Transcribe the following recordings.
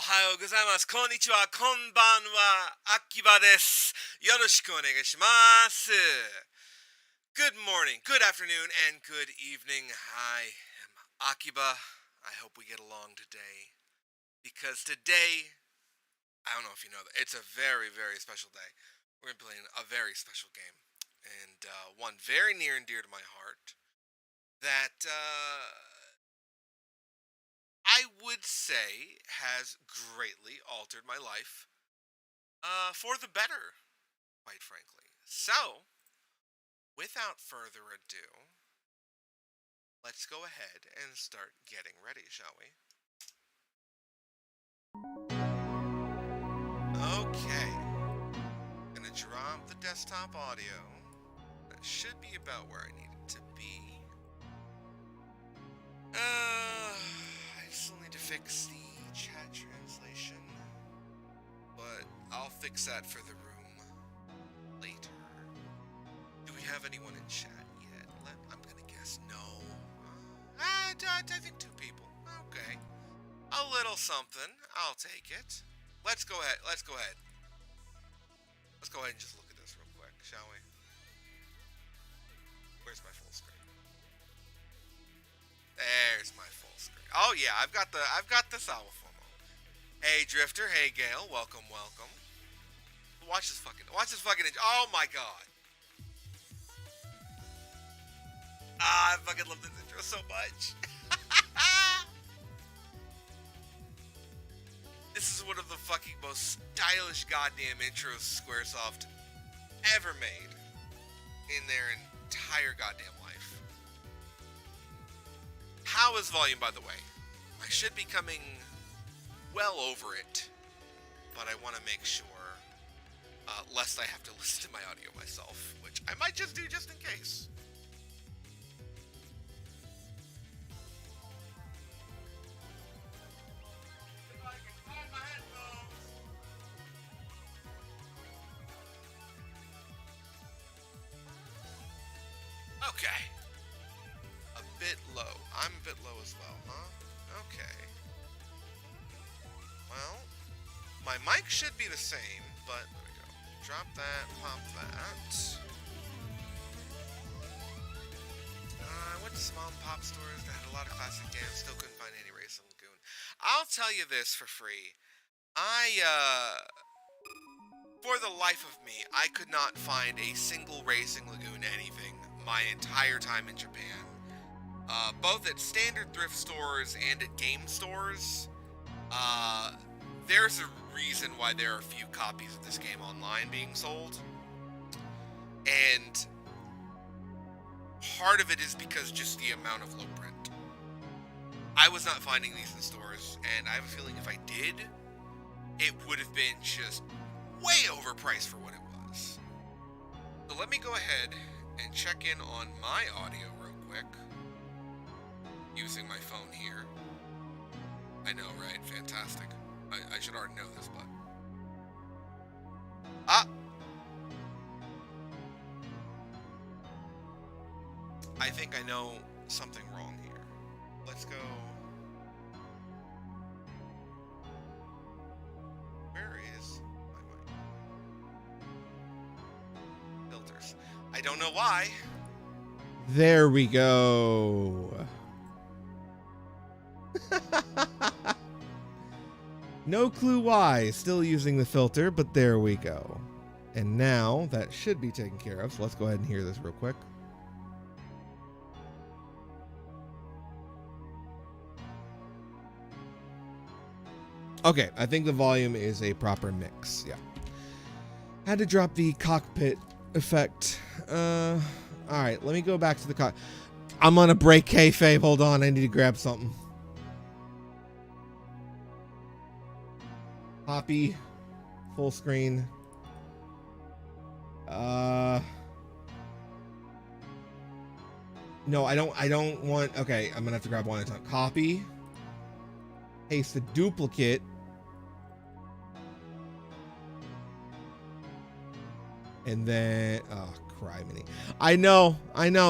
はようございます。こんにちは。こんばんは。Akiba です。よろしくお願いします。Good morning, good afternoon, and good evening. I am Akiba. I hope we get along today. Because today, I don't know if you know that, it's a very, very special day. We're going to be playing a very special game. And one very near and dear to my heart. That, I would say has greatly altered my life for the better, quite frankly. So, without further ado, let's go ahead and start getting ready, shall we? Okay. Gonna drop the desktop audio. That should be about where I need it to be. I still need to fix the chat translation, but I'll fix that for the room later. Do we have anyone in chat yet? I'm gonna guess no. I think 2 people. Okay. A little something. I'll take it. Let's go ahead. Let's go ahead and just look at this real quick, shall we? Where's my full screen? There's my full screen. Oh yeah, I've got the Salvafomo. Hey Drifter, hey Gale, welcome. Watch this fucking oh my god. I fucking love this intro so much. This is one of the fucking most stylish goddamn intros Squaresoft ever made in their entire goddamn life. How is volume, by the way? I should be coming well over it, but I want to make sure, lest I have to listen to my audio myself, which I might just do just in case. If I can find my headphones. Okay. A bit low. I'm a bit low as well, huh? Okay. Well, my mic should be the same, but there we go. Drop that, pop that. I went to some mom and pop stores that had a lot of classic games, still couldn't find any Racing Lagoon. I'll tell you this for free. For the life of me, I could not find a single Racing Lagoon anything my entire time in Japan. Both at standard thrift stores and at game stores. There's a reason why there are few copies of this game online being sold. And part of it is because just the amount of low print. I was not finding these in stores, and I have a feeling if I did, it would have been just way overpriced for what it was. So let me go ahead and check in on my audio real quick. Using my phone here. I know, right? Fantastic. I should already know this, but... I think I know something wrong here. Let's go... Where is my mic? Filters. I don't know why. There we go. No clue why, still using the filter, but there we go. And now that should be taken care of, so let's go ahead and hear this real quick. Okay, I think the volume is a proper mix, yeah. Had to drop the cockpit effect. Alright, let me go back to the I'm on a break kayfabe, hold on, I need to grab something. Copy, full screen. No, I don't want, okay, I'm gonna have to grab one at a time. Copy, paste the duplicate, and then, oh, criminy. I know,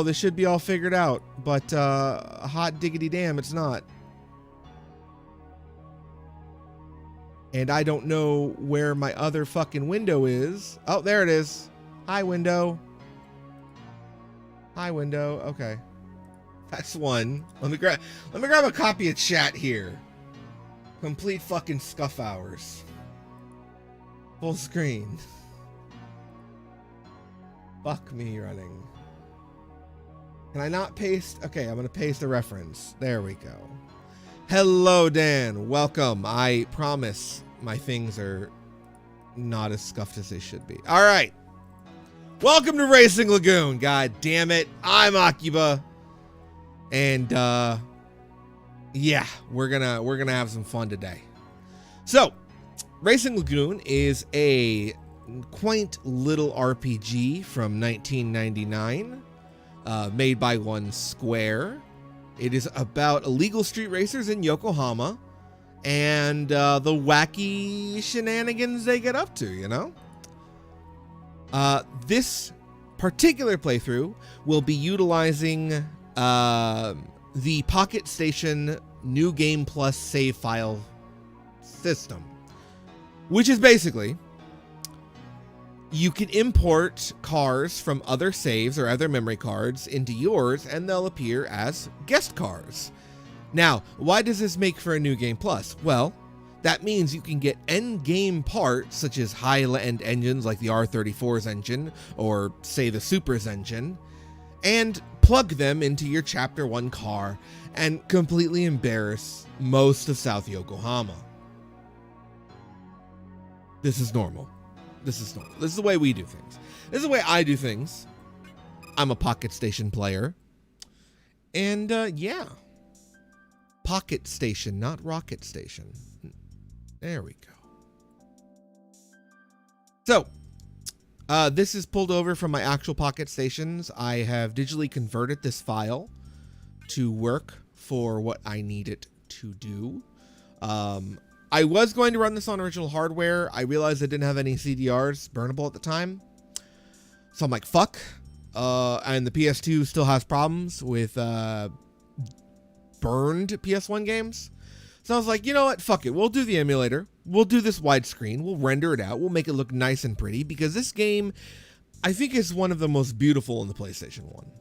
this should be all figured out, but, hot diggity damn, it's not. And I don't know where my other fucking window is. Oh, there it is. Hi, window. Hi, window. Okay. That's one. Let me grab a copy of chat here. Complete fucking scuff hours. Full screen. Fuck me running. Can I not paste? Okay, I'm gonna paste a reference. There we go. Hello, Dan. Welcome. I promise my things are not as scuffed as they should be. All right. Welcome to Racing Lagoon. God damn it. I'm Akiba. And yeah, we're gonna have some fun today. So, Racing Lagoon is a quaint little RPG from 1999, made by One Square. It is about illegal street racers in Yokohama and the wacky shenanigans they get up to, you know? This particular playthrough will be utilizing the Pocket Station New Game Plus save file system, which is basically you can import cars from other saves or other memory cards into yours, and they'll appear as guest cars. Now, why does this make for a New Game Plus? Well, that means you can get end-game parts such as high-end engines like the R34's engine or, say, the Supra's engine, and plug them into your Chapter 1 car and completely embarrass most of South Yokohama. This is normal. This is normal. This is the way we do things. This is the way I do things. I'm a Pocket Station player. And, yeah. Pocket Station, not Rocket Station. There we go. So, this is pulled over from my actual Pocket Stations. I have digitally converted this file to work for what I need it to do. I was going to run this on original hardware. I realized I didn't have any CDRs burnable at the time. So I'm like, fuck. And the PS2 still has problems with burned PS1 games. So I was like, you know what? Fuck it. We'll do the emulator. We'll do this widescreen. We'll render it out. We'll make it look nice and pretty because this game, I think, is one of the most beautiful in the PlayStation 1.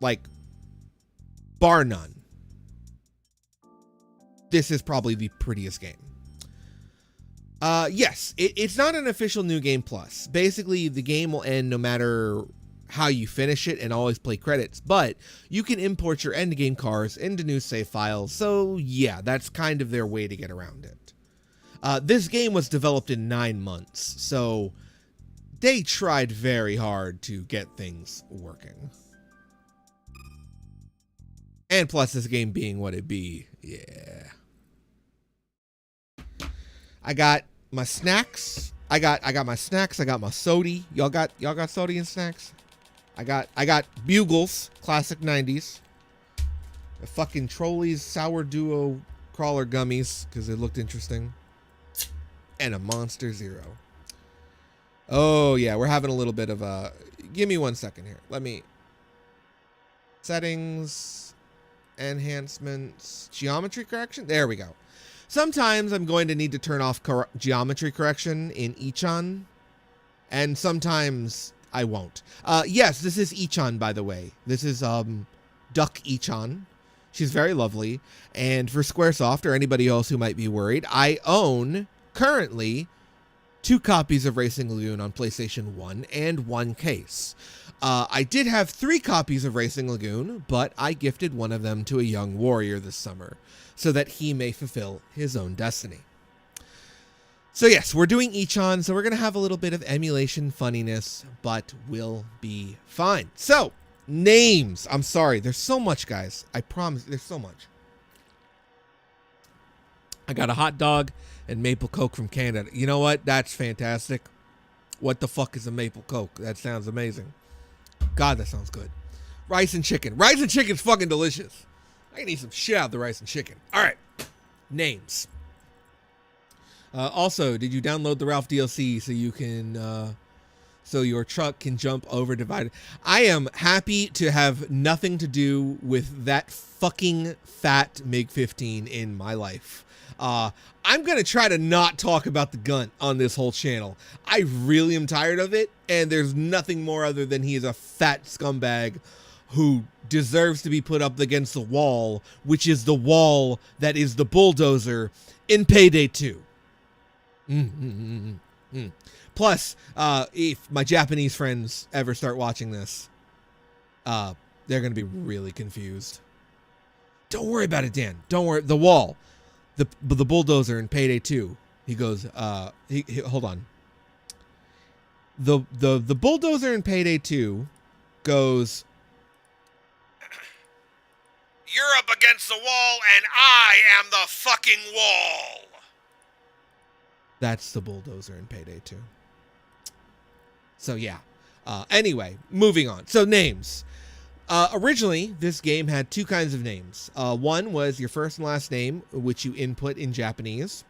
Like, bar none. This is probably the prettiest game. Yes, it's not an official New Game Plus. Basically, the game will end no matter how you finish it and always play credits, but you can import your endgame cars into new save files, so yeah, that's kind of their way to get around it. This game was developed in 9 months, so they tried very hard to get things working. And plus, this game being what it be, yeah. I got my snacks. I got my snacks. I got my sody. Y'all got sody and snacks? I got Bugles, classic 90s. The fucking Trolleys Sourdough Crawler gummies because they looked interesting. And a Monster Zero. Oh yeah, we're having a little bit of a. Give me 1 second here. Let me. Settings, enhancements, geometry correction. There we go. Sometimes I'm going to need to turn off geometry correction in Ichan, and sometimes I won't. Yes, this is Ichan, by the way. This is Duck Ichan. She's very lovely. And for Squaresoft, or anybody else who might be worried, I own, currently, 2 copies of Racing Lagoon on PlayStation 1 and 1 case. I did have 3 copies of Racing Lagoon, but I gifted one of them to a young warrior this summer, so that he may fulfill his own destiny. So yes, we're doing Ichan, so we're going to have a little bit of emulation funniness, but we'll be fine. So, names. I'm sorry, there's so much, guys. I promise, there's so much. I got a hot dog and maple Coke from Canada. You know what? That's fantastic. What the fuck is a maple Coke? That sounds amazing. God, that sounds good. Rice and chicken. Rice and chicken's fucking delicious. I can eat some shit out of the rice and chicken. All right. Names. Also, did you download the Ralph DLC so you can so your truck can jump over divided. I am happy to have nothing to do with that fucking fat MiG-15 in my life. I'm going to try to not talk about the gun on this whole channel. I really am tired of it, and there's nothing more other than he is a fat scumbag who deserves to be put up against the wall, which is the wall that is the bulldozer in Payday 2. Plus, if my Japanese friends ever start watching this, they're going to be really confused. Don't worry about it, Dan. Don't worry. The wall. The bulldozer in Payday 2. He goes, hold on. The bulldozer in Payday 2 goes, "You're up against the wall and I am the fucking wall." That's the bulldozer in Payday 2. So yeah. Anyway, moving on. So names. Originally, this game had two kinds of names. One was your first and last name, which you input in Japanese.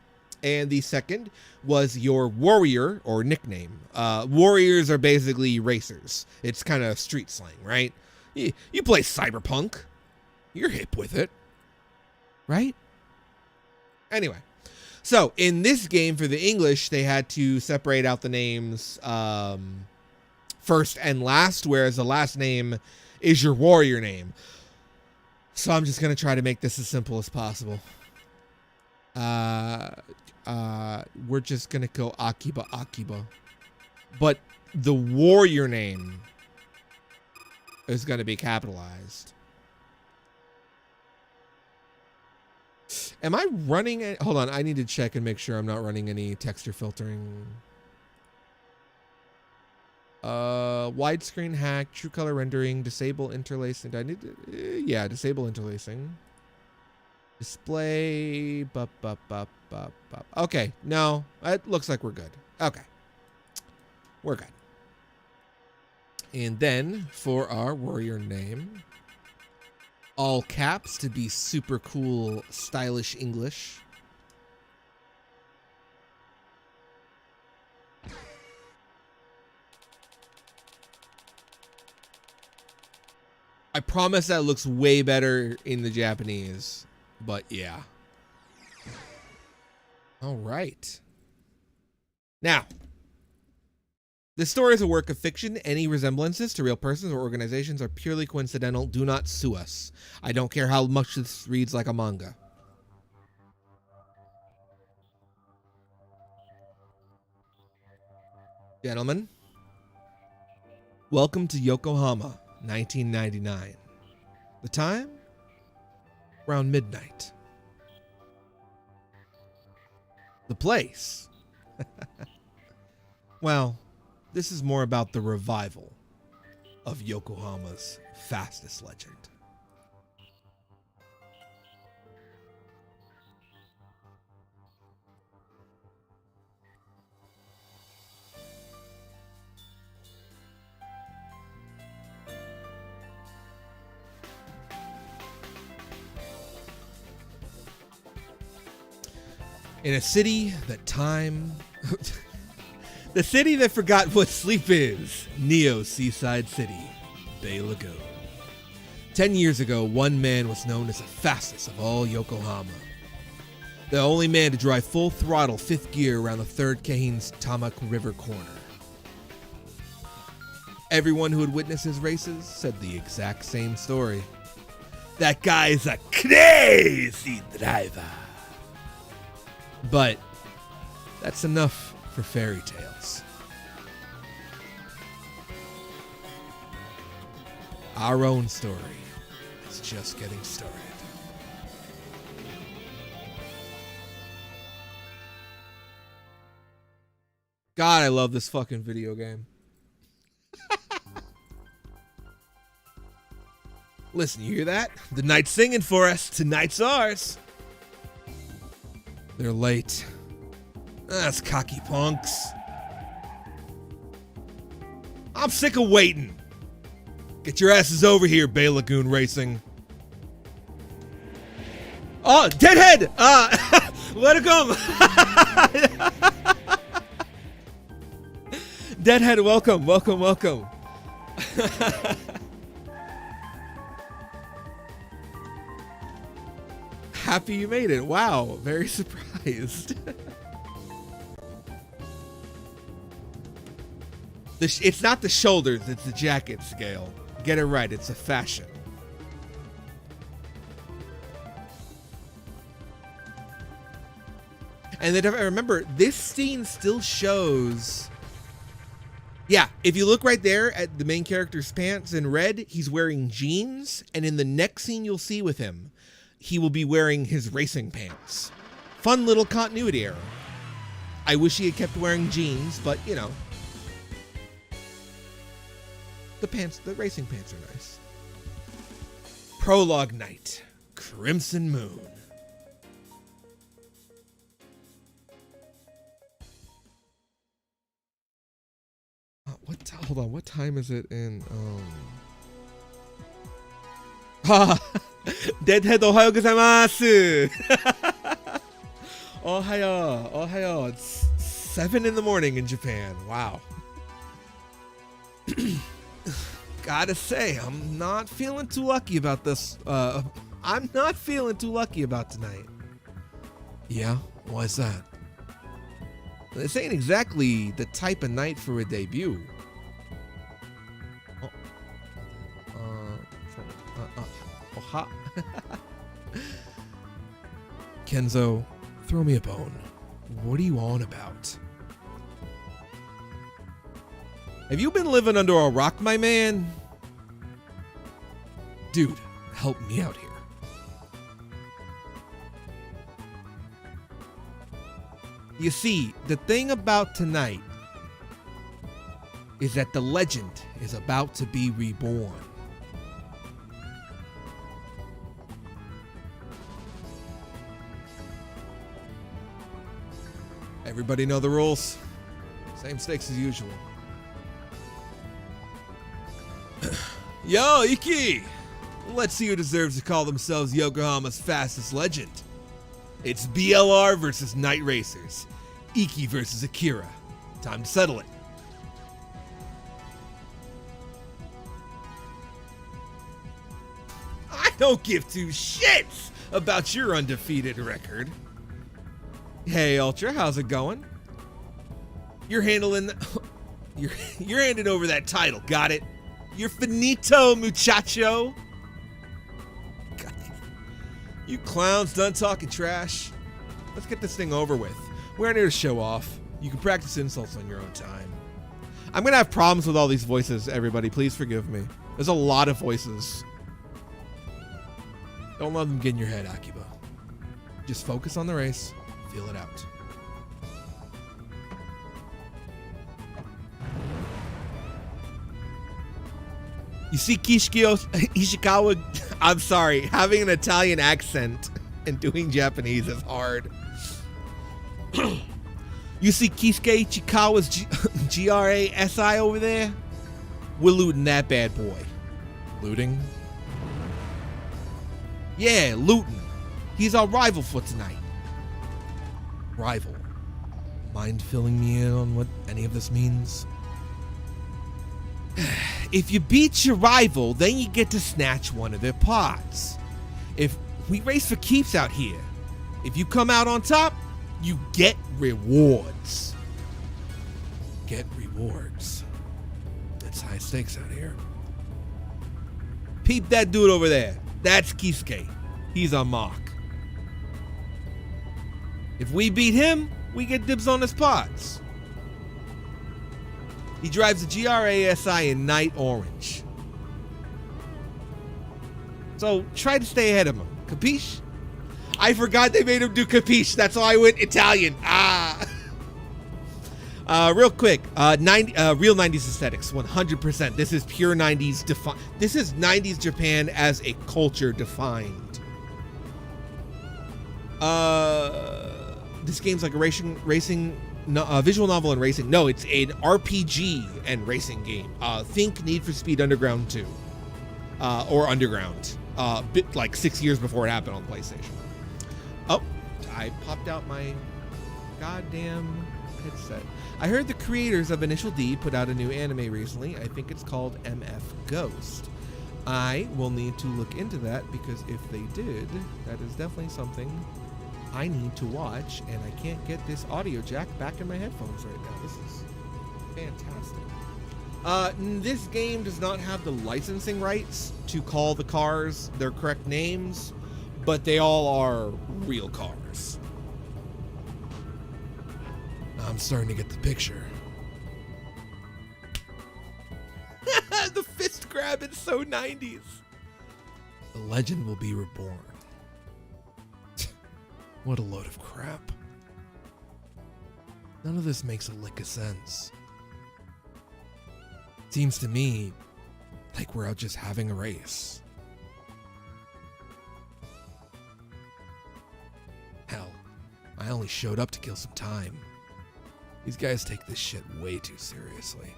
And the second was your warrior or nickname. Warriors are basically racers. It's kind of street slang, right? You play Cyberpunk. You're hip with it. Right? Anyway. So, in this game, for the English, they had to separate out the names first and last, whereas the last name is your warrior name. So I'm just going to try to make this as simple as possible. We're just going to go Akiba. But the warrior name is going to be capitalized. Am I running? Hold on, I need to check and make sure I'm not running any texture filtering. Widescreen hack, true color rendering, disable interlacing. Do I need to, yeah, disable interlacing. Display. Okay, no, it looks like we're good. Okay, we're good. And then for our warrior name, all caps to be super cool, stylish English. I promise that looks way better in the Japanese, but yeah. All right. Now, this story is a work of fiction. Any resemblances to real persons or organizations are purely coincidental. Do not sue us. I don't care how much this reads like a manga. Gentlemen, welcome to Yokohama, 1999. The time? Around midnight. The place? Well, this is more about the revival of Yokohama's fastest legend. In a city that time... The city that forgot what sleep is. Neo Seaside City, Bay Lagoon. 10 years ago, one man was known as the fastest of all Yokohama. The only man to drive full throttle fifth gear around the 3rd Kahin's Tamak River corner. Everyone who had witnessed his races said the exact same story. That guy's a crazy driver. But that's enough for fairy tales. Our own story is just getting started. God, I love this fucking video game. Listen, you hear that? The night's singing for us. Tonight's ours. They're late. That's cocky punks. I'm sick of waiting. Get your asses over here, Bay Lagoon Racing. Oh, Deadhead! Let it go! Deadhead, welcome, welcome, welcome. Happy you made it. Wow, very surprised. It's not the shoulders, it's the jacket scale. Get it right, it's a fashion. And then remember, this scene still shows... Yeah, if you look right there at the main character's pants in red, he's wearing jeans. And in the next scene you'll see with him, he will be wearing his racing pants. Fun little continuity error. I wish he had kept wearing jeans, but you know. The racing pants are nice. Prologue night. Crimson Moon. Hold on, what time is it in, Deadhead, ohayo gozaimasu! Ohayo. It's 7 in the morning in Japan. Wow. Gotta say, I'm not feeling too lucky about this. I'm not feeling too lucky about tonight. Yeah? Why's that? This ain't exactly the type of night for a debut. Kenzo, throw me a bone. What are you on about? Have you been living under a rock, my man? Dude, help me out here. You see, the thing about tonight is that the legend is about to be reborn. Everybody know the rules? Same stakes as usual. Yo, Iki! Let's see who deserves to call themselves Yokohama's fastest legend. It's BLR versus Night Racers. Iki versus Akira. Time to settle it. I don't give two shits about your undefeated record. Hey Ultra, how's it going? You're handling you're handing over that title, got it? You're finito, muchacho. God, you clowns done talking trash. Let's get this thing over with. We're not here to show off. You can practice insults on your own time. I'm gonna have problems with all these voices, everybody. Please forgive me. There's a lot of voices. Don't let them get in your head, Akiba. Just focus on the race. Feel it out. You see Ishikawa, I'm sorry, having an Italian accent and doing Japanese is hard. You see Kisuke Ichikawa's GRASI over there? We're looting that bad boy. Looting? Yeah, looting. He's our rival for tonight. Rival. Mind filling me in on what any of this means? If you beat your rival, then you get to snatch one of their pods. If we race for keeps out here, if you come out on top, you get rewards. Get rewards. It's high stakes out here. Peep that dude over there. That's Kisuke. He's our mark. If we beat him, we get dibs on his pods. He drives the GRASI in night orange. So try to stay ahead of him. Capiche? I forgot they made him do capiche. That's why I went Italian. Real quick, real 90s aesthetics, 100%. This is pure 90s this is 90s Japan as a culture defined. This game's like a visual novel and racing. No, it's an RPG and racing game. Think Need for Speed Underground 2. Or Underground. Like 6 years before it happened on PlayStation. Oh, I popped out my goddamn headset. I heard the creators of Initial D put out a new anime recently. I think it's called MF Ghost. I will need to look into that because if they did, that is definitely something I need to watch, and I can't get this audio jack back in my headphones right now. This is fantastic. This game does not have the licensing rights to call the cars their correct names, but they all are real cars. I'm starting to get the picture. The fist grab is so 90s. The legend will be reborn. What a load of crap. None of this makes a lick of sense. Seems to me like we're out just having a race. Hell, I only showed up to kill some time. These guys take this shit way too seriously.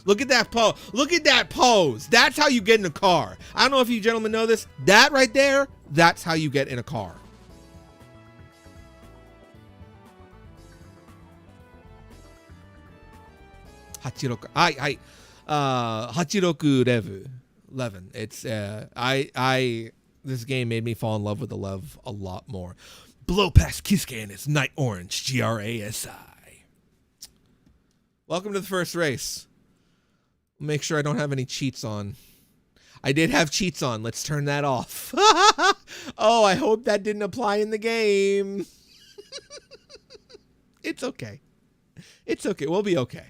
Look at that pose. Look at that pose. That's how you get in a car. I don't know if you gentlemen know this. That right there, that's how you get in a car. Hachiroku Rev 11. It's this game made me fall in love with the Lev a lot more. Blow past Kisuke and its Night Orange GRASI. Welcome to the first race. Make sure I don't have any cheats on. I did have cheats on. Let's turn that off. Oh, I hope that didn't apply in the game. It's okay. It's okay. We'll be okay.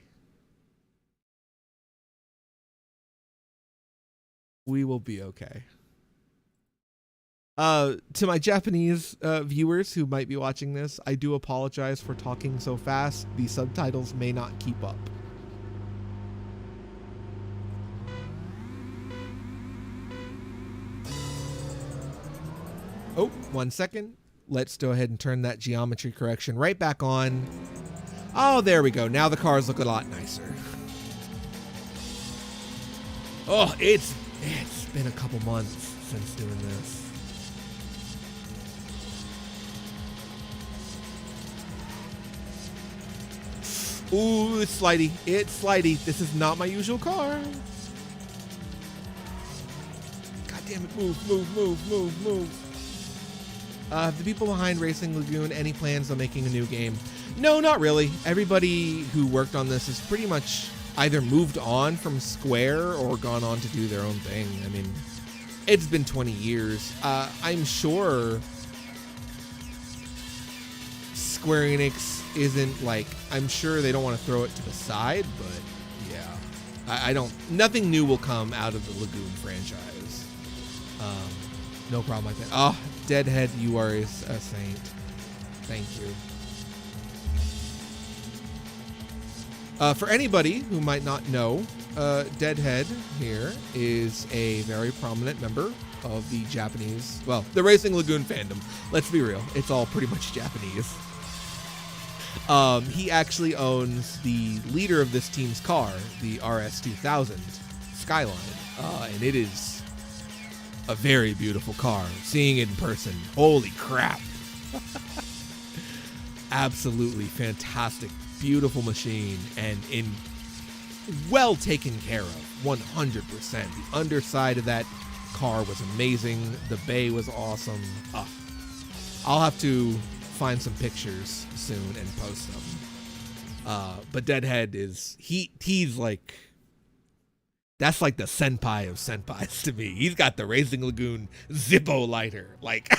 We will be okay. To my Japanese viewers who might be watching this, I do apologize for talking so fast. The subtitles may not keep up. Oh, 1 second. Let's go ahead and turn that geometry correction right back on. Oh, there we go. Now the cars look a lot nicer. Oh, it's been a couple months since doing this. Ooh, it's slidey. It's slidey. This is not my usual car. God damn it. Move, move, move, move, move. The people behind Racing Lagoon, any plans on making a new game? No, not really. Everybody who worked on this has pretty much either moved on from Square or gone on to do their own thing. I mean, it's been 20 years. I'm sure Square Enix isn't like, I'm sure they don't want to throw it to the side, but yeah. Nothing new will come out of the Lagoon franchise. No problem like that. Oh, Deadhead, you are a saint. Thank you. For anybody who might not know, Deadhead here is a very prominent member of the Japanese, well, the Racing Lagoon fandom. Let's be real, it's all pretty much Japanese. He actually owns the leader of this team's car, the RS2000 Skyline, and it is a very beautiful car. Seeing it in person, holy crap. Absolutely fantastic, beautiful machine, and well taken care of, 100%. The underside of that car was amazing. The bay was awesome. I'll have to find some pictures soon and post them. But Deadhead is, he's like, that's like the senpai of senpais to me. He's got the Racing Lagoon Zippo lighter. Like,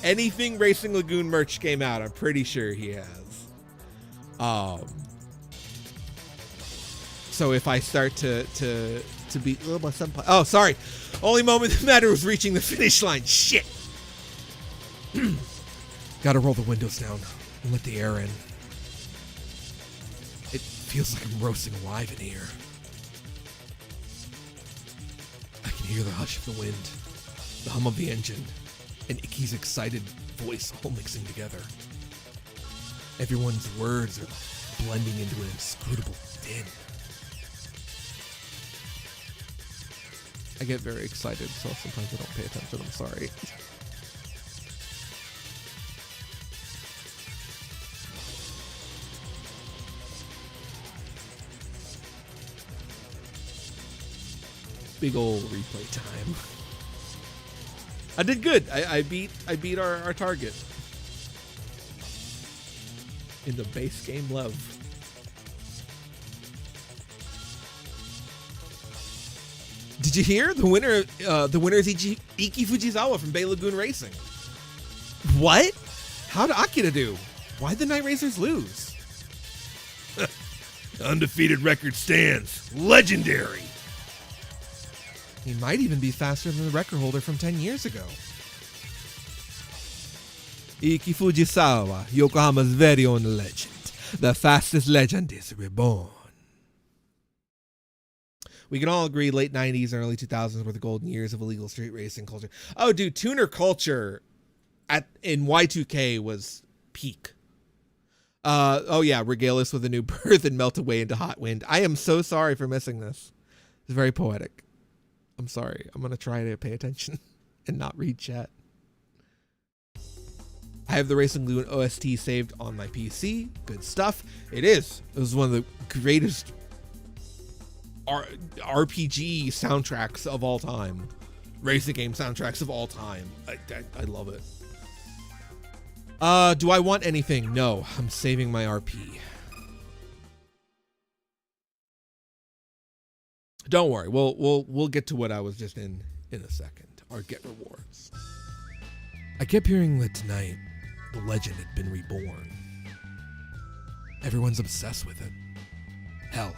anything Racing Lagoon merch came out, I'm pretty sure he has. So if I start to be, oh, my senpai. Oh, sorry. Only moment that mattered was reaching the finish line. Shit. Gotta roll the windows down and let the air in. It feels like I'm roasting alive in here. I can hear the hush of the wind, the hum of the engine, and Icky's excited voice all mixing together. Everyone's words are blending into an inscrutable din. I get very excited, so sometimes I don't pay attention. I'm sorry. big old replay time. I did good. I beat our target in the base game love. Did you hear the winner? The winner is Iki Fujisawa from Bay Lagoon Racing. What? How did Akira do? Why'd the Night Racers lose? Undefeated record stands. Legendary. He might even be faster than the record holder from 10 years ago. Iki Fujisawa, Yokohama's very own legend. The fastest legend is reborn. We can all agree late 90s and early 2000s were the golden years of illegal street racing culture. Oh, dude, tuner culture in Y2K was peak. Oh yeah, regale us with a new birth and melt away into hot wind. I am so sorry for missing this. It's very poetic. I'm sorry. I'm going to try to pay attention and not read chat. I have the Racing Lagoon OST saved on my PC. Good stuff. It is. It was one of the greatest RPG soundtracks of all time. Racing game soundtracks of all time. I love it. Do I want anything? No, I'm saving my RP. Don't worry, we'll get to what I was just in a second. Or get rewards. I kept hearing that tonight the legend had been reborn. Everyone's obsessed with it. Hell,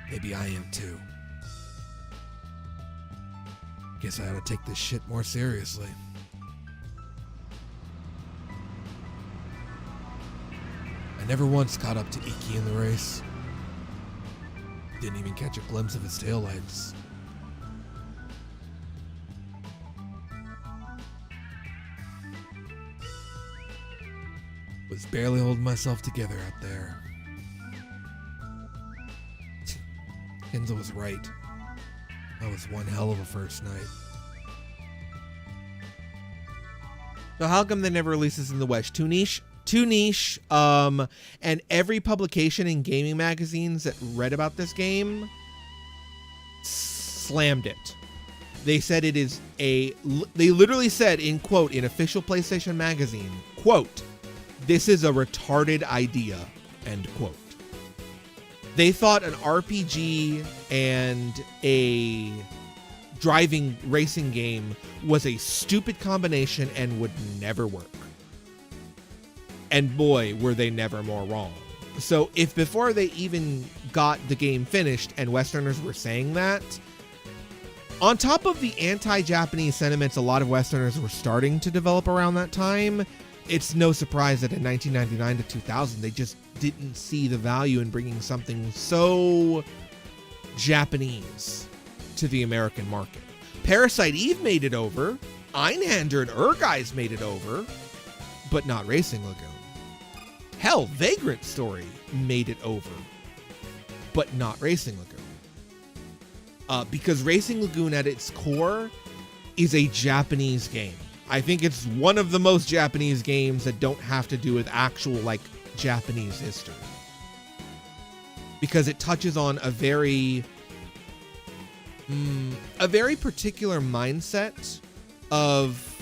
maybe I am too. Guess I ought to take this shit more seriously. I never once caught up to Iki in the race. Didn't even catch a glimpse of his taillights. Was barely holding myself together out there. Kenzo was right. That was one hell of a first night. So how come they never release this in the West? Too niche? Too niche. And every publication in gaming magazines that read about this game slammed it. They said it is they literally said, in quote, in official PlayStation magazine, quote, "This is a retarded idea," end quote. They thought an RPG and a driving racing game was a stupid combination and would never work. And boy, were they never more wrong. So if before they even got the game finished and Westerners were saying that, on top of the anti-Japanese sentiments a lot of Westerners were starting to develop around that time, it's no surprise that in 1999 to 2000, they just didn't see the value in bringing something so Japanese to the American market. Parasite Eve made it over. Einhander and Urgeist made it over, but not Racing Lagoon. Hell, Vagrant Story made it over, but not Racing Lagoon. Because Racing Lagoon at its core is a Japanese game. I think it's one of the most Japanese games that don't have to do with actual, like, Japanese history. Because it touches on a very particular mindset of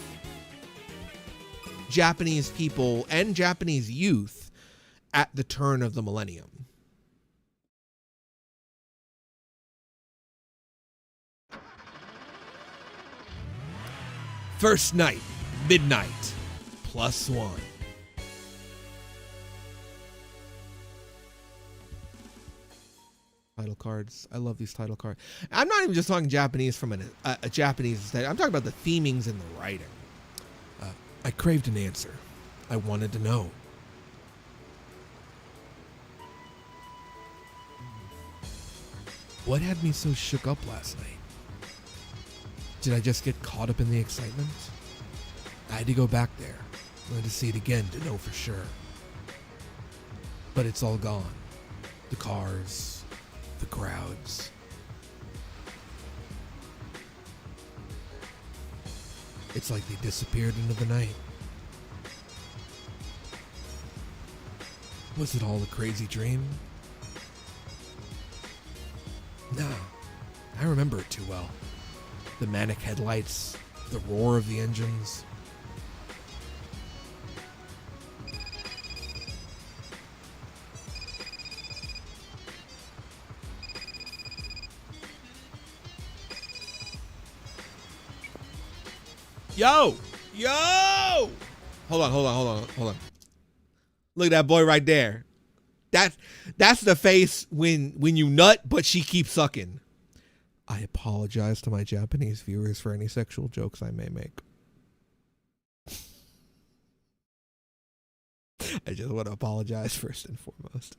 Japanese people and Japanese youth at the turn of the millennium. First night, midnight, +1. Title cards. I love these title cards. I'm not even just talking Japanese from a Japanese aesthetic. I'm talking about the themings and the writing. I craved an answer. I wanted to know. What had me so shook up last night? Did I just get caught up in the excitement? I had to go back there. I had to see it again to know for sure. But it's all gone. The cars, the crowds. It's like they disappeared into the night. Was it all a crazy dream? No, I remember it too well. The manic headlights, the roar of the engines. Yo! Yo! Hold on. Look at that boy right there. That's the face when you nut, but she keeps sucking. I apologize to my Japanese viewers for any sexual jokes I may make. I just want to apologize first and foremost.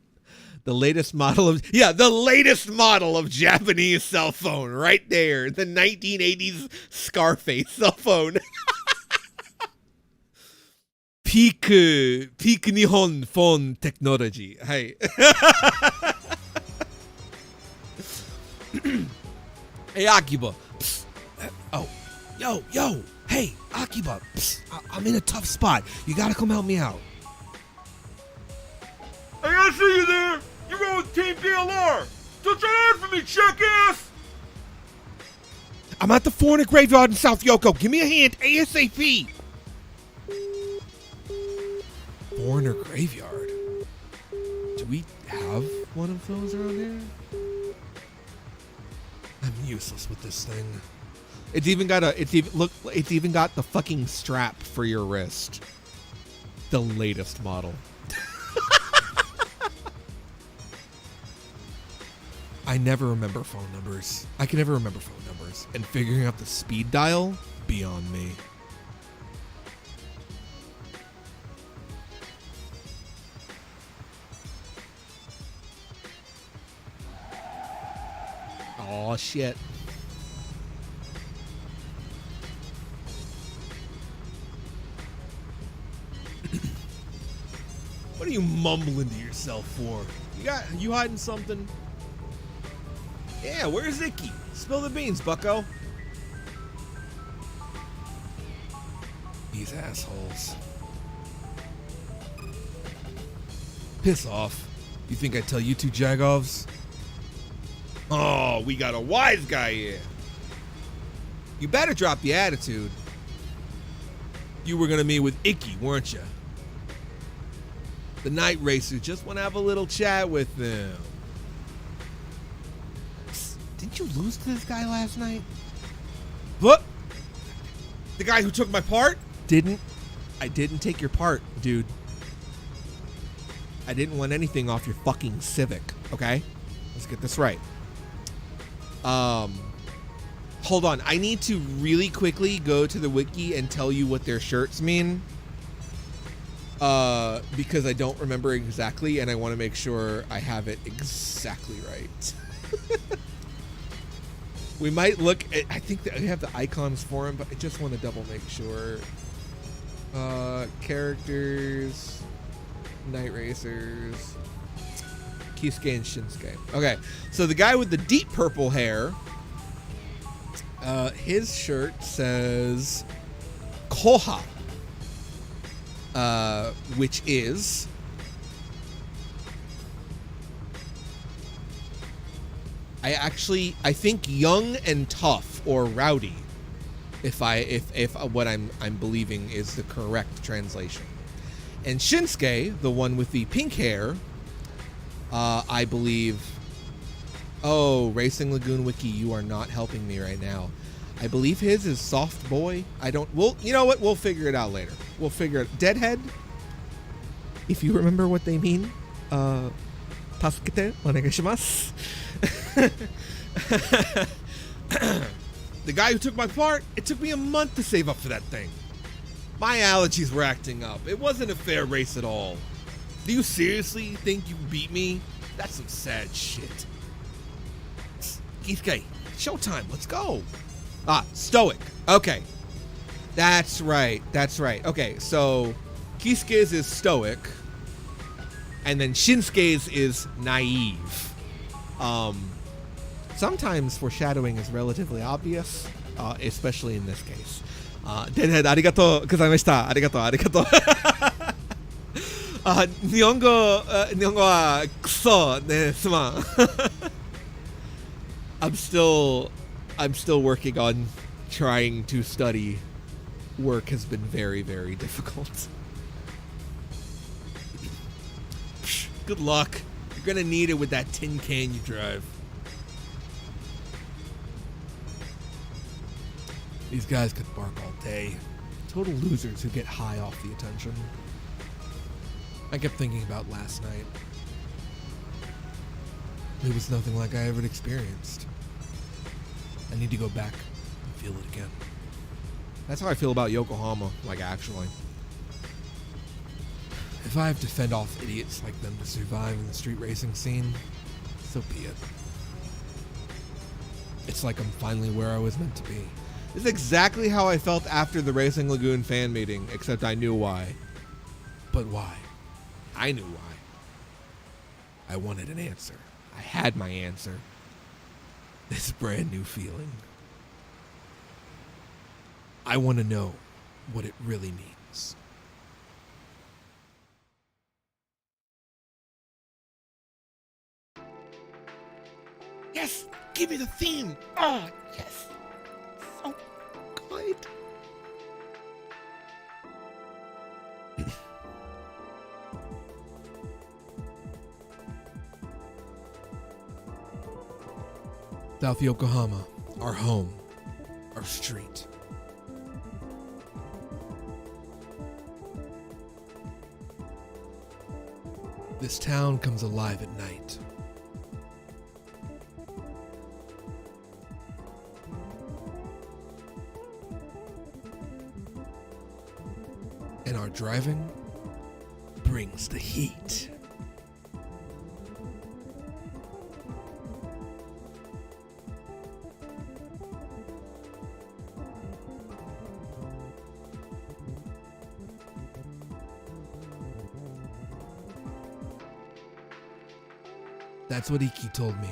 The latest model of Japanese cell phone right there. The 1980s Scarface cell phone. Peak Nihon phone technology. Hey. Hey, Akiba. Psst. Oh, yo. Hey, Akiba. Psst. I'm in a tough spot. You gotta come help me out. I see you there. You're going with Team PLR. Don't try to for me, jackass. I'm at the foreigner graveyard in South Yoko. Give me a hand, ASAP. Foreigner graveyard? Do we have one of those around here? I'm useless with this thing. It's even got the fucking strap for your wrist. The latest model. I never remember phone numbers. I can never remember phone numbers. And figuring out the speed dial, beyond me. Oh shit. What are you mumbling to yourself for? You hiding something? Yeah, where's Icky? Spill the beans, bucko. These assholes. Piss off. You think I'd tell you two jagovs? Oh, we got a wise guy here. You better drop the attitude. You were gonna meet with Icky, weren't you? The night racer just want to have a little chat with them. Psst, didn't you lose to this guy last night? What? The guy who took my part? I didn't take your part, dude. I didn't want anything off your fucking Civic, okay? Let's get this right. Hold on. I need to really quickly go to the wiki and tell you what their shirts mean. Because I don't remember exactly, and I want to make sure I have it exactly right. We might look at, I think that we have the icons for him, but I just want to double make sure. Characters, Night Racers, Kisuke and Shinsuke. Okay, so the guy with the deep purple hair, his shirt says Koha, which is I think young and tough or rowdy, if what I'm believing is the correct translation. And Shinsuke, the one with the pink hair, I believe. Oh, Racing Lagoon Wiki, you are not helping me right now. I believe his is soft boy. You know what? We'll figure it out later. We'll figure it. Deadhead. If you remember what they mean, tasukete onegaishimasu. The guy who took my part, it took me a month to save up for that thing. My allergies were acting up. It wasn't a fair race at all. Do you seriously think you beat me? That's some sad shit. Kisuke, showtime, let's go. Stoic. Okay. That's right. Okay, so Kisuke's is stoic, and then Shinsuke's is naive. Sometimes foreshadowing is relatively obvious, especially in this case. Deadhead, arigatou gozaimashita. Arigatou. 日本語はクソね、すまん。I'm still I'm still working on trying to study. Work has been very, very difficult. Good luck. You're gonna need it with that tin can you drive. These guys could bark all day. Total losers who get high off the attention. I kept thinking about last night. It was nothing like I ever experienced. I need to go back and feel it again. That's how I feel about Yokohama, like actually. If I have to fend off idiots like them to survive in the street racing scene, so be it. It's like I'm finally where I was meant to be. This is exactly how I felt after the Racing Lagoon fan meeting, except I knew why. But why? I knew why. I wanted an answer. I had my answer. This brand new feeling. I want to know what it really means. Yes! Give me the theme! Oh, yes! So good! South Yokohama, our home, our street. This town comes alive at night. And our driving brings the heat. That's what Iki told me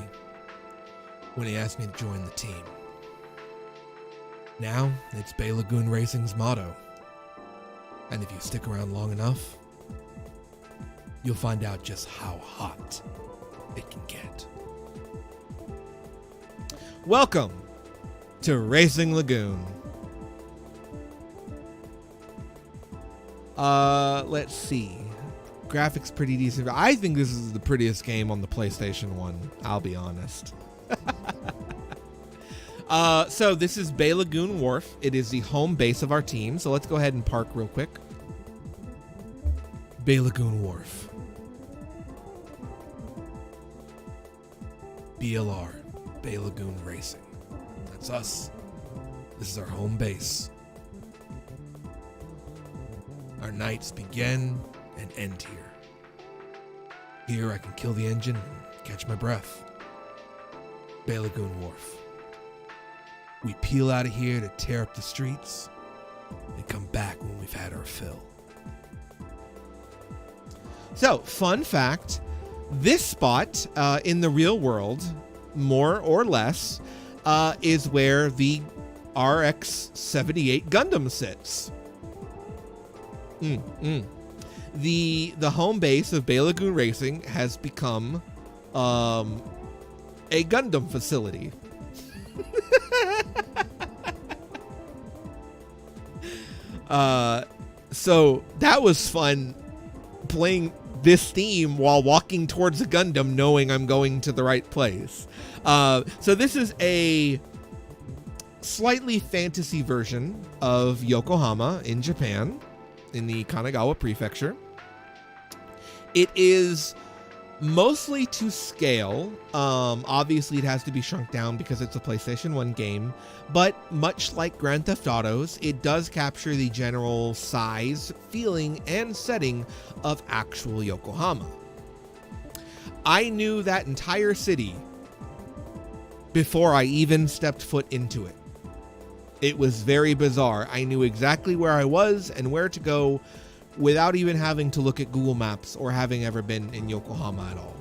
when he asked me to join the team. Now, it's Bay Lagoon Racing's motto. And if you stick around long enough, you'll find out just how hot it can get. Welcome to Racing Lagoon. Let's see. Graphics pretty decent. I think this is the prettiest game on the PlayStation 1, I'll be honest. So this is Bay Lagoon Wharf. It is the home base of our team. So let's go ahead and park real quick. Bay Lagoon Wharf. BLR, Bay Lagoon Racing. That's us. This is our home base. Our nights begin and end here. Here I can kill the engine and catch my breath. Bay Lagoon Wharf. We peel out of here to tear up the streets and come back when we've had our fill. So, fun fact, this spot in the real world, more or less, is where the RX-78 Gundam sits. The home base of Bay Lagoon Racing has become a Gundam facility. So that was fun playing this theme while walking towards a Gundam knowing I'm going to the right place. So this is a slightly fantasy version of Yokohama in Japan, in the Kanagawa prefecture. It is mostly to scale. Obviously it has to be shrunk down because it's a PlayStation 1 game, but much like Grand Theft Auto's, it does capture the general size, feeling, and setting of actual Yokohama. I knew that entire city before I even stepped foot into it. It was very bizarre. I knew exactly where I was and where to go without even having to look at Google Maps or having ever been in Yokohama at all.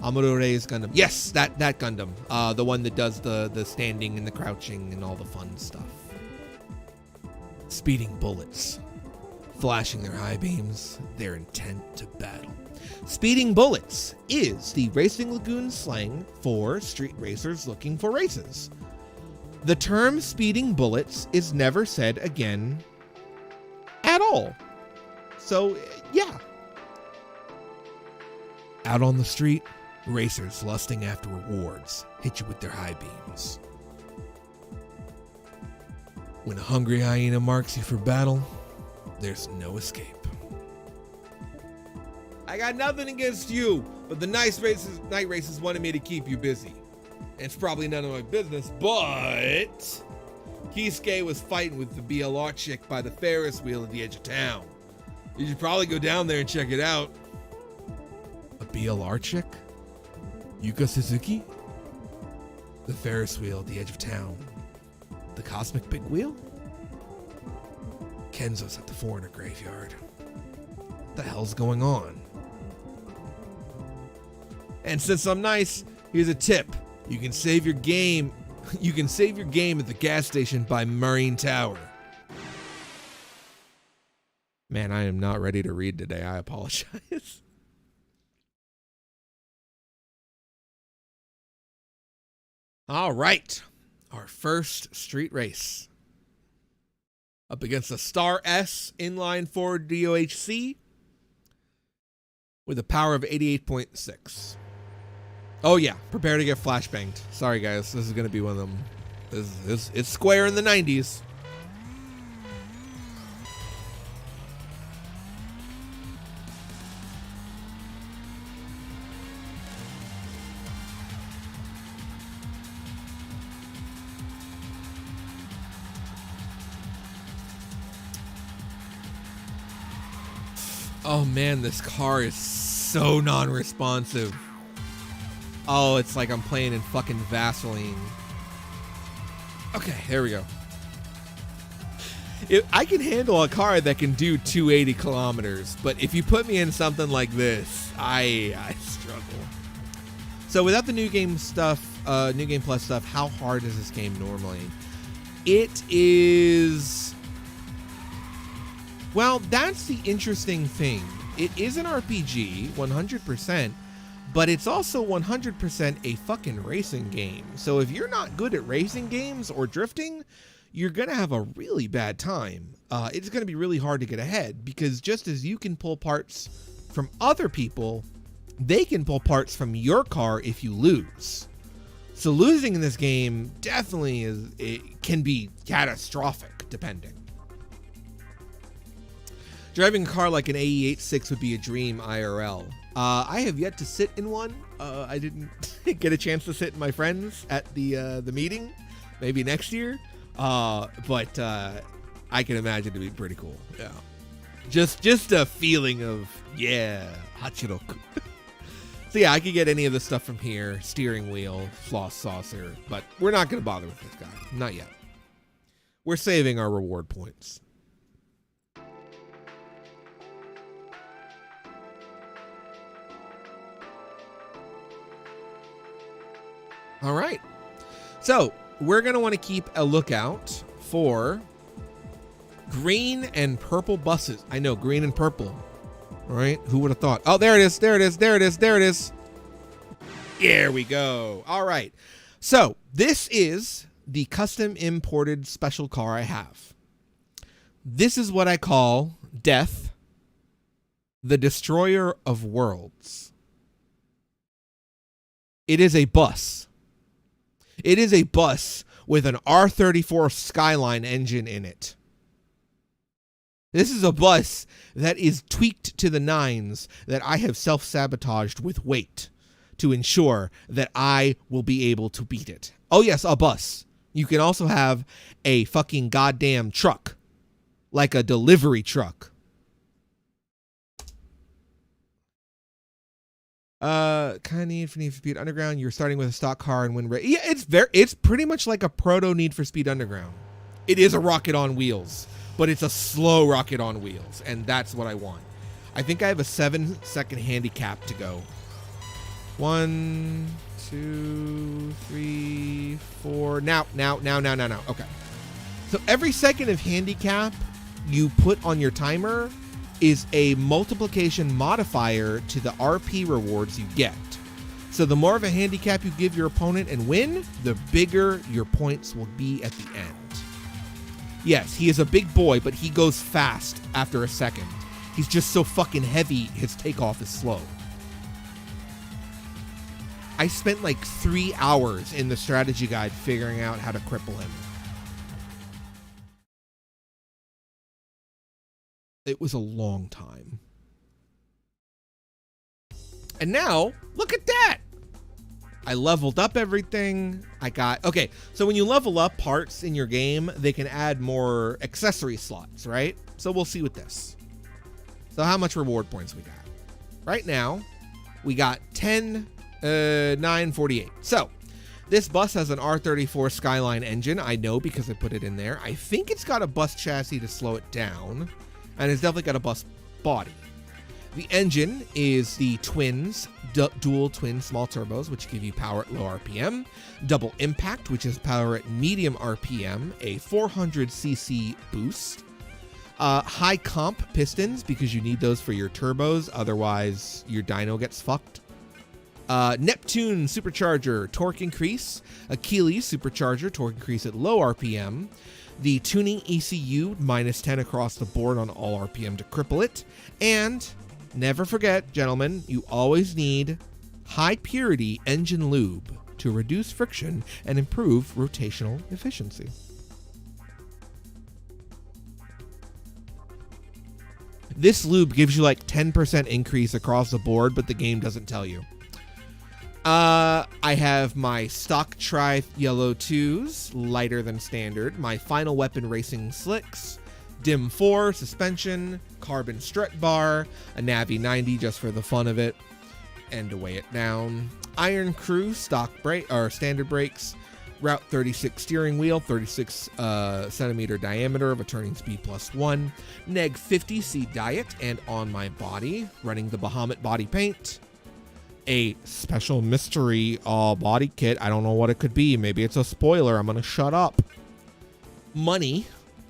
Amurore's Gundam. Yes, that Gundam. The one that does the standing and the crouching and all the fun stuff. Speeding bullets. Flashing their high beams, their intent to battle. Speeding bullets is the Racing Lagoon slang for street racers looking for races. The term speeding bullets is never said again at all. So, yeah. Out on the street, racers lusting after rewards hit you with their high beams. When a hungry hyena marks you for battle, there's no escape. I got nothing against you, but the night races wanted me to keep you busy. It's probably none of my business, but Kisuke was fighting with the BLR chick by the Ferris wheel at the edge of town. You should probably go down there and check it out. A BLR chick? Yuka Suzuki? The Ferris wheel at the edge of town. The cosmic big wheel? Kenzo's at the foreigner graveyard. What the hell's going on? And since I'm nice, here's a tip. You can save your game at the gas station by Marine Tower. Man, I am not ready to read today. I apologize. All right. Our first street race. Up against a Star S inline 4 DOHC with a power of 88.6. Oh yeah, prepare to get flashbanged. Sorry guys, this is gonna be one of them. It's Square in the 90s. Oh man, this car is so non-responsive. Oh, it's like I'm playing in fucking Vaseline. Okay, there we go. I can handle a car that can do 280 kilometers, but if you put me in something like this, I struggle. So without the new game stuff, new game plus stuff, how hard is this game normally? It is... Well, that's the interesting thing. It is an RPG, 100%, but it's also 100% a fucking racing game. So if you're not good at racing games or drifting, you're going to have a really bad time. It's going to be really hard to get ahead because just as you can pull parts from other people, they can pull parts from your car if you lose. So losing in this game definitely it can be catastrophic depending. Driving a car like an AE86 would be a dream IRL. I have yet to sit in one. I didn't get a chance to sit in my friends at the meeting. Maybe next year. But I can imagine to be pretty cool. Yeah. Just a feeling of, yeah, Hachiroku. So yeah, I could get any of the stuff from here. Steering wheel, floss saucer. But we're not going to bother with this guy. Not yet. We're saving our reward points. All right, so we're going to want to keep a lookout for green and purple buses. I know, green and purple. All right, who would have thought? Oh, there it is, there it is, there it is, there it is. Here we go. All right, so this is the custom imported special car I have. This is what I call Death, the Destroyer of Worlds. It is a bus. It is a bus with an R34 Skyline engine in it. This is a bus that is tweaked to the nines that I have self-sabotaged with weight to ensure that I will be able to beat it. Oh yes, a bus. You can also have a fucking goddamn truck, like a delivery truck. Kind of Need for Speed Underground. You're starting with a stock car and win race. Yeah, it's pretty much like a proto Need for Speed Underground. It is a rocket on wheels, but it's a slow rocket on wheels, and that's what I want. I think I have a 7-second handicap to go. 1, 2, 3, 4. Now. Okay. So every second of handicap you put on your timer is a multiplication modifier to the RP rewards you get. So the more of a handicap you give your opponent and win, the bigger your points will be at the end. Yes, he is a big boy, but he goes fast after a second. He's just so fucking heavy, his takeoff is slow. I spent like 3 hours in the strategy guide figuring out how to cripple him. It was a long time. And now, look at that! I leveled up everything. Okay, so when you level up parts in your game, they can add more accessory slots, right? So we'll see with this. So how much reward points we got? Right now, we got 948. So this bus has an R34 Skyline engine. I know because I put it in there. I think it's got a bus chassis to slow it down, and it's definitely got a bus body. The engine is the twins, dual twin small turbos, which give you power at low RPM, double impact, which is power at medium RPM, a 400cc boost, high comp pistons, because you need those for your turbos, otherwise your dyno gets fucked. Neptune supercharger, torque increase, Achilles supercharger, torque increase at low RPM, the tuning ECU, -10 across the board on all RPM to cripple it, and never forget, gentlemen, you always need high purity engine lube to reduce friction and improve rotational efficiency. This lube gives you like 10% increase across the board, but the game doesn't tell you. I have my stock tri yellow 2s, lighter than standard, my final weapon racing slicks, Dim 4 suspension, carbon strut bar, a Navi 90 just for the fun of it, and to weigh it down. Iron Crew stock brake or standard brakes, Route 36 steering wheel, 36 centimeter diameter of a turning speed +1, Neg 50C diet, and on my body, running the Bahamut body paint. A special mystery body kit. I don't know what it could be. Maybe it's a spoiler. I'm gonna shut up. Money.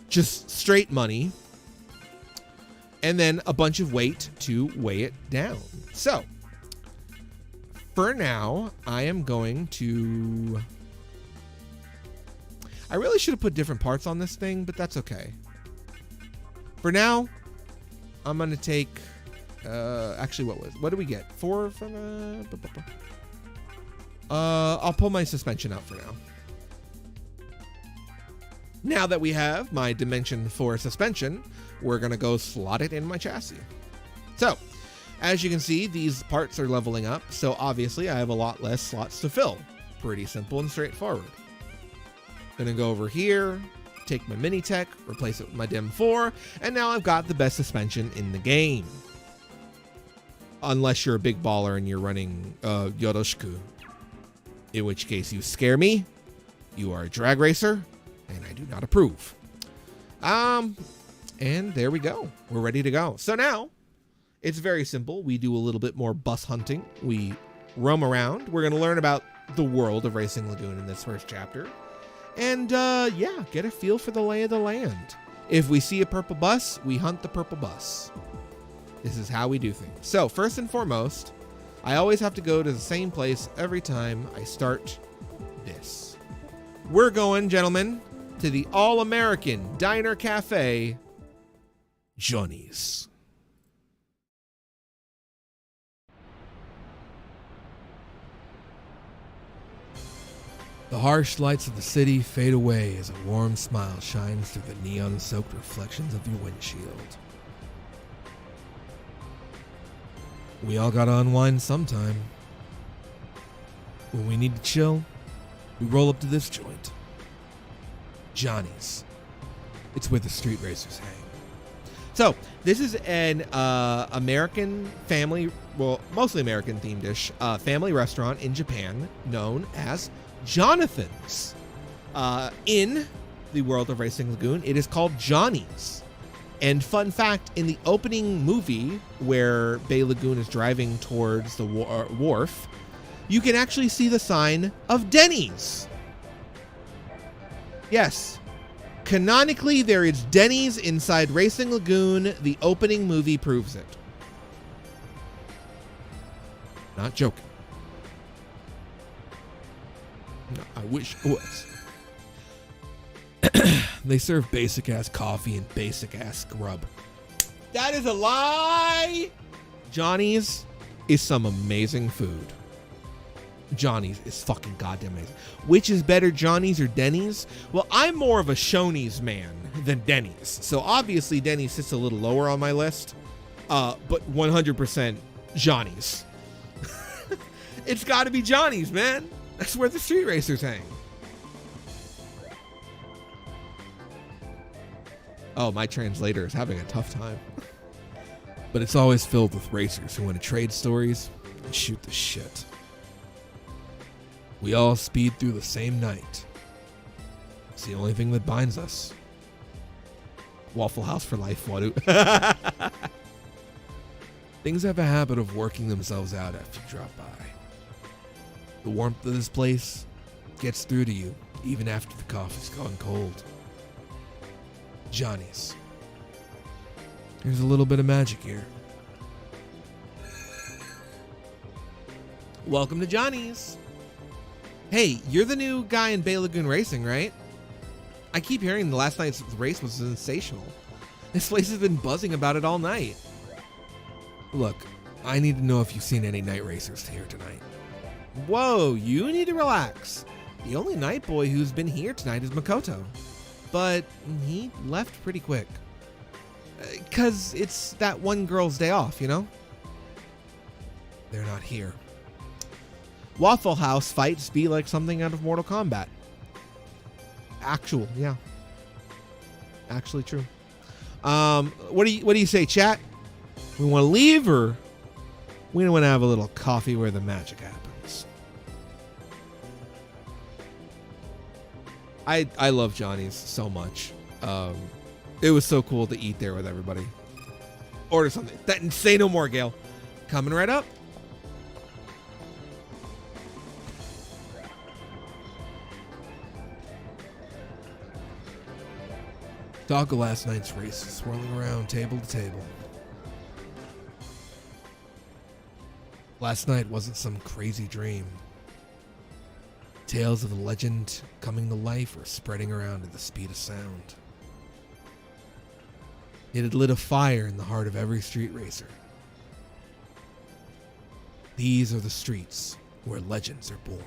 Just straight money, and then a bunch of weight to weigh it down. So, for now, I am going to... I really should have put different parts on this thing, but that's okay. For now, I'm going to take... actually, what do we get? 4 from... I'll pull my suspension out for now. Now that we have my Dimension 4 suspension, we're going to go slot it in my chassis. So, as you can see, these parts are leveling up, so obviously I have a lot less slots to fill. Pretty simple and straightforward. Gonna go over here, take my Minitech, replace it with my Dim 4, and now I've got the best suspension in the game. Unless you're a big baller and you're running Yoroshiku. In which case you scare me, you are a drag racer, and I do not approve. And there we go. We're ready to go. So now, it's very simple. We do a little bit more bus hunting. We roam around. We're going to learn about the world of Racing Lagoon in this first chapter. And, yeah, get a feel for the lay of the land. If we see a purple bus, we hunt the purple bus. This is how we do things. So, first and foremost, I always have to go to the same place every time I start this. We're going, gentlemen, to the All-American Diner Cafe, Johnny's. The harsh lights of the city fade away as a warm smile shines through the neon-soaked reflections of your windshield. We all gotta unwind sometime. When we need to chill, we roll up to this joint. Johnny's. It's where the street racers hang. So, this is an American family, well, mostly American themed dish, family restaurant in Japan known as Jonathan's. In the world of Racing Lagoon, it is called Johnny's. And fun fact, in the opening movie where Bay Lagoon is driving towards the wharf, you can actually see the sign of Denny's. Yes. Canonically, there is Denny's inside Racing Lagoon. The opening movie proves it. Not joking. No, I wish it was. They serve basic ass coffee and basic ass grub. That is a lie. Johnny's is some amazing food. Johnny's is fucking goddamn amazing. Which is better, Johnny's or Denny's? Well, I'm more of a Shoney's man than Denny's. So obviously Denny's sits a little lower on my list. But 100% Johnny's. It's got to be Johnny's, man. That's where the street racers hang. Oh, my translator is having a tough time. But it's always filled with racers who want to trade stories and shoot the shit. We all speed through the same night. It's the only thing that binds us. Waffle House for life, Wadu. Things have a habit of working themselves out after you drop by. The warmth of this place gets through to you even after the coffee's gone cold. Johnny's. There's a little bit of magic here. Welcome to Johnny's. Hey, you're the new guy in Bay Lagoon Racing, right? I keep hearing the last night's race was sensational. This place has been buzzing about it all night. Look, I need to know if you've seen any night racers here tonight. Whoa, you need to relax. The only night boy who's been here tonight is Makoto. But he left pretty quick. 'Cause it's that one girl's day off, you know? They're not here. Waffle House fights be like something out of Mortal Kombat. Actual, yeah. Actually true. What do you say, chat? We want to leave, or we want to have a little coffee where the magic happens? I love Johnny's so much. It was so cool to eat there with everybody. Order something. Say no more, Gail. Coming right up. Talk of last night's race, swirling around table to table. Last night wasn't some crazy dream. Tales of the legend coming to life were spreading around at the speed of sound. It had lit a fire in the heart of every street racer. These are the streets where legends are born.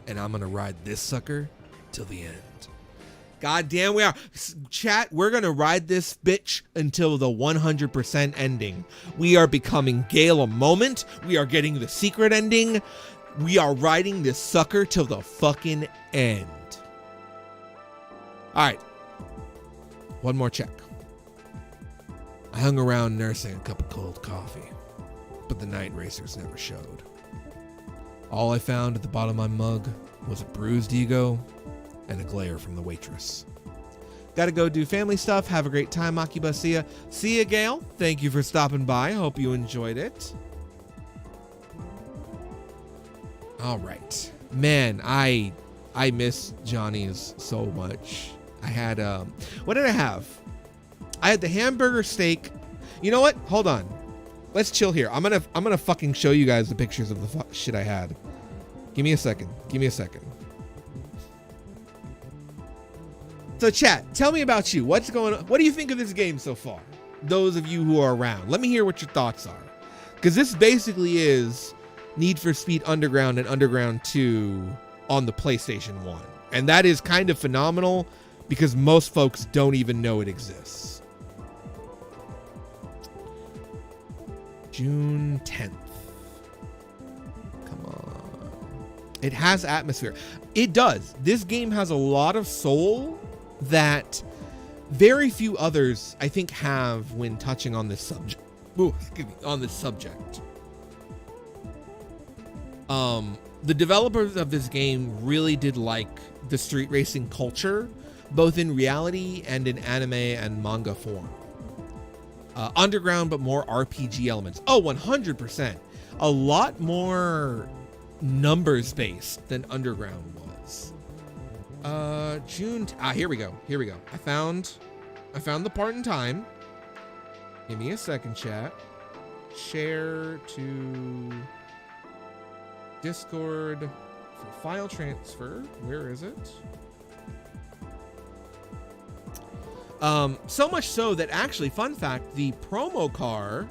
And I'm gonna ride this sucker till the end. God damn, we are. Chat, we're going to ride this bitch until the 100% ending. We are becoming Gale a moment. We are getting the secret ending. We are riding this sucker till the fucking end. All right. One more check. I hung around nursing a cup of cold coffee, but the night racers never showed. All I found at the bottom of my mug was a bruised ego and a glare from the waitress. Gotta go do family stuff. Have a great time, Akiba. See ya. See ya, Gail. Thank you for stopping by. Hope you enjoyed it. All right. Man, I miss Johnny's so much. I had, what did I have? I had the hamburger steak. You know what? Hold on. Let's chill here. I'm gonna fucking show you guys the pictures of the shit I had. Give me a second. Give me a second. So chat, tell me about you. What's going on? What do you think of this game so far? Those of you who are around, let me hear what your thoughts are. Because this basically is Need for Speed Underground and Underground 2 on the PlayStation 1. And that is kind of phenomenal because most folks don't even know it exists. June 10th. Come on. It has atmosphere. It does. This game has a lot of soul that very few others, I think, have when touching on this subject. Ooh, excuse me, on this subject. The developers of this game really did like the street racing culture, both in reality and in anime and manga form. Underground, but more RPG elements. Oh, 100%. A lot more numbers based than Underground was. Here we go. Here we go. I found the part in time. Give me a second, chat. Share to Discord. File transfer. Where is it? So much so that actually, fun fact, the promo car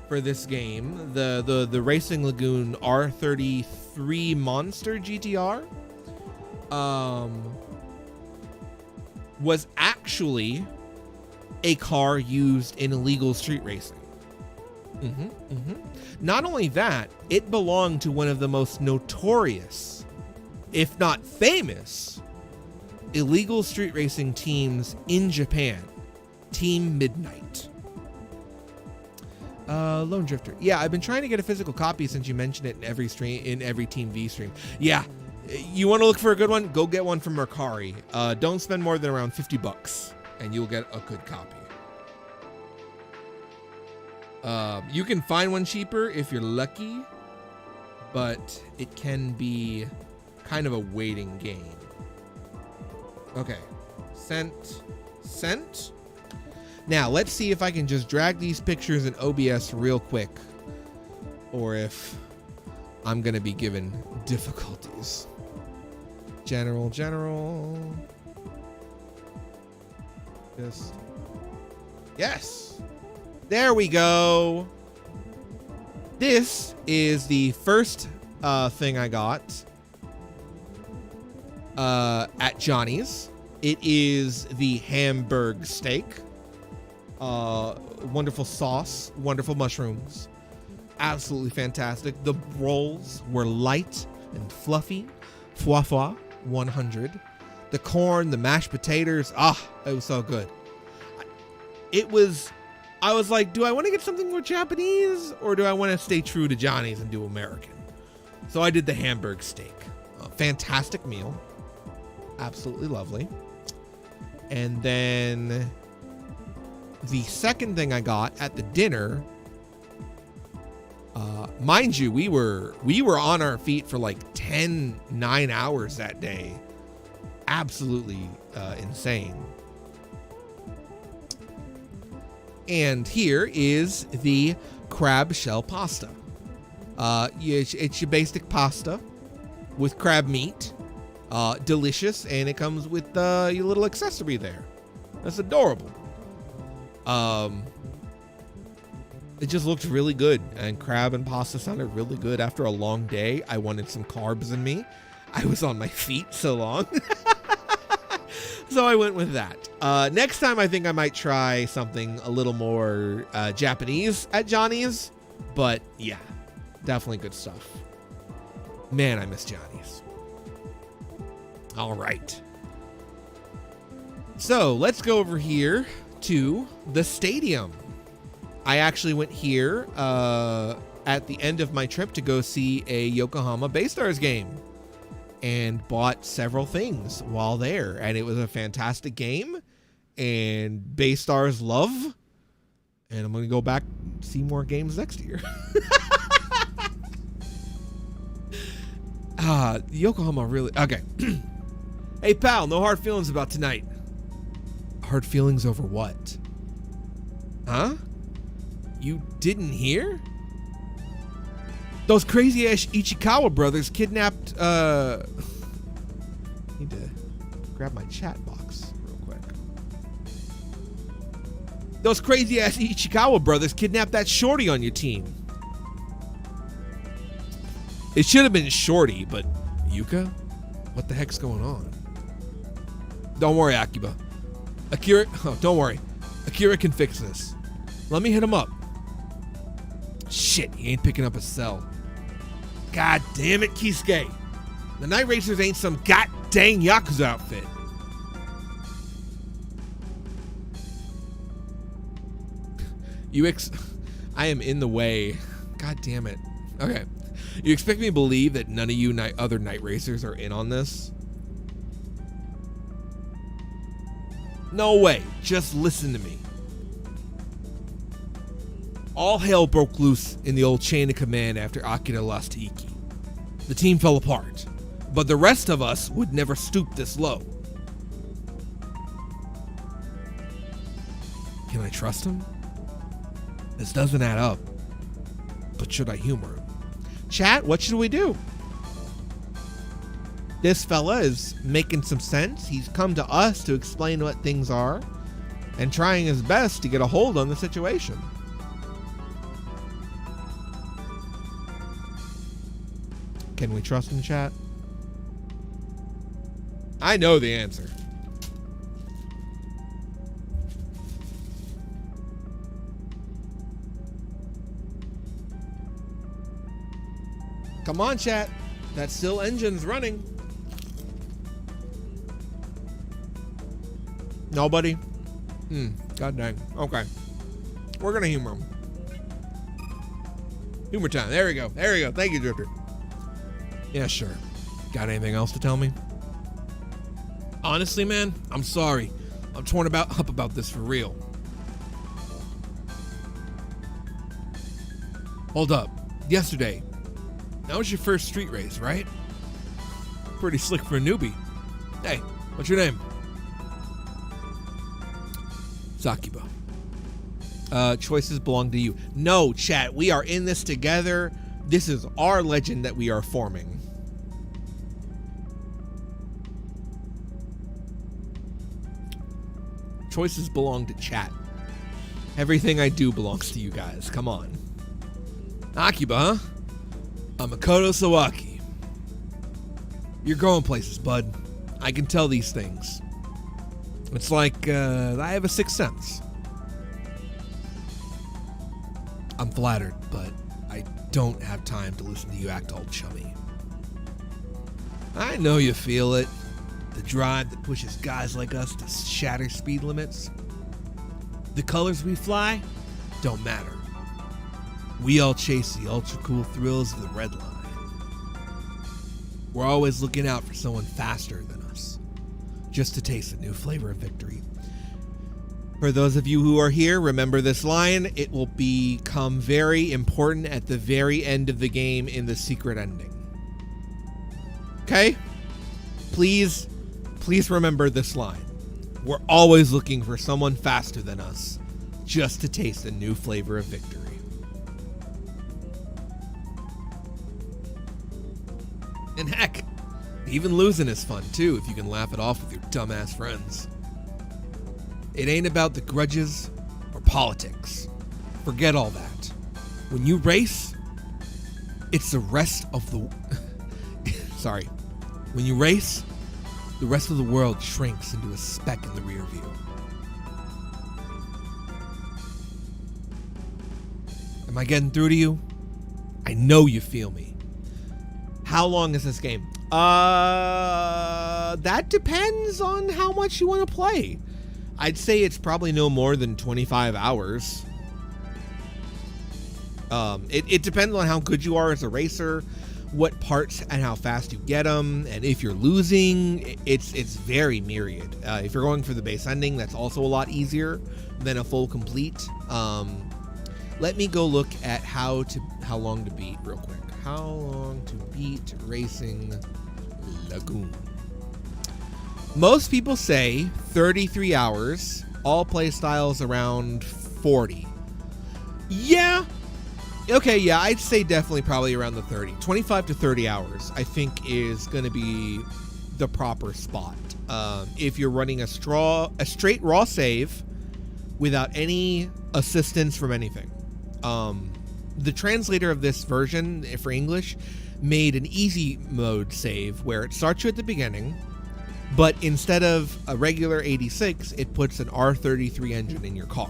for this game, the Racing Lagoon R33 Monster GTR, was actually a car used in illegal street racing. Not only that, it belonged to one of the most notorious, if not famous, illegal street racing teams in Japan, Team Midnight. Lone Drifter. Yeah, I've been trying to get a physical copy since you mentioned it in every stream, in every Team V stream. Yeah, you want to look for a good one? Go get one from Mercari. Don't spend more than around $50, and you'll get a good copy. You can find one cheaper if you're lucky, but it can be kind of a waiting game. Okay, sent. Now let's see if I can just drag these pictures in OBS real quick, or if I'm gonna be given difficulties. General. Just yes. There we go. This is the first thing I got at Johnny's. It is the Hamburg steak. Wonderful sauce, wonderful mushrooms. Absolutely fantastic. The rolls were light and fluffy. Foie 100. The corn, the mashed potatoes. It was so good. I was like, do I want to get something more Japanese, or do I want to stay true to Johnny's and do American? So I did the Hamburg steak. Fantastic meal. Absolutely lovely. And then the second thing I got at the dinner, mind you, we were on our feet for like 9 hours that day. Absolutely insane. And here is the crab shell pasta. It's your basic pasta with crab meat. Delicious, and it comes with your little accessory there. That's adorable. It just looked really good, and crab and pasta sounded really good. After a long day, I wanted some carbs in me. I was on my feet so long. So I went with that. Next time, I think I might try something a little more Japanese at Johnny's. But yeah, definitely good stuff. Man, I miss Johnny's. All right. So let's go over here to the stadium. I actually went here at the end of my trip to go see a Yokohama BayStars game, and bought several things while there. And it was a fantastic game, and BayStars love. And I'm going to go back and see more games next year. Yokohama really... Okay. Hey, pal, no hard feelings about tonight. Hard feelings over what? Huh? You didn't hear? Those crazy-ass Ichikawa brothers kidnapped, Need to grab my chat box real quick. Those crazy-ass Ichikawa brothers kidnapped that shorty on your team. It should have been Shorty, but Yuka? What the heck's going on? Don't worry, Akiba. Don't worry. Akira can fix this. Let me hit him up. Shit, he ain't picking up a cell. God damn it, Kisuke. The Night Racers ain't some god-dang Yakuza outfit. I am in the way. God damn it. Okay. You expect me to believe that none of you other Night Racers are in on this? No way. Just listen to me. All hell broke loose in the old chain of command after Akira lost to Iki. The team fell apart, but the rest of us would never stoop this low. Can I trust him? This doesn't add up, but should I humor him? Chat, what should we do? This fella is making some sense. He's come to us to explain what things are and trying his best to get a hold on the situation. Can we trust him, chat? I know the answer. Come on, chat. That still engine's running. Nobody? God dang. Okay. We're gonna humor him. Humor time. There we go. There we go. Thank you, Drifter. Yeah, sure. Got anything else to tell me? Honestly, man, I'm sorry. I'm torn up about this for real. Hold up. Yesterday, that was your first street race, right? Pretty slick for a newbie. Hey, what's your name? It's Akiba. Choices belong to you. No, chat, we are in this together. This is our legend that we are forming. Choices belong to chat. Everything I do belongs to you guys. Come on. Akiba, huh? I'm Makoto Sawaki. You're going places, bud. I can tell these things. It's like I have a sixth sense. I'm flattered, but I don't have time to listen to you act all chummy. I know you feel it. The drive that pushes guys like us to shatter speed limits. The colors we fly don't matter. We all chase the ultra cool thrills of the red line. We're always looking out for someone faster than us, just to taste a new flavor of victory. For those of you who are here, remember this line. It will become very important at the very end of the game in the secret ending. Okay? Please remember this line. We're always looking for someone faster than us, just to taste a new flavor of victory. And heck, even losing is fun too if you can laugh it off with your dumbass friends. It ain't about the grudges or politics. Forget all that. When you race, it's the rest of the... Sorry. When you race, the rest of the world shrinks into a speck in the rear view. Am I getting through to you? I know you feel me. How long is this game? That depends on how much you want to play. I'd say it's probably no more than 25 hours. It depends on how good you are as a racer, what parts and how fast you get them, and if you're losing, it's very myriad. If you're going for the base ending, that's also a lot easier than a full complete. Let me go look at how long to beat real quick. How long to beat Racing Lagoon? Most people say 33 hours. All play styles around 40. Yeah. Okay, yeah, I'd say definitely probably around the 30. 25 to 30 hours, I think, is going to be the proper spot. If you're running a straight raw save without any assistance from anything. The translator of this version for English made an easy mode save where it starts you at the beginning, but instead of a regular 86, it puts an R33 engine in your car.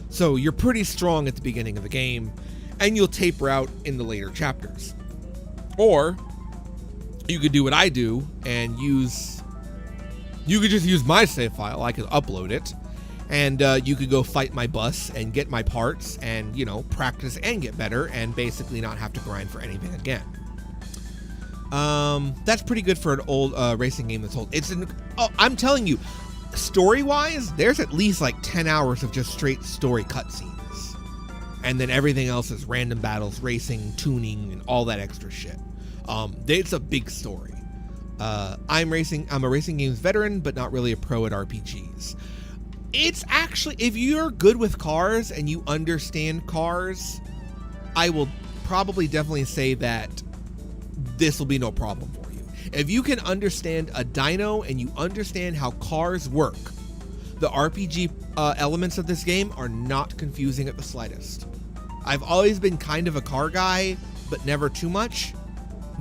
So you're pretty strong at the beginning of the game, and you'll taper out in the later chapters. Or you could do what I do and you could just use my save file. I could upload it, and you could go fight my bus and get my parts and, you know, practice and get better and basically not have to grind for anything again. That's pretty good for an old racing game that's old. I'm telling you, story-wise, there's at least like 10 hours of just straight story cutscenes. And then everything else is random battles, racing, tuning, and all that extra shit. It's a big story. I'm a racing games veteran, but not really a pro at RPGs. It's actually, if you're good with cars and you understand cars, I will probably definitely say that this will be no problem for you. If you can understand a dyno and you understand how cars work, the RPG elements of this game are not confusing at the slightest. I've always been kind of a car guy, but never too much.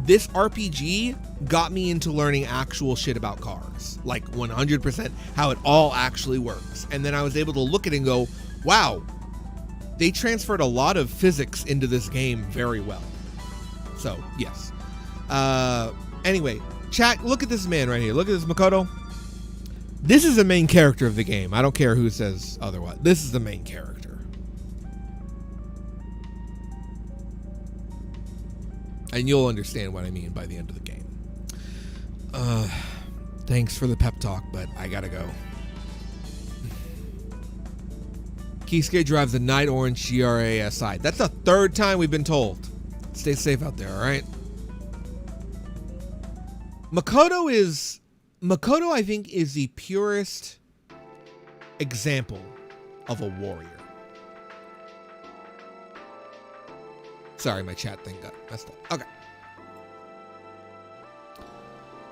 This RPG got me into learning actual shit about cars, like 100% how it all actually works. And then I was able to look at it and go, wow, they transferred a lot of physics into this game very well. So, yes. Anyway, chat, look at this man right here. Look at this Makoto. This is the main character of the game. I don't care who says otherwise. This is the main character. And you'll understand what I mean by the end of the game. Thanks for the pep talk, but I gotta go. Kisuke drives a Night Orange GRA SI. That's the third time we've been told. Stay safe out there, all right? Makoto, I think, is the purest example of a warrior. Sorry, my chat thing got messed up. Okay.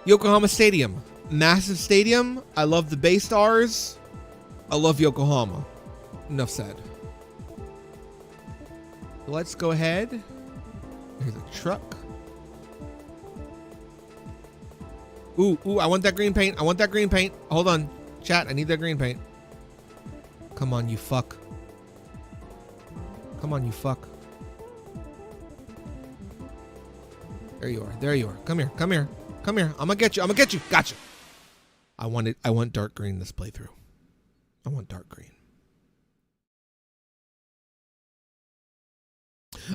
Yokohama Stadium. Massive stadium. I love the Bay Stars. I love Yokohama. Enough said. Let's go ahead. Here's a truck. Ooh, I want that green paint. I want that green paint. Hold on. Chat, I need that green paint. Come on, you fuck. Come on, you fuck. There you are. There you are. Come here. Come here. Come here. I'm gonna get you. I'm gonna get you. Gotcha. I want dark green this playthrough. I want dark green.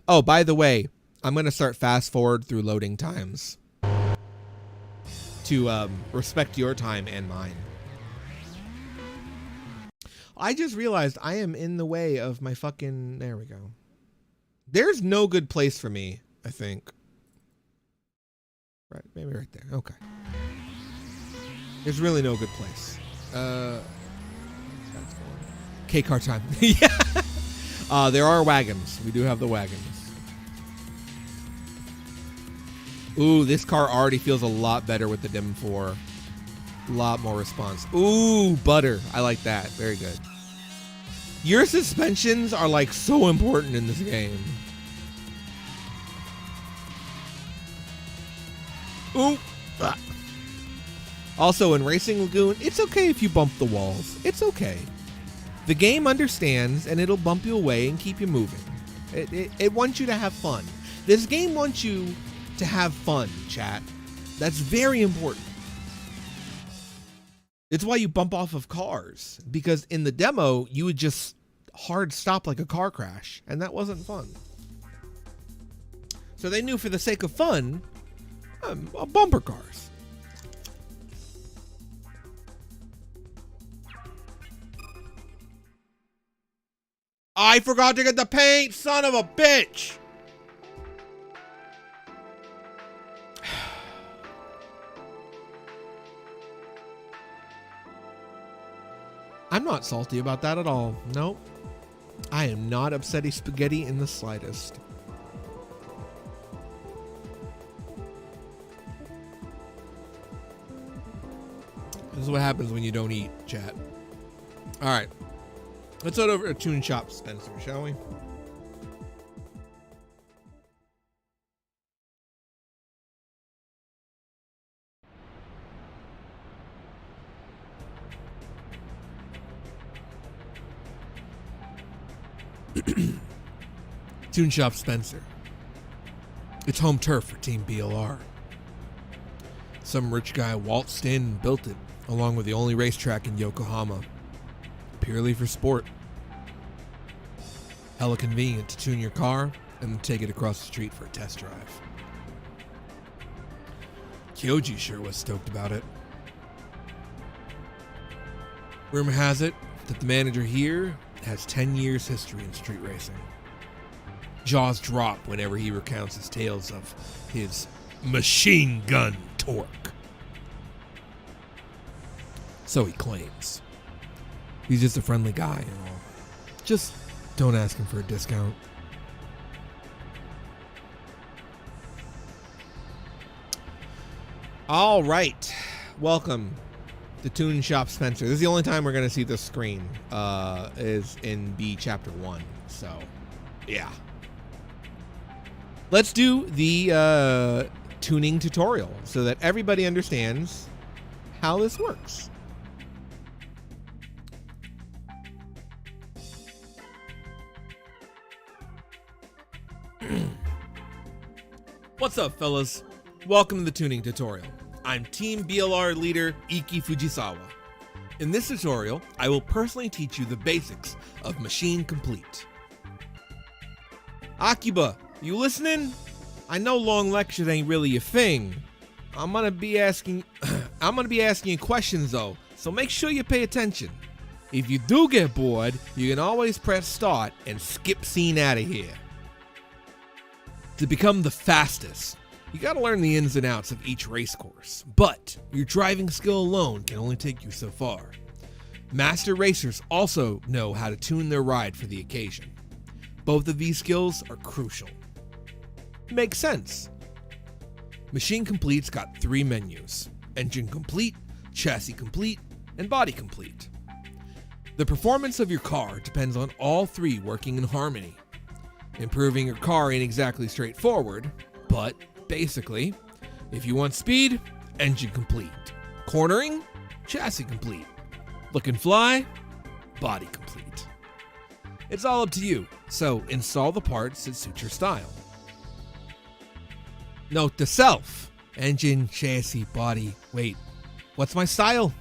Oh, by the way, I'm gonna start fast forward through loading times to respect your time and mine. I just realized I am in the way of my fucking... There we go. There's no good place for me, I think. Right, maybe right there. Okay. There's really no good place. K-car time. Yeah. There are wagons. We do have the wagons. Ooh, this car already feels a lot better with the DIM 4. A lot more response. Ooh, butter. I like that. Very good. Your suspensions are like so important in this game. Ooh. Ah. Also, in Racing Lagoon, it's okay if you bump the walls. It's okay. The game understands, and it'll bump you away and keep you moving. It wants you to have fun. This game wants you to have fun, chat. That's very important. It's why you bump off of cars, because in the demo, you would just hard stop like a car crash, and that wasn't fun. So they knew for the sake of fun, bumper cars. I forgot to get the paint, son of a bitch! I'm not salty about that at all. Nope. I am not upsetty spaghetti in the slightest. This is what happens when you don't eat, chat. All right. Let's head over to Tune Shop Spencer, shall we? Tune Shop Spencer. It's home turf for Team BLR. Some rich guy waltzed in and built it, along with the only racetrack in Yokohama. Purely for sport. Hella convenient to tune your car and then take it across the street for a test drive. Kyoji sure was stoked about it. Rumor has it that the manager here has 10 years history in street racing. Jaws drop whenever he recounts his tales of his machine gun torque. So he claims. He's just a friendly guy and all. Just don't ask him for a discount. All right. Welcome to Tune Shop Spencer. This is the only time we're going to see this screen is in B Chapter 1. So, yeah. Let's do the tuning tutorial so that everybody understands how this works. What's up, fellas? Welcome to the tuning tutorial. I'm Team BLR leader Iki Fujisawa. In this tutorial, I will personally teach you the basics of machine complete. Akiba, you listening? I know long lectures ain't really your thing. I'm gonna be asking you questions though, so make sure you pay attention. If you do get bored, you can always press start and skip scene out of here. To become the fastest, you gotta learn the ins and outs of each race course, but your driving skill alone can only take you so far. Master racers also know how to tune their ride for the occasion. Both of these skills are crucial. Makes sense. Machine Complete's got 3 menus: Engine Complete, Chassis Complete, and Body Complete. The performance of your car depends on all 3 working in harmony. Improving your car ain't exactly straightforward, but basically, if you want speed, Engine Complete. Cornering, Chassis Complete. Look and fly, Body Complete. It's all up to you, so install the parts that suit your style. Note to self: engine, chassis, body. Wait, what's my style?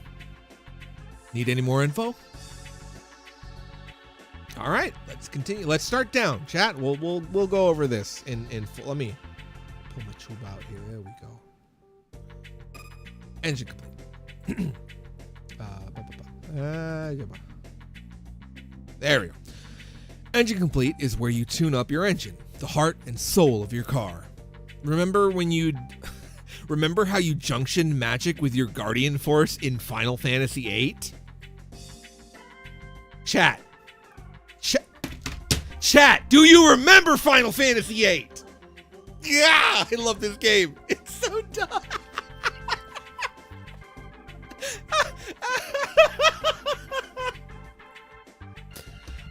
Need any more info? All right, let's continue. Let's start down, chat. We'll go over this in full. Let me pull my tube out here. There we go. Engine complete. There we go. Engine complete is where you tune up your engine, the heart and soul of your car. Remember how you junctioned magic with your Guardian Force in Final Fantasy VIII? Chat, do you remember Final Fantasy VIII? Yeah, I love this game. It's so dumb.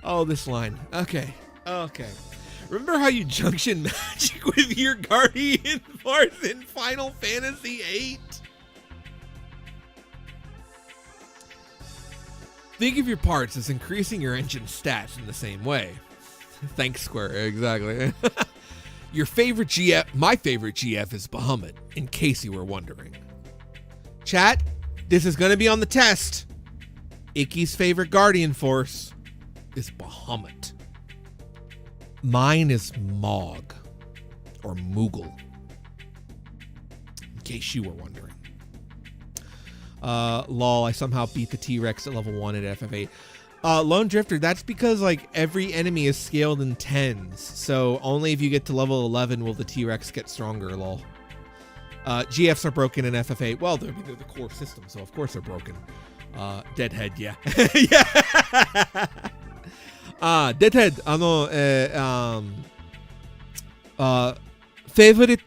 Oh, this line. Okay. Remember how you junction magic with your Guardian Force in Final Fantasy VIII? Think of your parts as increasing your engine stats in the same way. Thanks, Square. Exactly. My favorite GF is Bahamut, in case you were wondering. Chat, this is going to be on the test. Iki's favorite Guardian Force is Bahamut. Mine is Mog, or Moogle, in case you were wondering. Lol, I somehow beat the T-Rex at level 1 at FF8. Lone Drifter, that's because like every enemy is scaled in 10s, so only if you get to level 11 will the T-Rex get stronger, lol. GFs are broken in FF8. Well, they're the core system, so of course they're broken. Deadhead, yeah. Yeah. Deadhead, favorite,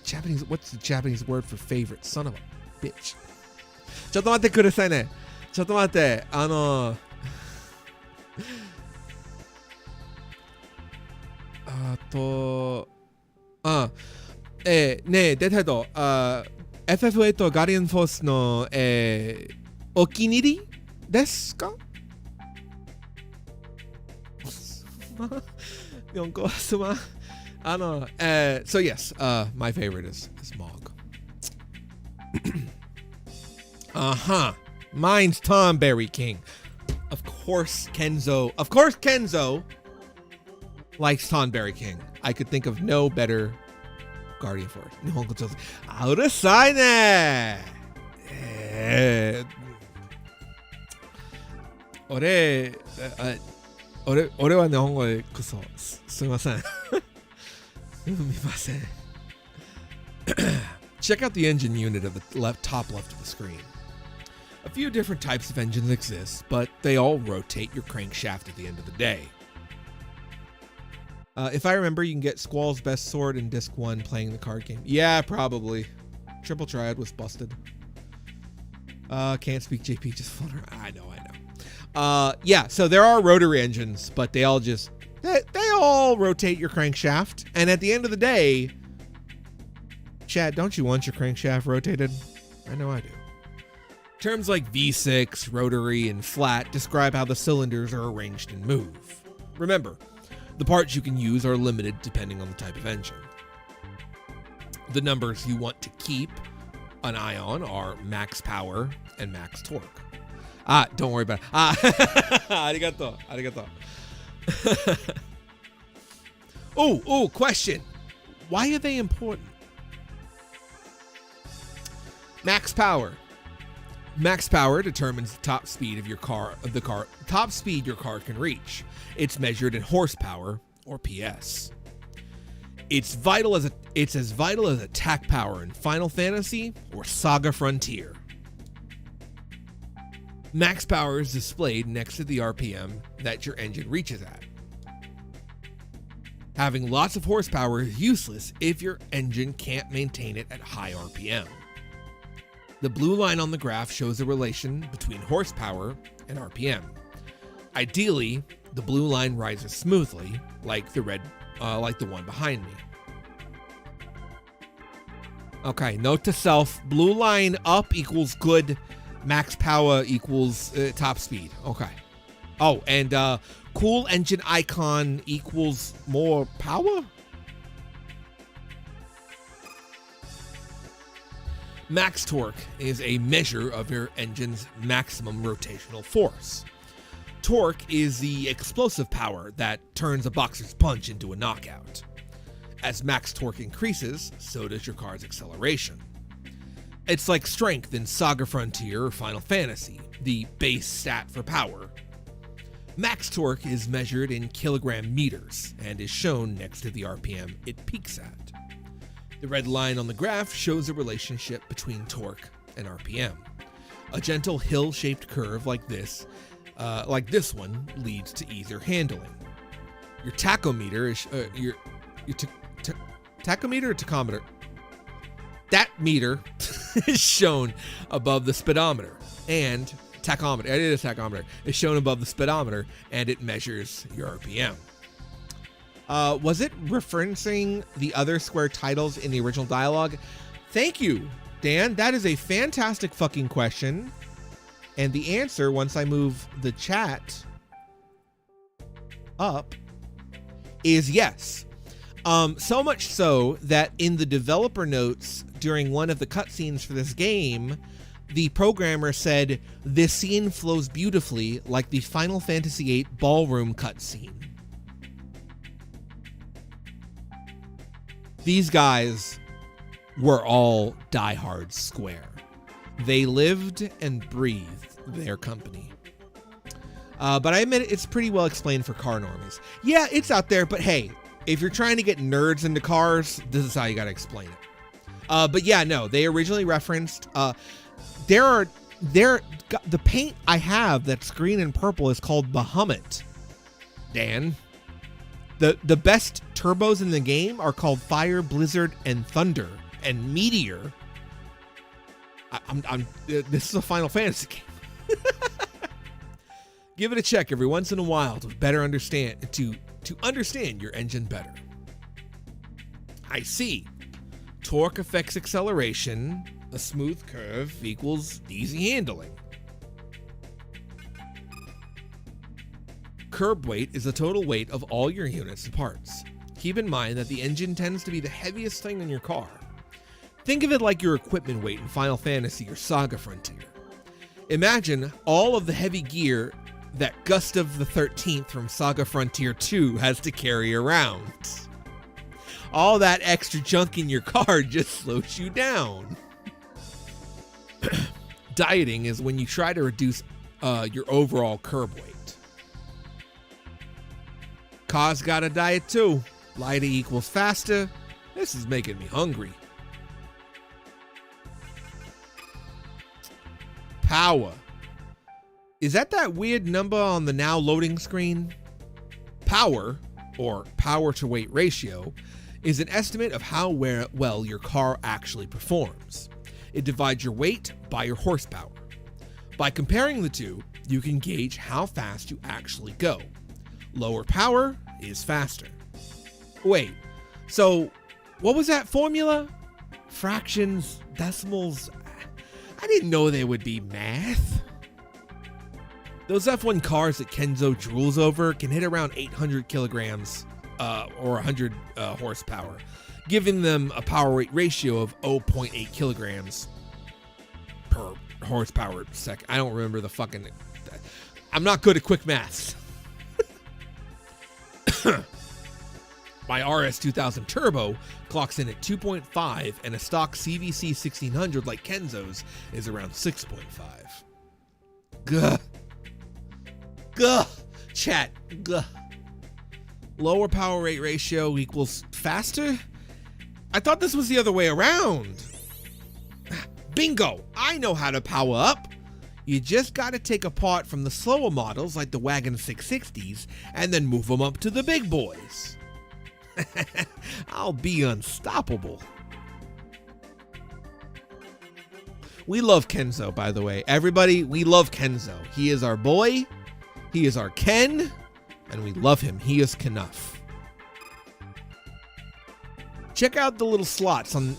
Japanese, what's the Japanese word for favorite? Son of a bitch. ちょっと待ってくださいね。ちょっと待って、ねえ、デタイト、FF8 ガーディアンフォースの、お気に入りですか4個すまん。So yes, my favorite is Mog. Mine's Tomberry King. Of course Kenzo likes Tomberry King. I could think of no better Guardian Force. 日本語上手。うるさいね。俺は日本語でクソ。すみません。すみません。Check out the engine unit of the top left of the screen. A few different types of engines exist, but they all rotate your crankshaft at the end of the day. If I remember, you can get Squall's Best Sword in Disc 1 playing the card game. Yeah, probably. Triple triad was busted. Can't speak JP, just float around. I know. Yeah, so there are rotary engines, but they all just, they all rotate your crankshaft. And at the end of the day, Chad, don't you want your crankshaft rotated? I know I do. Terms like V6, rotary, and flat describe how the cylinders are arranged and move. Remember, the parts you can use are limited depending on the type of engine. The numbers you want to keep an eye on are max power and max torque. Don't worry about it. Arigato. Oh, question. Why are they important? Max power. Max power determines the top speed of your car, top speed your car can reach. It's measured in horsepower or PS. It's as vital as attack power in Final Fantasy or Saga Frontier. Max power is displayed next to the RPM that your engine reaches at. Having lots of horsepower is useless if your engine can't maintain it at high RPM. The blue line on the graph shows a relation between horsepower and RPM. Ideally, the blue line rises smoothly, like the one behind me. Okay, note to self, blue line up equals good, max power equals top speed. Okay. Oh, and cool engine icon equals more power? Max torque is a measure of your engine's maximum rotational force. Torque is the explosive power that turns a boxer's punch into a knockout. As max torque increases, so does your car's acceleration. It's like strength in Saga Frontier or Final Fantasy, the base stat for power. Max torque is measured in kilogram meters and is shown next to the RPM it peaks at. The red line on the graph shows a relationship between torque and RPM. A gentle hill-shaped curve like this one leads to easier handling. Your tachometer is tachometer or tachometer? That meter is shown above the speedometer, and tachometer. It is a tachometer. Is shown above the speedometer, and it measures your RPM. Was it referencing the other Square titles in the original dialogue? Thank you, Dan. That is a fantastic fucking question. And the answer, once I move the chat up, is yes. So much so that in the developer notes during one of the cutscenes for this game, the programmer said, "This scene flows beautifully like the Final Fantasy VIII ballroom cutscene." These guys were all diehard Square. They lived and breathed their company. But I admit it's pretty well explained for car normies. Yeah, it's out there, but hey, if you're trying to get nerds into cars, this is how you gotta explain it. But yeah, no, they originally referenced, the paint I have that's green and purple is called Bahamut, Dan. The best turbos in the game are called Fire, Blizzard, and Thunder, and Meteor. This is a Final Fantasy game. Give it a check every once in a while to better understand to understand your engine better. I see. Torque affects acceleration. A smooth curve equals easy handling. Curb weight is the total weight of all your units and parts. Keep in mind that the engine tends to be the heaviest thing in your car. Think of it like your equipment weight in Final Fantasy or Saga Frontier. Imagine all of the heavy gear that Gustav the 13th from Saga Frontier 2 has to carry around. All that extra junk in your car just slows you down. Dieting is when you try to reduce your overall curb weight. Cars got a diet too. Lighter equals faster. This is making me hungry. Power. Is that weird number on the now loading screen? Power, or power to weight ratio, is an estimate of how well your car actually performs. It divides your weight by your horsepower. By comparing the two, you can gauge how fast you actually go. Lower power is faster. Wait, so what was that formula? Fractions, decimals? I didn't know they would be math. Those F1 cars that Kenzo drools over can hit around 800 kilograms or 100 horsepower, giving them a power weight ratio of 0.8 kilograms per horsepower second. I don't remember the fucking... I'm not good at quick maths. My RS 2000 Turbo clocks in at 2.5, and a stock CVC 1600 like Kenzo's is around 6.5. Gah. Gah. Chat. Gah. Lower power rate ratio equals faster? I thought this was the other way around. Bingo! I know how to power up. You just gotta take a part from the slower models like the Wagon 660s and then move them up to the big boys. I'll be unstoppable. We love Kenzo, by the way. Everybody, we love Kenzo. He is our boy. He is our Ken. And we love him. He is Knuff. Check out the little slots on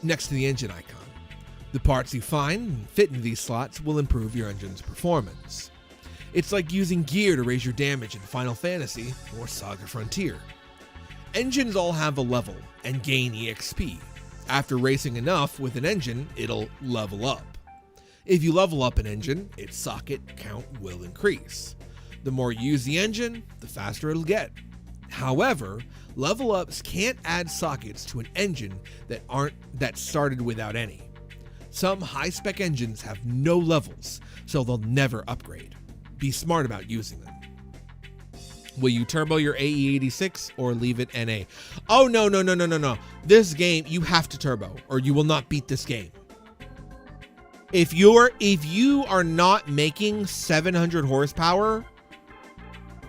next to the engine icon. The parts you find and fit into these slots will improve your engine's performance. It's like using gear to raise your damage in Final Fantasy or Saga Frontier. Engines all have a level and gain EXP. After racing enough with an engine, it'll level up. If you level up an engine, its socket count will increase. The more you use the engine, the faster it'll get. However, level ups can't add sockets to an engine that started without any. Some high-spec engines have no levels, so they'll never upgrade. Be smart about using them. Will you turbo your AE86 or leave it NA? Oh, no. This game, you have to turbo or you will not beat this game. If you are not making 700 horsepower,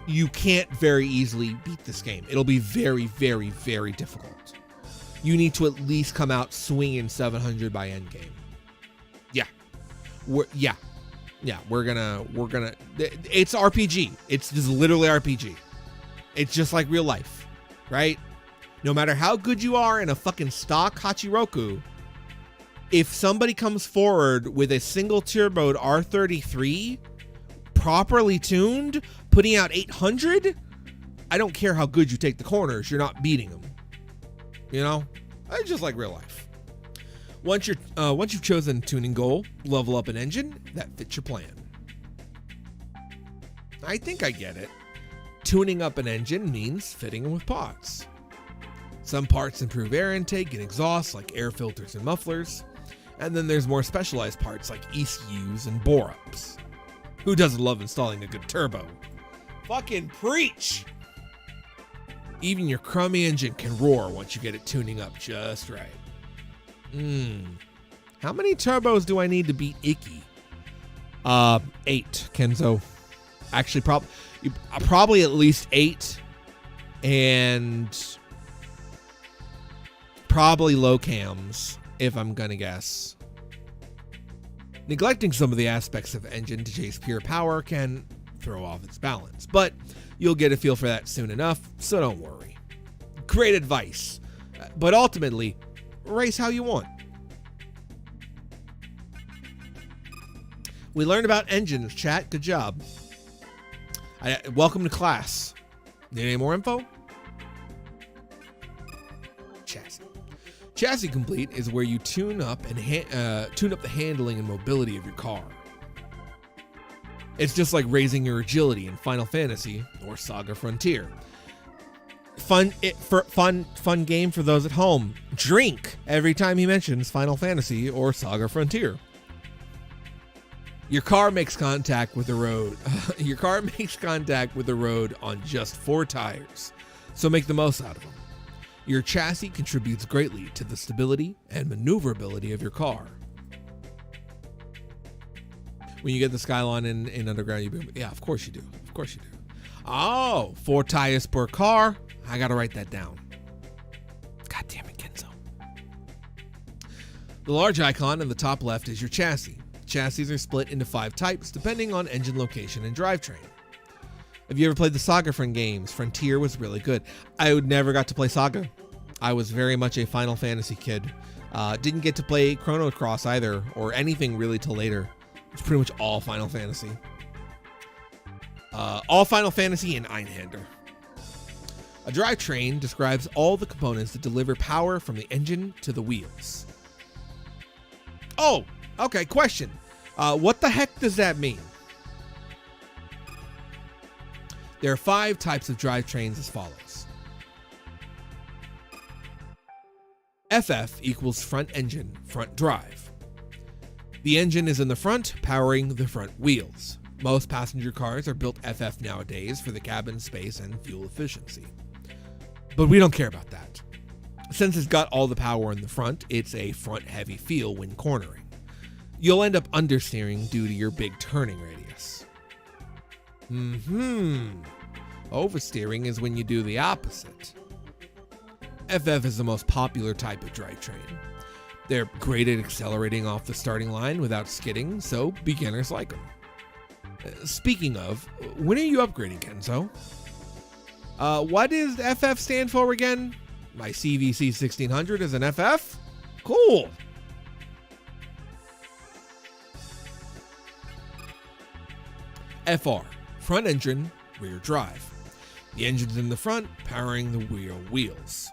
you can't very easily beat this game. It'll be very, very, very difficult. You need to at least come out swinging 700 by end game. We're gonna, it's RPG. It's just literally RPG. It's just like real life, right? No matter how good you are in a fucking stock Hachiroku, if somebody comes forward with a single turboed R33, properly tuned, putting out 800, I don't care how good you take the corners, you're not beating them. You know? It's just like real life. Once you've chosen a tuning goal, level up an engine that fits your plan. I think I get it. Tuning up an engine means fitting them with parts. Some parts improve air intake and exhaust, like air filters and mufflers. And then there's more specialized parts like ECUs and bore-ups. Who doesn't love installing a good turbo? Fucking preach! Even your crummy engine can roar once you get it tuning up just right. How many turbos do I need to beat Icky? 8, Kenzo. Actually, probably at least 8. And probably low cams, if I'm gonna guess. Neglecting some of the aspects of engine to chase pure power can throw off its balance, but you'll get a feel for that soon enough, so don't worry. Great advice, but ultimately, race how you want. We learned about engines, chat. Good job. Welcome to class. Need any more info? Chassis. Chassis complete is where you tune up the handling and mobility of your car. It's just like raising your agility in Final Fantasy or Saga Frontier. Fun game for those at home. Drink every time he mentions Final Fantasy or Saga Frontier. Your car makes contact with the road. Your car makes contact with the road on just 4 tires, so make the most out of them. Your chassis contributes greatly to the stability and maneuverability of your car. When you get the Skyline in Underground, yeah, of course you do. Of course you do. Oh, 4 tires per car. I gotta write that down. God damn it, Kenzo. The large icon in the top left is your chassis. Chassis are split into 5 types depending on engine location and drivetrain. Have you ever played the Saga games? Frontier was really good. I would never got to play Saga. I was very much a Final Fantasy kid. Didn't get to play Chrono Cross either, or anything really till later. It's pretty much all Final Fantasy. All Final Fantasy and Einhander. A drivetrain describes all the components that deliver power from the engine to the wheels. Oh, okay, question. What the heck does that mean? There are 5 types of drivetrains as follows. FF equals front engine, front drive. The engine is in the front, powering the front wheels. Most passenger cars are built FF nowadays for the cabin space and fuel efficiency. But we don't care about that. Since it's got all the power in the front, it's a front-heavy feel when cornering. You'll end up understeering due to your big turning radius. Oversteering is when you do the opposite. FF is the most popular type of drivetrain. They're great at accelerating off the starting line without skidding, so beginners like them. Speaking of, when are you upgrading, Kenzo? What does FF stand for again? My CVC 1600 is an FF? Cool! FR, front engine, rear drive. The engine's in the front, powering the rear wheels.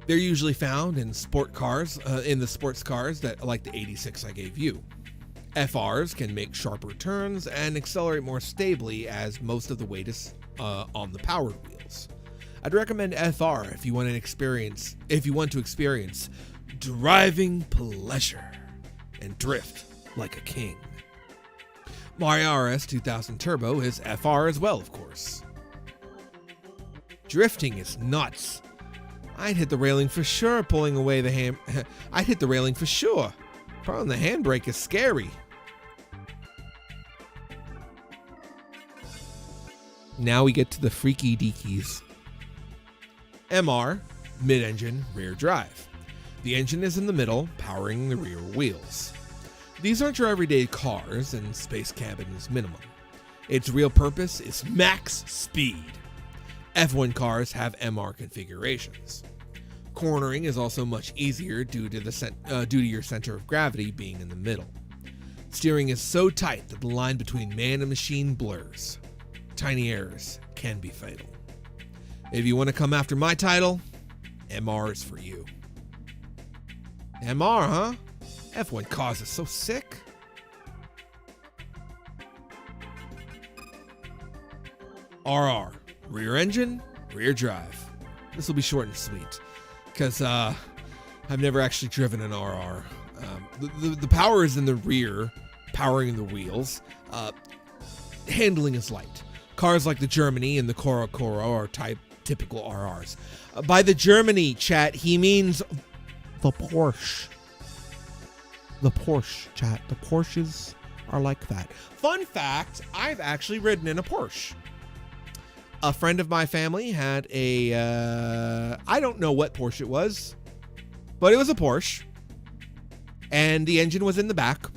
They're usually found in sport cars, in the sports cars that like the 86 I gave you. FRs can make sharper turns and accelerate more stably as most of the weight is on the powered wheels. I'd recommend FR if you want to experience driving pleasure and drift like a king. My RS 2000 Turbo is FR as well, of course. Drifting is nuts. I'd hit the railing for sure pulling away the I'd hit the railing for sure. Pulling the handbrake is scary. Now we get to the freaky deakies. MR, mid-engine, rear drive. The engine is in the middle, powering the rear wheels. These aren't your everyday cars, and space cabin is minimum. Its real purpose is max speed. F1 cars have MR configurations. Cornering is also much easier due to your center of gravity being in the middle. Steering is so tight that the line between man and machine blurs. Tiny errors can be fatal. If you want to come after my title, MR is for you. MR, huh? F1 cars are so sick. RR, rear engine, rear drive. This will be short and sweet, because I've never actually driven an RR. The power is in the rear, powering the wheels. Handling is light. Cars like the Germany and the Coro are typical RRs. By the Germany, chat, he means the Porsche. The Porsche, chat. The Porsches are like that. Fun fact, I've actually ridden in a Porsche. A friend of my family had a, I don't know what Porsche it was, but it was a Porsche. And the engine was in the back.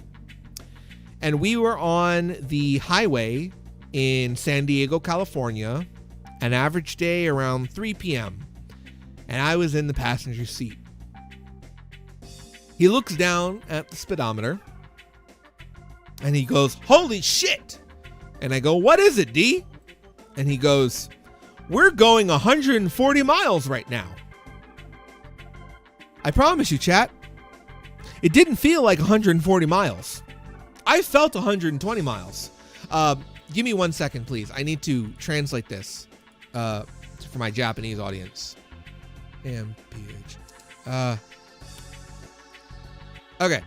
And we were on the highway in San Diego, California, an average day around 3 p.m. And I was in the passenger seat. He looks down at the speedometer and he goes, "Holy shit!" And I go, "What is it, D?" And he goes, "We're going 140 miles right now." I promise you, chat, it didn't feel like 140 miles. I felt 120 miles. Give me 1 second, please. I need to translate this for my Japanese audience. MPH. Okay.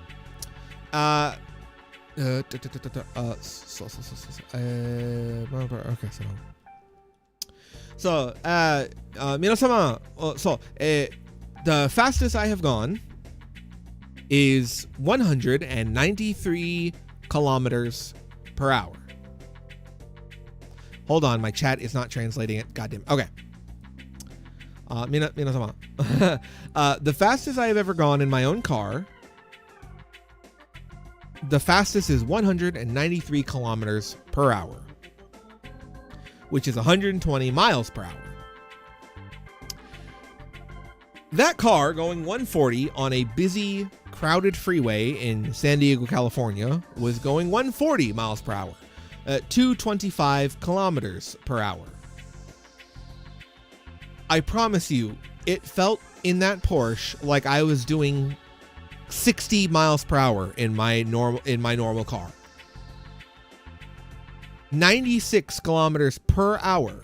So, 皆様、the fastest I have gone is 193 kilometers per hour. Hold on, my chat is not translating it. Goddamn. Okay. 皆様. The fastest I have ever gone in my own car The fastest is 193 kilometers per hour, which is 120 miles per hour. That car going 140 on a busy, crowded freeway in San Diego, California, was going 140 miles per hour at 225 kilometers per hour. I promise you, it felt in that Porsche like I was doing 60 miles per hour in my normal car. 96 kilometers per hour.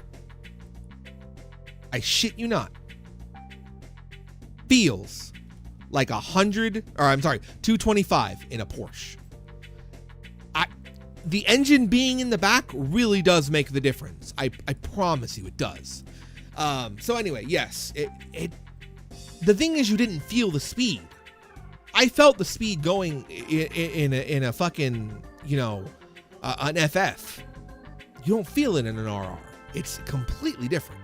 I shit you not. Feels like 225 in a Porsche. The engine being in the back really does make the difference. I promise you it does. So anyway, yes, the thing is you didn't feel the speed. I felt the speed going in a fucking, an FF. You don't feel it in an RR. It's completely different.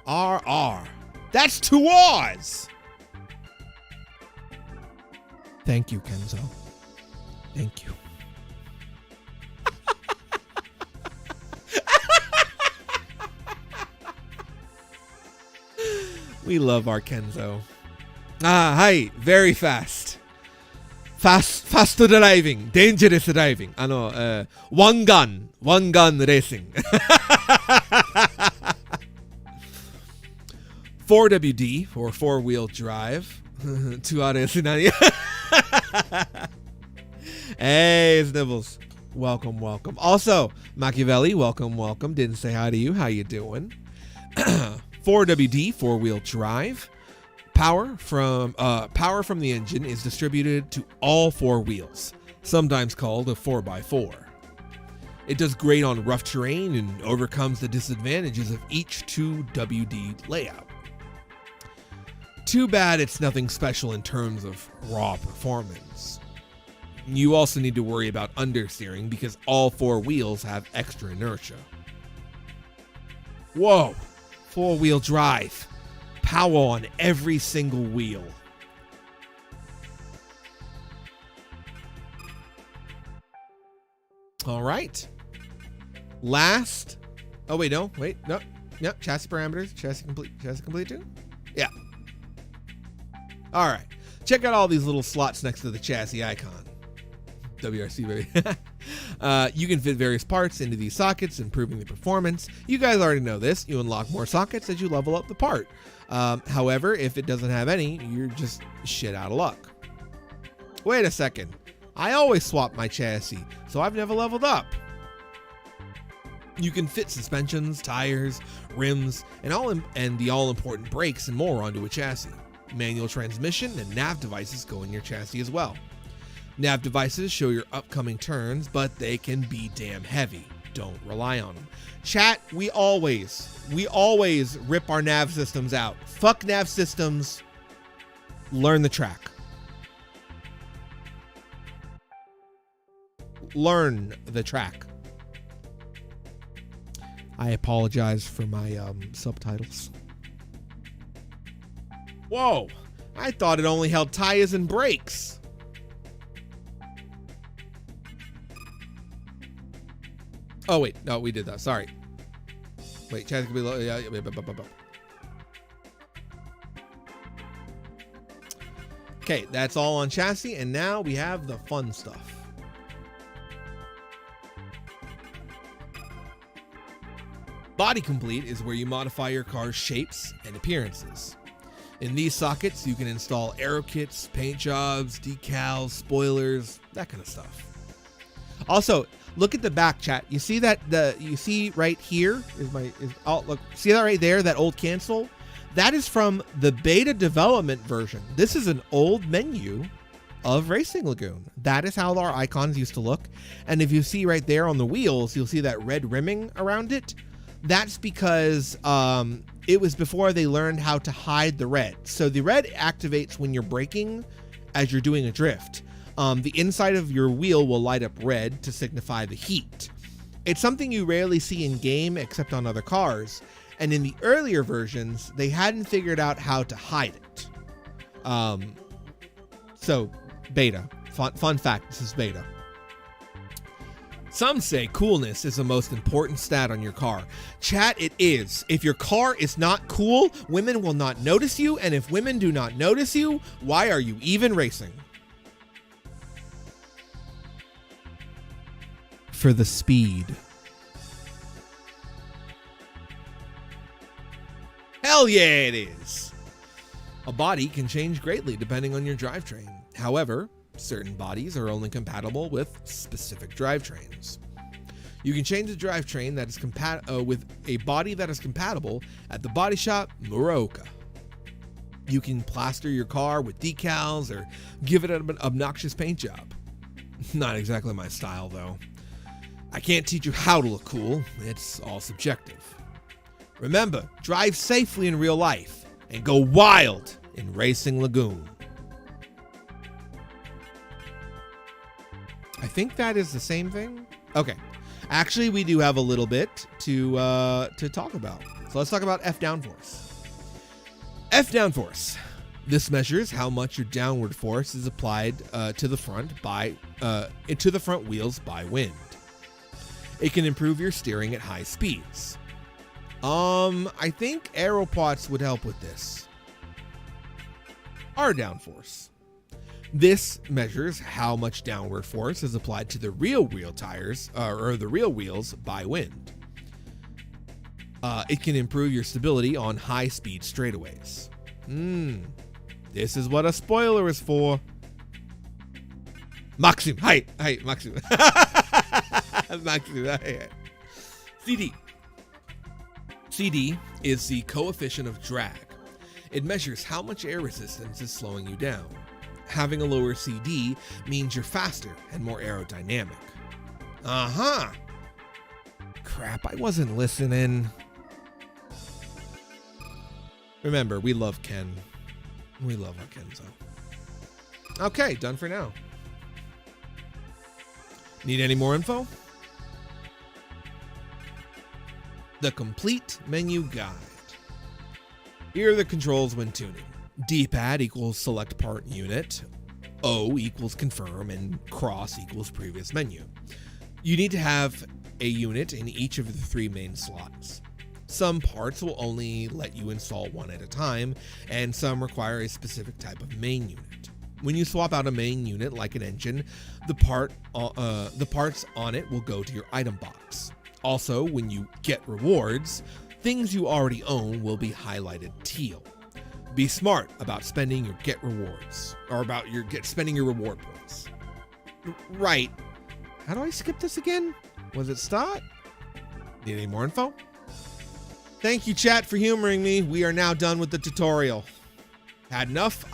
RR. That's 2 R's. Thank you, Kenzo. Thank you. We love our Kenzo. Hi, very fast. Fast driving, dangerous driving. One gun racing. 4WD for 4-wheel drive. 2RS何? Hey, Snibbles. Welcome. Also, Machiavelli, welcome. Didn't say hi to you. How you doing? 4WD, 4-wheel drive. Power from the engine is distributed to all 4 wheels, sometimes called a 4x4. It does great on rough terrain and overcomes the disadvantages of each 2WD layout. Too bad it's nothing special in terms of raw performance. You also need to worry about understeering because all 4 wheels have extra inertia. Whoa, 4-wheel drive. Power on every single wheel. All right. Last. Oh, wait, no. Chassis parameters. Chassis complete too? Yeah. All right. Check out all these little slots next to the chassis icon. WRC, baby. You can fit various parts into these sockets, improving the performance. You guys already know this. You unlock more sockets as you level up the part. However, if it doesn't have any, you're just shit out of luck. Wait a second. I always swap my chassis, so I've never leveled up. You can fit suspensions, tires, rims, and the all-important brakes and more onto a chassis. Manual transmission and nav devices go in your chassis as well. Nav devices show your upcoming turns, but they can be damn heavy. Don't rely on them. Chat, we always rip our nav systems out. Fuck nav systems. Learn the track. Learn the track. I apologize for my subtitles. Whoa, I thought it only held tires and brakes. Oh, wait. No, we did that. Sorry. Wait, chassis can be low. Yeah. Okay, that's all on chassis, and now we have the fun stuff. Body Complete is where you modify your car's shapes and appearances. In these sockets, you can install aero kits, paint jobs, decals, spoilers, that kind of stuff. Also, look at the back, chat. You see that you see right here look, see that right there, that old cancel? That is from the beta development version. This is an old menu of Racing Lagoon. That is how our icons used to look. And if you see right there on the wheels, you'll see that red rimming around it. That's because it was before they learned how to hide the red. So the red activates when you're braking as you're doing a drift. The inside of your wheel will light up red to signify the heat. It's something you rarely see in game except on other cars. And in the earlier versions, they hadn't figured out how to hide it. So beta. Fun fact, this is beta. Some say coolness is the most important stat on your car. Chat, it is. If your car is not cool, women will not notice you, and if women do not notice you, why are you even racing? For the speed. Hell yeah, it is. A body can change greatly depending on your drivetrain. However, certain bodies are only compatible with specific drivetrains. You can change the drivetrain that is with a body that is compatible at the body shop Muroka. You can plaster your car with decals or give it an obnoxious paint job. Not exactly my style though. I can't teach you how to look cool, it's all subjective. Remember, drive safely in real life and go wild in Racing Lagoon. I think that is the same thing. Okay. Actually, we do have a little bit to talk about. So let's talk about F downforce. F downforce. This measures how much your downward force is applied to the front wheels by wind. It can improve your steering at high speeds. I think aeropots would help with this. R downforce. This measures how much downward force is applied to the real wheel tires, or the real wheels by wind. It can improve your stability on high-speed straightaways. This is what a spoiler is for. Maxim, hi, Maxim. Maxim, hi. CD. CD is the coefficient of drag. It measures how much air resistance is slowing you down. Having a lower CD means you're faster and more aerodynamic. Crap, I wasn't listening. Remember, we love Ken. We love our Kenzo. Okay, done for now. Need any more info? The complete menu guide. Here are the controls when tuning. D-pad equals select part unit, O equals confirm, and cross equals previous menu. You need to have a unit in each of the 3 main slots. Some parts will only let you install one at a time, and some require a specific type of main unit. When you swap out a main unit like an engine, the parts on it will go to your item box. Also, when you get rewards, things you already own will be highlighted teal. Be smart about spending your get rewards, or about your spending your reward points. Right. How do I skip this again? Was it start? Need any more info? Thank you, chat, for humoring me. We are now done with the tutorial. Had enough?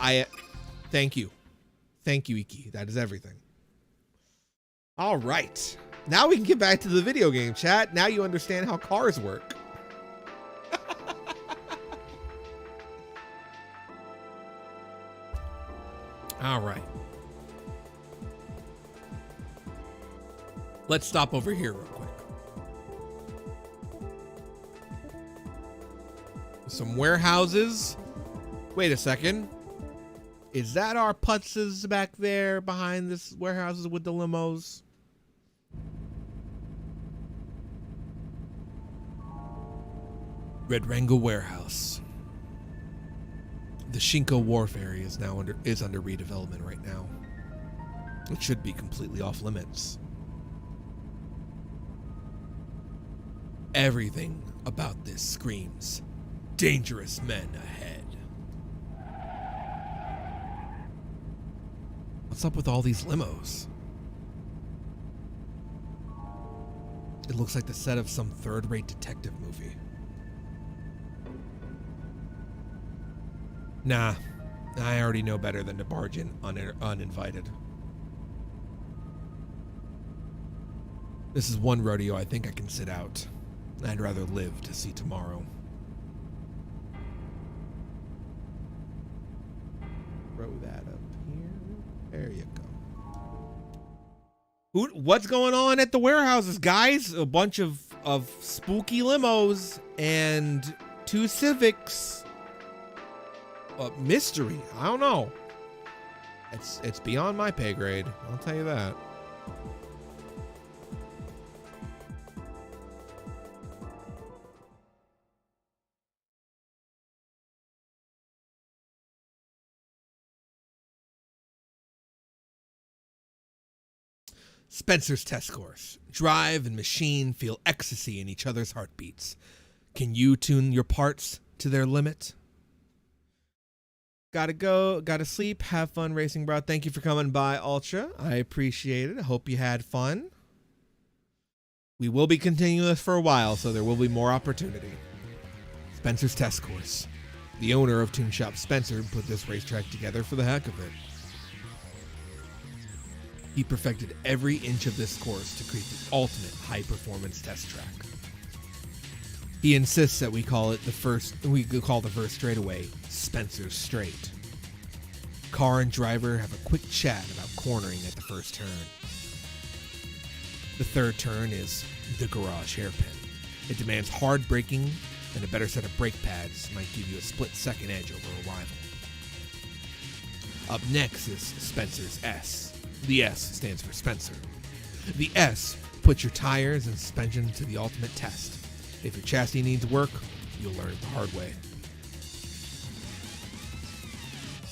Thank you. Thank you, Iki. That is everything. All right. Now we can get back to the video game, chat. Now you understand how cars work. All right. Let's stop over here real quick. Some warehouses. Wait a second. Is that our putzes back there behind this warehouses with the limos? Red Wrangle Warehouse. The Shinko Wharf area is under redevelopment right now. It should be completely off limits. Everything about this screams dangerous men ahead. What's up with all these limos? It looks like the set of some third-rate detective movie. Nah, I already know better than to barge in uninvited. This is one rodeo I think I can sit out. I'd rather live to see tomorrow. Throw that up here. There you go. What's going on at the warehouses, guys? A bunch of spooky limos and 2 Civics. Mystery. I don't know. It's beyond my pay grade. I'll tell you that. Spencer's test course. Drive and machine feel ecstasy in each other's heartbeats. Can you tune your parts to their limit? Gotta go, gotta sleep, have fun racing, bro. Thank you for coming by, Ultra. I appreciate it. I hope you had fun. We will be continuing this for a while, so there will be more opportunity. Spencer's test course. The owner of Tune Shop Spencer put this racetrack together for the heck of it. He perfected every inch of this course to create the ultimate high-performance test track. He insists that we call the first straightaway Spencer's Straight. Car and driver have a quick chat about cornering at the first turn. The third turn is the garage hairpin. It demands hard braking, and a better set of brake pads might give you a split-second edge over a rival. Up next is Spencer's S. The S stands for Spencer. The S puts your tires and suspension to the ultimate test. If your chassis needs work, you'll learn it the hard way.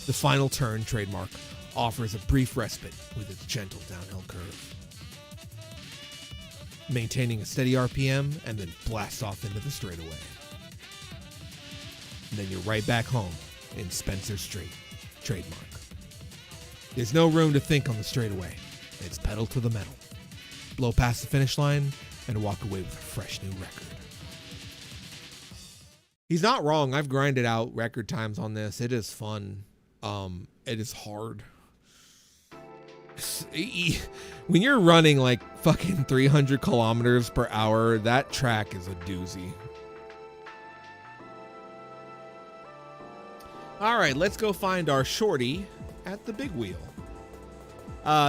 The final turn, trademark, offers a brief respite with its gentle downhill curve. Maintaining a steady RPM and then blast off into the straightaway. And then you're right back home in Spencer's Straight, trademark. There's no room to think on the straightaway. It's pedal to the metal. Blow past the finish line and walk away with a fresh new record. He's not wrong. I've grinded out record times on this. It is fun. It is hard. When you're running like fucking 300 kilometers per hour, that track is a doozy. All right, let's go find our shorty at the big wheel.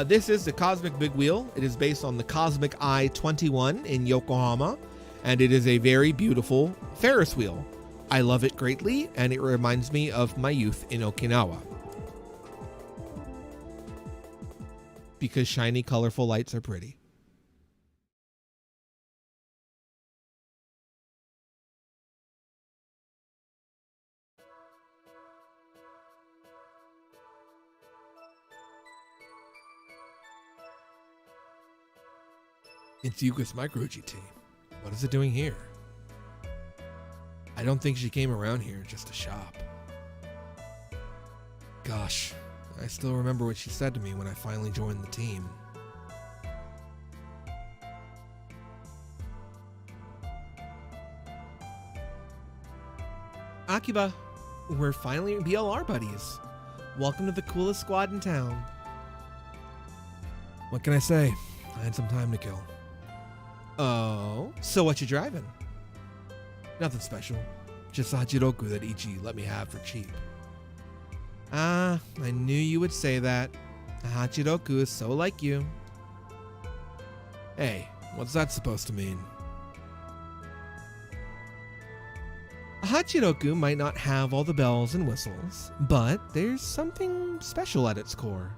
This is the Cosmic Big Wheel. It is based on the Cosmic Eye 21 in Yokohama, and it is a very beautiful Ferris wheel. I love it greatly, and it reminds me of my youth in Okinawa. Because shiny, colorful lights are pretty. It's Yuka's Micro GT. What is it doing here? I don't think she came around here just to shop. Gosh, I still remember what she said to me when I finally joined the team. Akiba, we're finally BLR buddies. Welcome to the coolest squad in town. What can I say? I had some time to kill. Oh, so what you driving? Nothing special. Just a Hachiroku that Ichi let me have for cheap. Ah, I knew you would say that. A Hachiroku is so like you. Hey, what's that supposed to mean? A Hachiroku might not have all the bells and whistles, but there's something special at its core.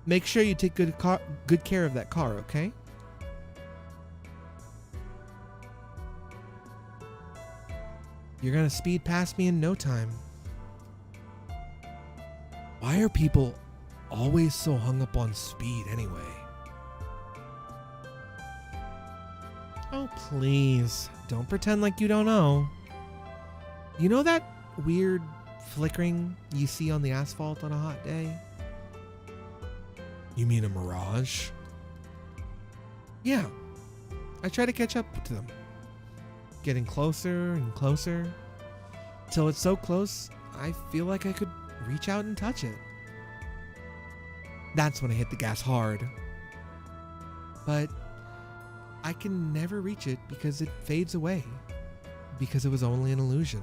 Make sure you take good care of that car, okay? You're gonna speed past me in no time. Why are people always so hung up on speed anyway? Oh, please. Don't pretend like you don't know. You know that weird flickering you see on the asphalt on a hot day? You mean a mirage? Yeah. I try to catch up to them. Getting closer and closer. Till it's so close, I feel like I could reach out and touch it. That's when I hit the gas hard. But I can never reach it because it fades away. Because it was only an illusion.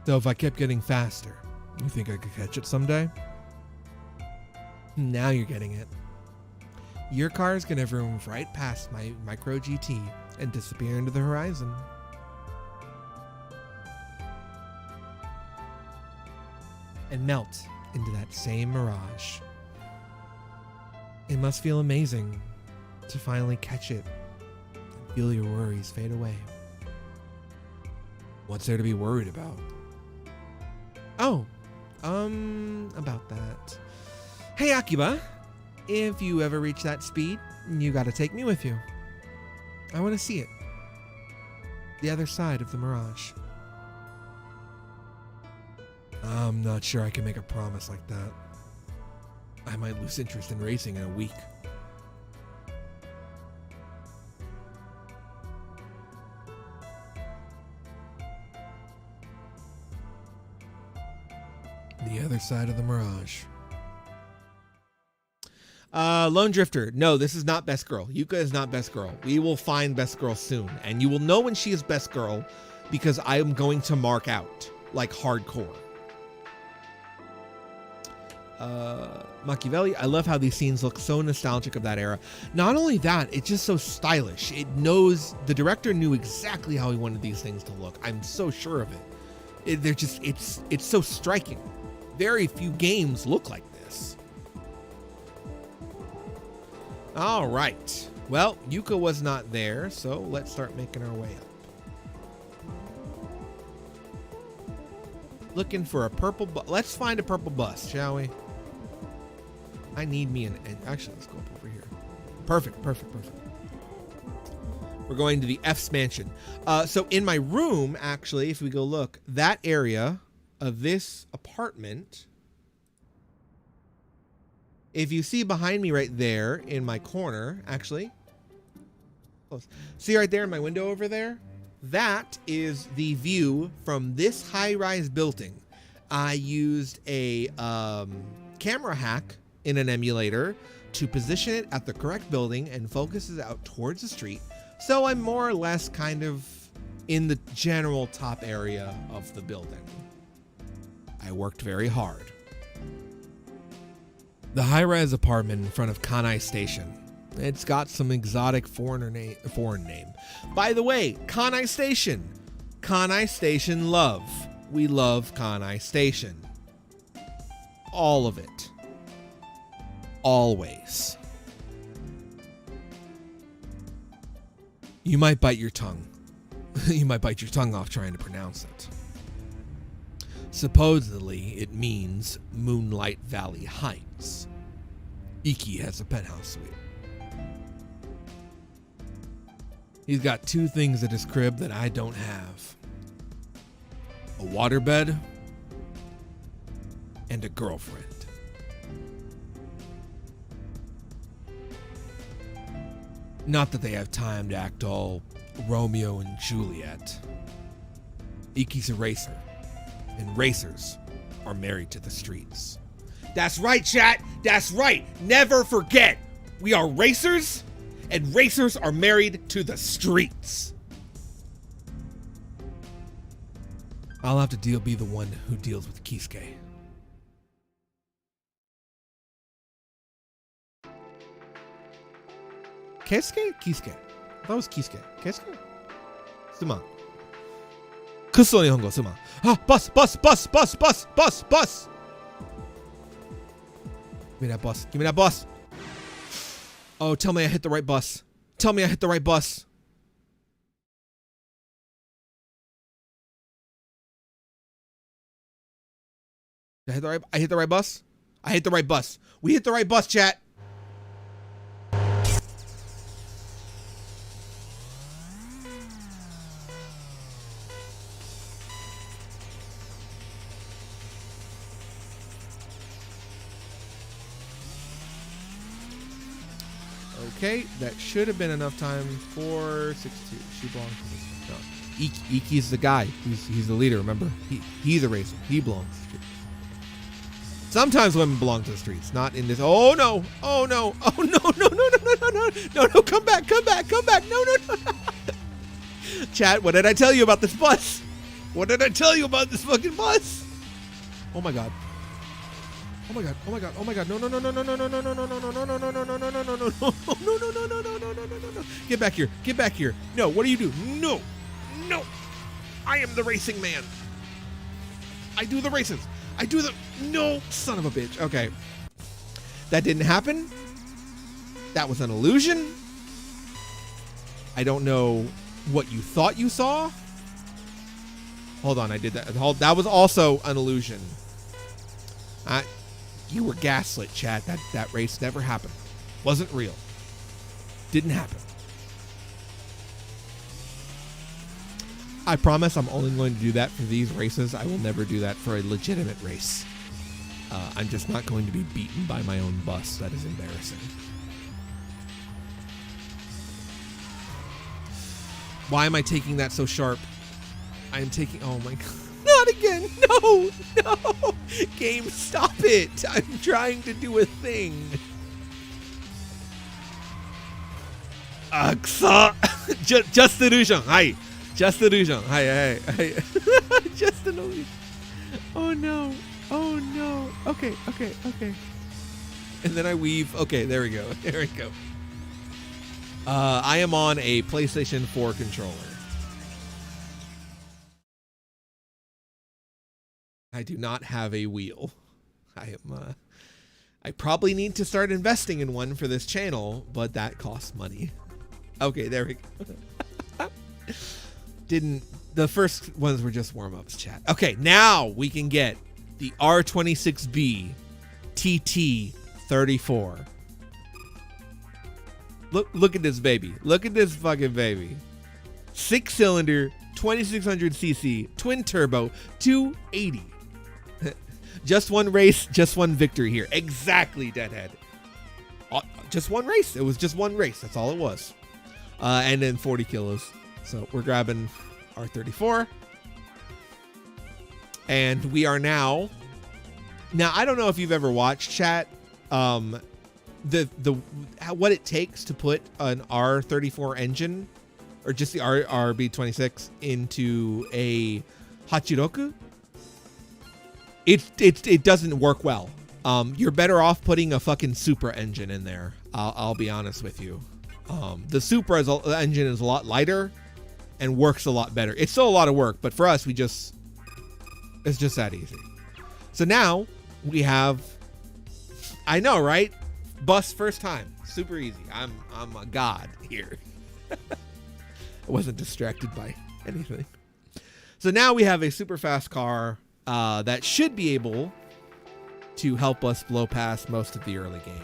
So if I kept getting faster, you think I could catch it someday? Now you're getting it. Your car is gonna vroom right past my Micro GT and disappear into the horizon. and melt into that same mirage. It must feel amazing to finally catch it and feel your worries fade away. What's there to be worried about? Oh, about that. Hey, Akiba, if you ever reach that speed, you gotta take me with you. I want to see it. The other side of the mirage. I'm not sure I can make a promise like that. I might lose interest in racing in a week. The other side of the mirage. Lone Drifter. No, this is not Best Girl. Yuka is not Best Girl. We will find Best Girl soon. And you will know when she is Best Girl because I am going to mark out. Like hardcore. Machiavelli. I love how these scenes look so nostalgic of that era. Not only that, it's just so stylish. It knows, the director knew exactly how he wanted these things to look. I'm so sure of it. It's so striking. Very few games look like this. All right. Well, Yuka was not there, so let's start making our way up. Looking for a purple bus. Let's find a purple bus, shall we? I need me an... Actually, let's go up over here. Perfect. We're going to the F's mansion. So in my room, actually, if we go look, that area of this apartment... If you see behind me right there in my corner, actually, close. See right there in my window over there? That is the view from this high-rise building. I used a camera hack in an emulator to position it at the correct building and focuses out towards the street. So I'm more or less kind of in the general top area of the building. I worked very hard. The high-rise apartment in front of Kanai Station. It's got some exotic foreign name. By the way, Kanai Station. Kanai Station love. We love Kanai Station. All of it. Always. You might bite your tongue. You might bite your tongue off trying to pronounce it. Supposedly, it means Moonlight Valley Heights. Iki has a penthouse suite. He's got two things at his crib that I don't have. A waterbed and a girlfriend. Not that they have time to act all Romeo and Juliet. Iki's a racer. And racers are married to the streets. That's right, chat. That's right. Never forget. We are racers, and racers are married to the streets. I'll have to be the one who deals with Kisuke. Kisuke? Kisuke. I thought it was Kisuke. Kisuke? Suman. Kusso Nihongo, Suman. Ah, bus! Give me that bus. Oh, tell me I hit the right bus. Did I hit the right bus, I hit the right bus. We hit the right bus, chat. Okay, that should have been enough time for 6-2. She belongs to this one. No. Iki's the guy. He's the leader, remember? He's a racer. He belongs to the streets. Sometimes women belong to the streets, not in this. Oh no! Oh no! Oh no! Come back! No! Chat, what did I tell you about this bus? What did I tell you about this fucking bus? Oh my god. Oh my god. No. Get back here. No, what do you do? No. I am the racing man. I do the races. I do the... No, son of a bitch. Okay. That didn't happen. That was an illusion. I don't know what you thought you saw. Hold on, I did that. That was also an illusion. You were gaslit, chat. That race never happened. Wasn't real. Didn't happen. I promise I'm only going to do that for these races. I will never do that for a legitimate race. I'm just not going to be beaten by my own bus. That is embarrassing. Why am I taking that so sharp? I am taking... Oh my God. Not again. No. No. Game, stop it. I'm trying to do a thing. Just illusion. Hi. Just illusion. Hi. Just an illusion. Oh no. Oh no. Okay. And then I weave. Okay, there we go. There we go. I am on a PlayStation 4 controller. I do not have a wheel. I probably need to start investing in one for this channel, but that costs money. Okay, there we go. The first ones were just warm-ups, chat. Okay, now we can get the R26B TT34. Look at this baby. Look at this fucking baby. 6-cylinder, 2600cc, twin turbo, 280. Just one race, just one victory here. Exactly, Deadhead. Just one race. It was just one race. That's all it was. And then 40 kilos. So we're grabbing R34. And we are now... Now, I don't know if you've ever watched, chat, what it takes to put an R34 engine, or just the RB26, into a Hachiroku. It doesn't work well. You're better off putting a fucking Supra engine in there. I'll be honest with you. The Supra engine is a lot lighter and works a lot better. It's still a lot of work, but for us, it's just that easy. So now we have, I know, right? Bus first time, super easy. I'm a god here. I wasn't distracted by anything. So now we have a super fast car that should be able to help us blow past most of the early game.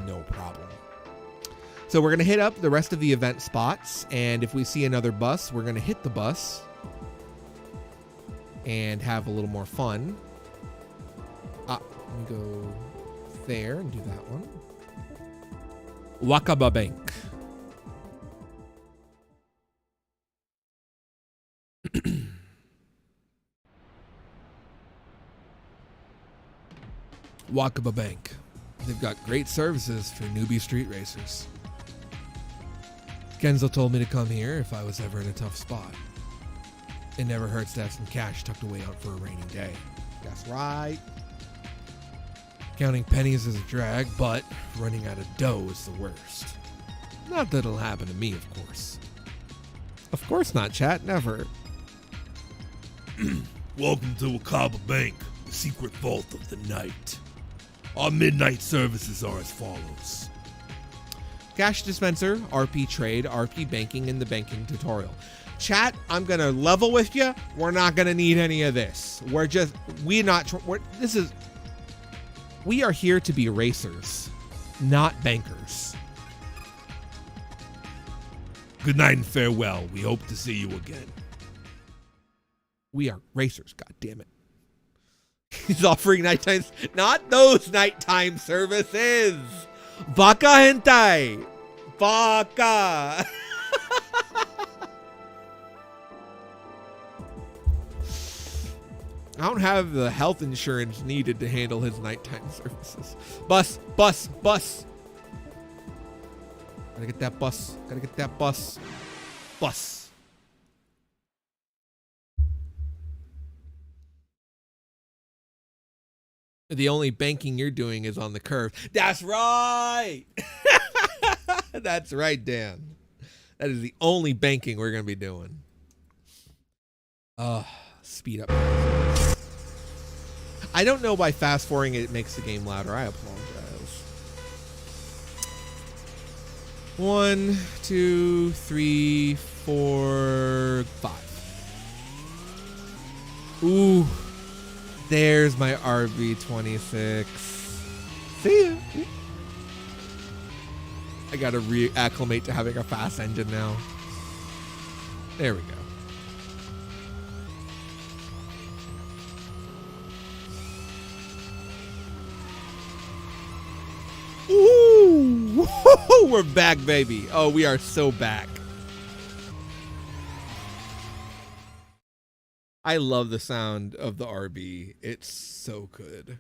No problem. So we're going to hit up the rest of the event spots, and if we see another bus, we're going to hit the bus and have a little more fun. Let me go there and do that one. Akiba Bank. Akiba Bank. They've got great services for newbie street racers. Kenzo told me to come here if I was ever in a tough spot. It never hurts to have some cash tucked away out for a rainy day. That's right. Counting pennies is a drag, but running out of dough is the worst. Not that it'll happen to me, of course. Of course not, chat. Never. Welcome to Akiba Bank, the secret vault of the night. Our midnight services are as follows. Cash dispenser, RP trade, RP banking, and the banking tutorial. Chat, I'm going to level with you. We're not going to need any of this. We are here to be racers, not bankers. Good night and farewell. We hope to see you again. We are racers, god damn it. He's offering nighttime, not those nighttime services. Baka hentai. Baka. I don't have the health insurance needed to handle his nighttime services. Bus. Gotta get that bus. Bus. The only banking you're doing is on the curve. That's right. That's right, Dan. That is the only banking we're going to be doing. Speed up. I don't know by fast forwarding it makes the game louder. I apologize. 1, 2, 3, 4, 5. Ooh. There's my RB26. See ya. I gotta reacclimate to having a fast engine now. There we go. Ooh, we're back, baby. Oh, we are so back. I love the sound of the RB. It's so good.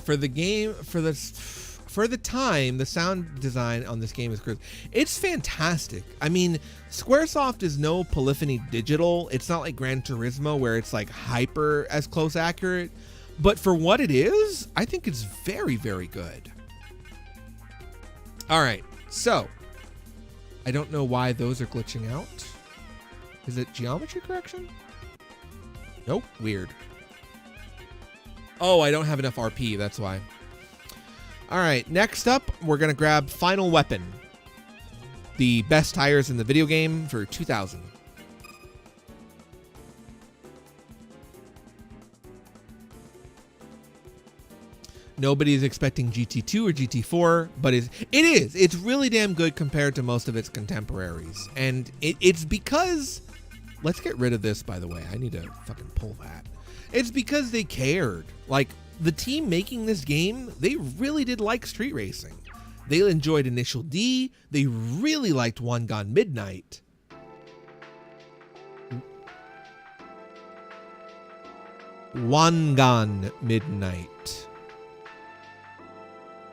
For the game, for the time, the sound design on this game is crazy. It's fantastic. I mean, Squaresoft is no Polyphony Digital. It's not like Gran Turismo where it's like hyper as close accurate. But for what it is, I think it's very, very good. All right, so I don't know why those are glitching out. Is it geometry correction? Nope, weird. Oh, I don't have enough RP, that's why. All right, next up, we're gonna grab Final Weapon. The best tires in the video game for 2000. Nobody's expecting GT2 or GT4, but it is. It's really damn good compared to most of its contemporaries. And it's because... Let's get rid of this, by the way. I need to fucking pull that. It's because they cared. Like, the team making this game, they really did like street racing. They enjoyed Initial D. They really liked One Gone Midnight. One Gone Midnight.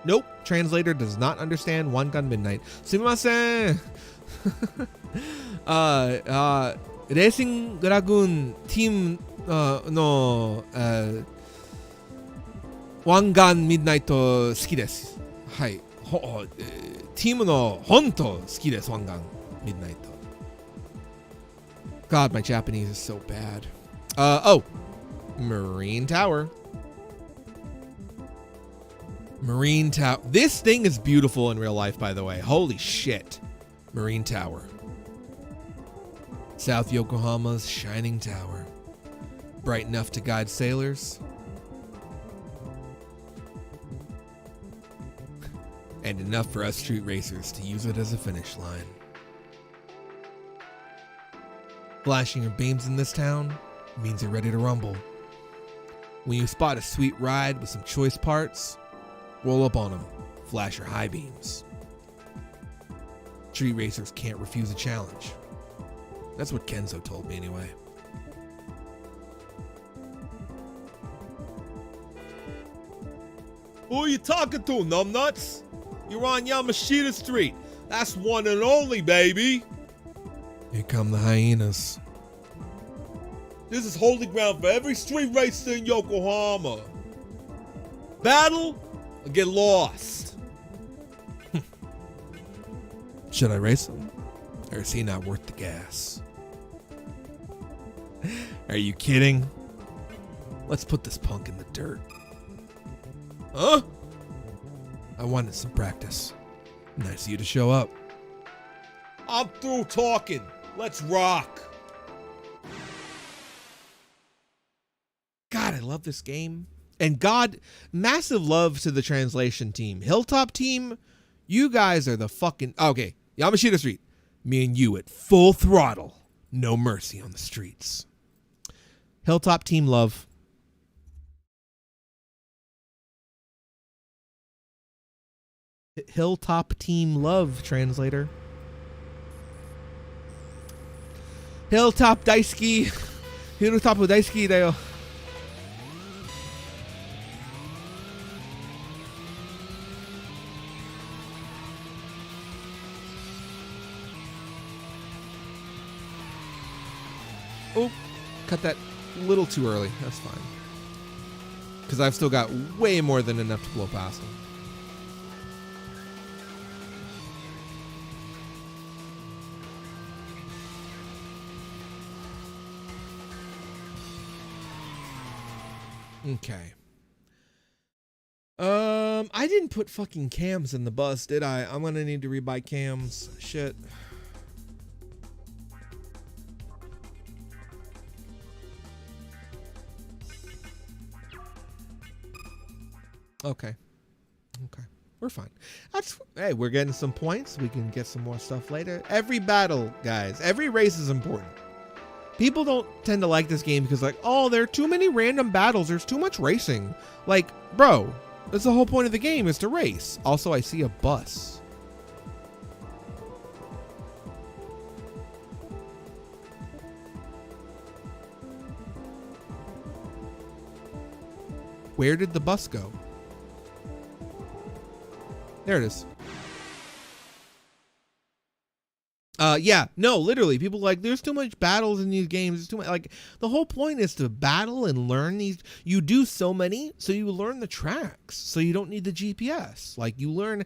Nope, translator does not understand One Gun Midnight. Sumimasen. Racing Lagoon team no One Gun Midnight 好きです。はい。チームの本当好きです。One Gun Midnight. God, my Japanese is so bad. Oh, Marine Tower. Marine Tower. This thing is beautiful in real life, by the way. Holy shit. Marine Tower. South Yokohama's shining tower. Bright enough to guide sailors. And enough for us street racers to use it as a finish line. Flashing your beams in this town means you're ready to rumble. When you spot a sweet ride with some choice parts, roll up on them, flash your high beams. Street racers can't refuse a challenge. That's what Kenzo told me anyway. Who are you talking to, numbnuts? You're on Yamashita Street. That's one and only, baby. Here come the hyenas. This is holy ground for every street racer in Yokohama. Battle or get lost. Should I race him? Or is he not worth the gas? Are you kidding? Let's put this punk in the dirt. Huh? I wanted some practice. Nice of you to show up. I'm through talking. Let's rock. God, I love this game. And God, massive love to the translation team. Hilltop team, you guys are the fucking... Okay, Yamashita Street. Me and you at full throttle. No mercy on the streets. Hilltop team love. Hilltop team love, translator. Hilltop daisuki. Hilltop daisuki da yo. Oh, cut that a little too early. That's fine. Because I've still got way more than enough to blow past them. Okay. I didn't put fucking cams in the bus, did I? I'm gonna need to rebuy cams. Shit. Okay. Okay. We're fine. Hey, we're getting some points. We can get some more stuff later. Every battle, guys, every race is important. People don't tend to like this game because like, oh, there are too many random battles. There's too much racing. Like, bro, that's the whole point of the game, is to race. Also, I see a bus. Where did the bus go? There it is. Yeah, no, literally, people like, there's too much battles in these games. There's too much, like, the whole point is to battle and learn these. You do so many, so you learn the tracks, so you don't need the GPS. Like, you learn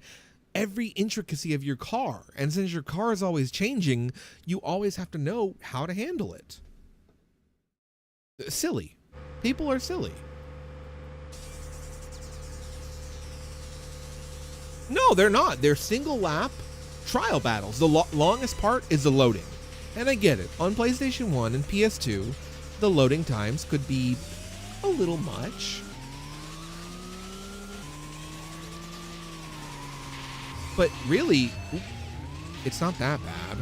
every intricacy of your car. And since your car is always changing, you always have to know how to handle it. Silly. People are silly. No, they're not. They're single lap trial battles. The longest part is the loading. And I get it. On PlayStation 1 and PS2, the loading times could be a little much. But really, it's not that bad.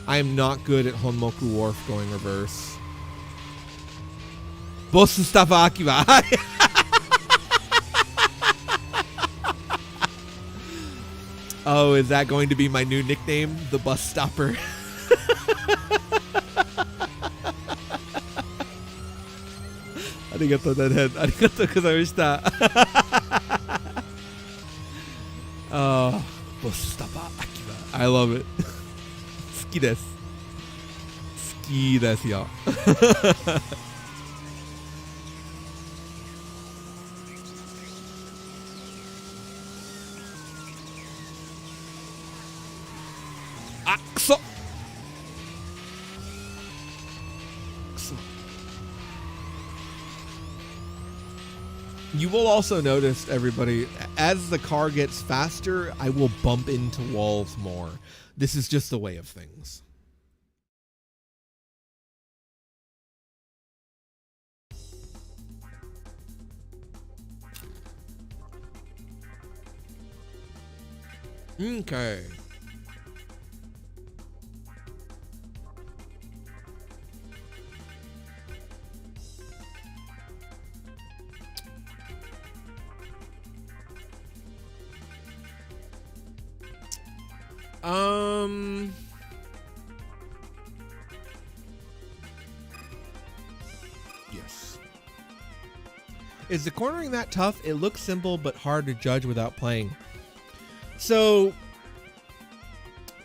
I am not good at Honmoku Wharf going reverse. Boss stop Akiba. Oh, is that going to be my new nickname? The bus stopper. Arigato, Deadhead. Arigato gozaimashita. Oh, bus stopper Akiba. I love it. 好きです。好きですよ。You will also notice, everybody, as the car gets faster, I will bump into walls more. This is just the way of things. Okay. Yes. Is the cornering that tough? It looks simple but hard to judge without playing. So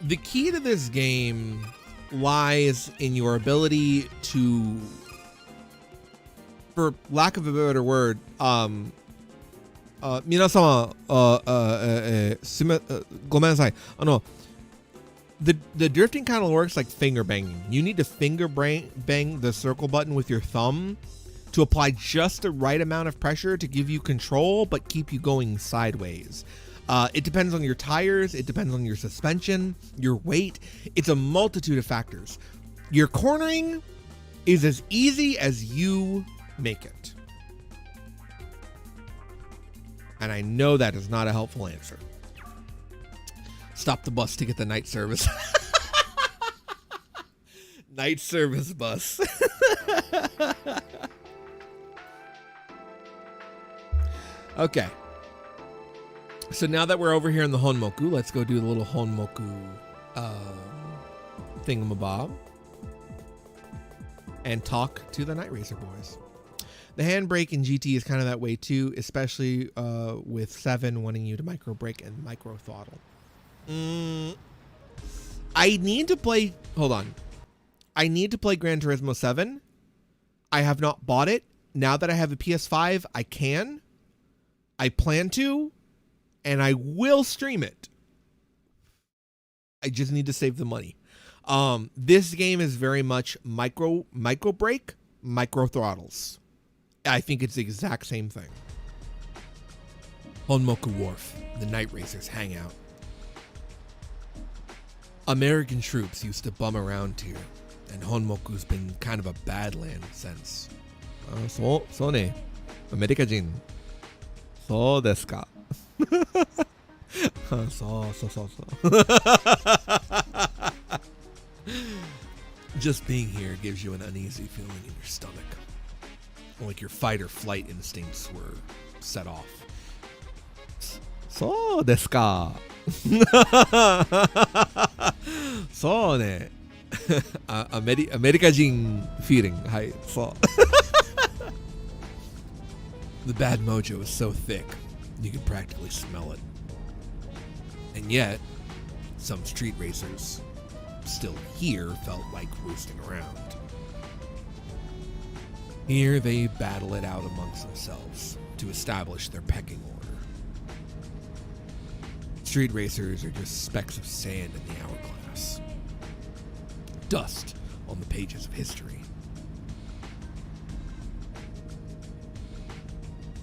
the key to this game lies in your ability to, for lack of a better word, 皆様、ごめんなさい。The drifting kind of works like finger banging. You need to finger bang the circle button with your thumb to apply just the right amount of pressure to give you control but keep you going sideways. It depends on your tires. It depends on your suspension, your weight. It's a multitude of factors. Your cornering is as easy as you make it. And I know that is not a helpful answer. Stop the bus to get the night service. Night service bus. Okay. So now that we're over here in the Honmoku, let's go do the little Honmoku thingamabob and talk to the Night Racer boys. The handbrake in GT is kind of that way too, especially with 7 wanting you to micro brake and micro throttle. I need to play. Hold on. I need to play Gran Turismo 7. I have not bought it. Now that I have a PS5, I can. I plan to, and I will stream it. I just need to save the money. This game is very much micro brake, micro throttles. I think it's the exact same thing. Honmoku Wharf, the night racers hang out. American troops used to bum around here, and Honmoku's been kind of a bad land since. そうね。アメリカ人。そうですか。そう。Just being here gives you an uneasy feeling in your stomach. Like your fight or flight instincts were set off. そうですか。そうね。アメリカ人 feeling. はい、そう。The bad mojo is so thick, you could practically smell it. And yet, some street racers still here felt like roosting around. Here they battle it out amongst themselves to establish their pecking order. Street racers are just specks of sand in the hourglass. Dust on the pages of history.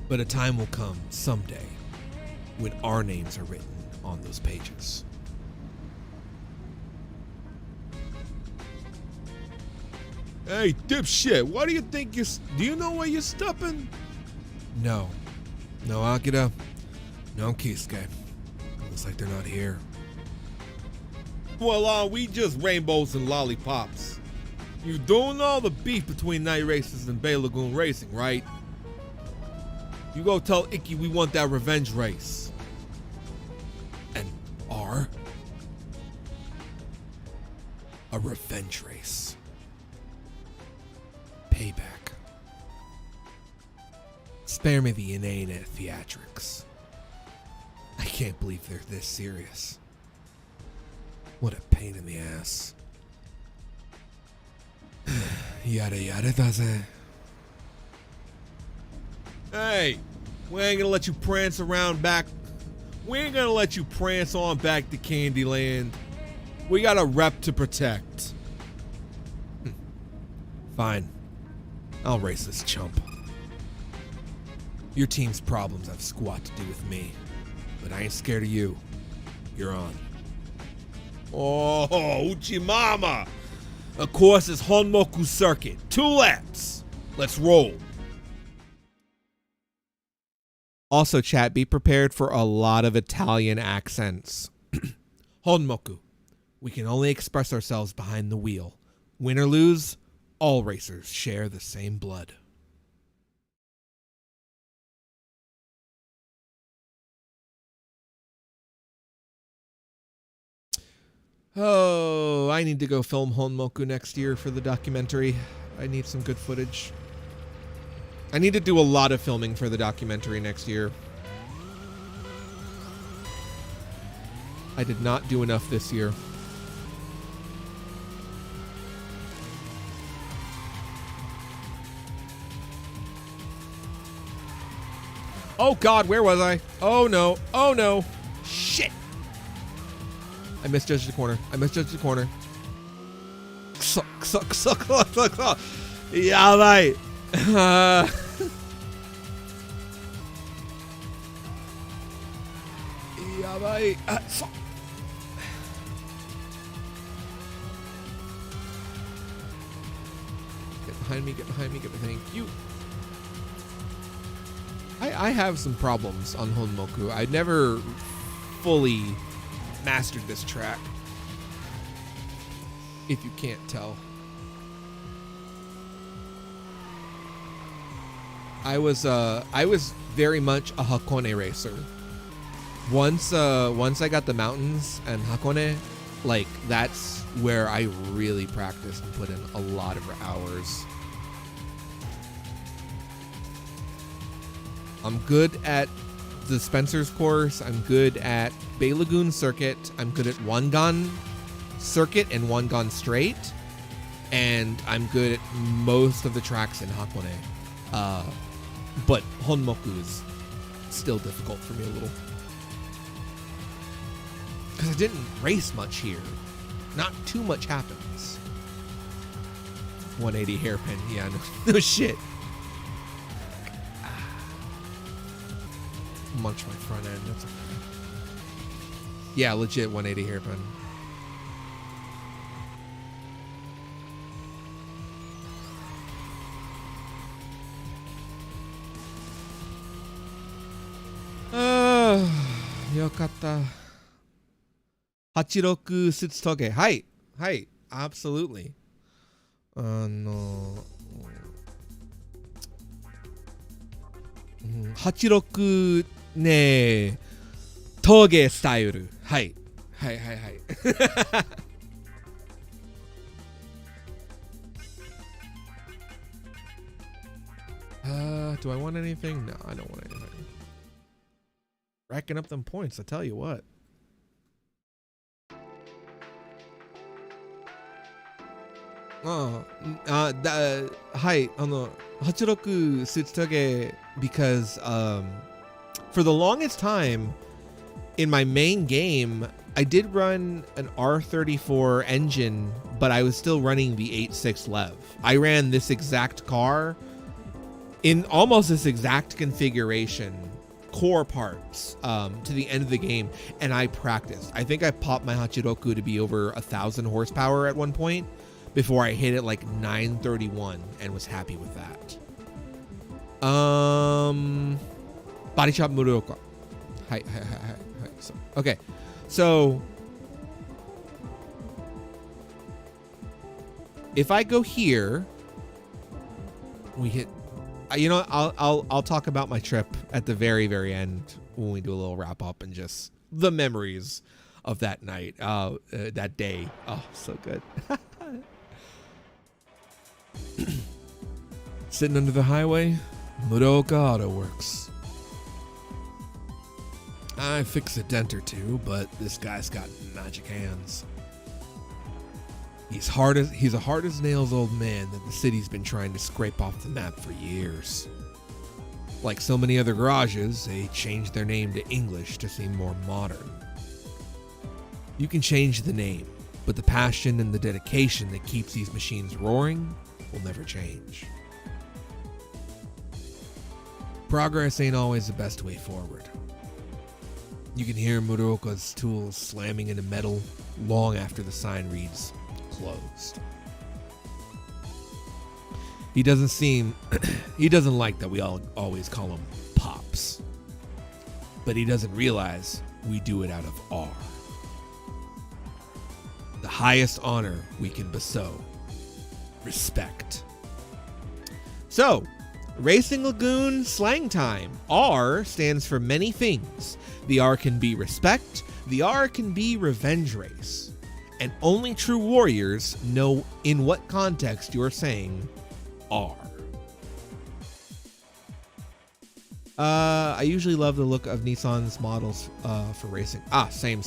But a time will come someday when our names are written on those pages. Hey, dipshit, what do you think do you know where you're stepping? No, Akira. No, Kisuke. Looks like they're not here. Well, we just rainbows and lollipops. You don't know the beef between night racers and Bay Lagoon Racing, right? You go tell Icky we want that revenge race. And R? A revenge race. Payback. Spare me the inane theatrics. I can't believe they're this serious. What a pain in the ass. Yada yada daze. Hey, we ain't gonna let you prance around back. We ain't gonna let you prance on back to Candyland. We got a rep to protect. Fine. I'll race this chump. Your team's problems have squat to do with me, but I ain't scared of you. You're on. Oh, Uchimama! Of course, it's Honmoku Circuit. 2 laps. Let's roll. Also, chat, be prepared for a lot of Italian accents. Honmoku. We can only express ourselves behind the wheel. Win or lose, all racers share the same blood. Oh, I need to go film Honmoku next year for the documentary. I need some good footage. I need to do a lot of filming for the documentary next year. I did not do enough this year. Oh God, where was I? Oh no, oh no. Shit. I misjudged the corner. Yabai. Yabai. Get behind me. Thank you. I have some problems on Honmoku. I never fully mastered this track, if you can't tell. I was very much a Hakone racer. Once I got the mountains and Hakone, like that's where I really practiced and put in a lot of hours. I'm good at the Spencer's course. I'm good at Bay Lagoon Circuit. I'm good at Wangan Circuit and Wangan Straight. And I'm good at most of the tracks in Hakone. But Honmoku is still difficult for me a little. Because I didn't race much here. Not too much happens. 180 hairpin. Yeah, no shit. munch my front end. That's okay. Yeah, legit 180 hairpin. Yokata. 86 suits toge. Hi. Hi. Absolutely. 86ね峠スタイル。はい。はいはいはい。Do I want anything? No, I don't want anything. Racking up them points, I tell you what. Hi, 86 suits toge because for the longest time in my main game I did run an R34 engine, but I was still running the 8.6 Lev. I ran this exact car in almost this exact configuration, core parts, to the end of the game, and I practiced. I think I popped my Hachiroku to be over 1,000 horsepower at one point before I hit it like 931 and was happy with that. Body shop Muroka. Hi. So, okay. So if I go here, we hit, you know, I'll talk about my trip at the very end when we do a little wrap up and just the memories of that night, that day. Oh, so good. Sitting under the highway, Muroka Auto Works. I fix a dent or two, but this guy's got magic hands. He's a hard as nails old man that the city's been trying to scrape off the map for years. Like so many other garages, they changed their name to English to seem more modern. You can change the name, but the passion and the dedication that keeps these machines roaring will never change. Progress ain't always the best way forward. You can hear Muroka's tools slamming into metal long after the sign reads closed. He doesn't like that we all always call him Pops. But he doesn't realize we do it out of awe. The highest honor we can bestow. Respect. So, Racing Lagoon slang time. R stands for many things. The R can be respect. The R can be revenge race. And only true warriors know in what context you're saying R. I usually love the look of Nissan's models for racing. Same.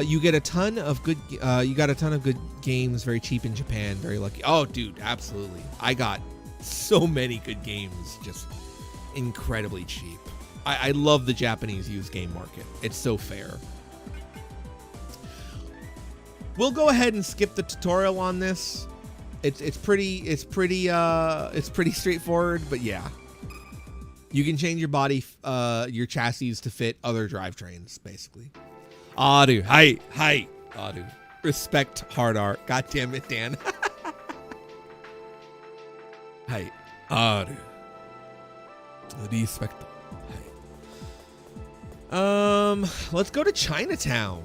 You get a ton of good. You got a ton of good games, very cheap in Japan. Very lucky. Oh, dude, absolutely. I got so many good games, just incredibly cheap. I love the Japanese used game market. It's so fair. We'll go ahead and skip the tutorial on this. It's pretty straightforward, but yeah. You can change your body, your chassis to fit other drivetrains, basically. Aru, hi, Aru. Respect hard art. God damn it, Dan. Hi, Aru. Respect. Hi. Let's go to Chinatown.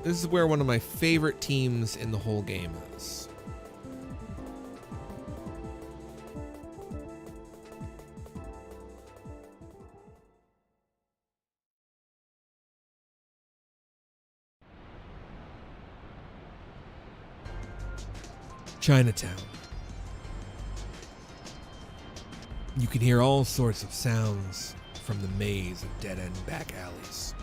This is where one of my favorite teams in the whole game is. Chinatown. You can hear all sorts of sounds from the maze of dead-end back alleys.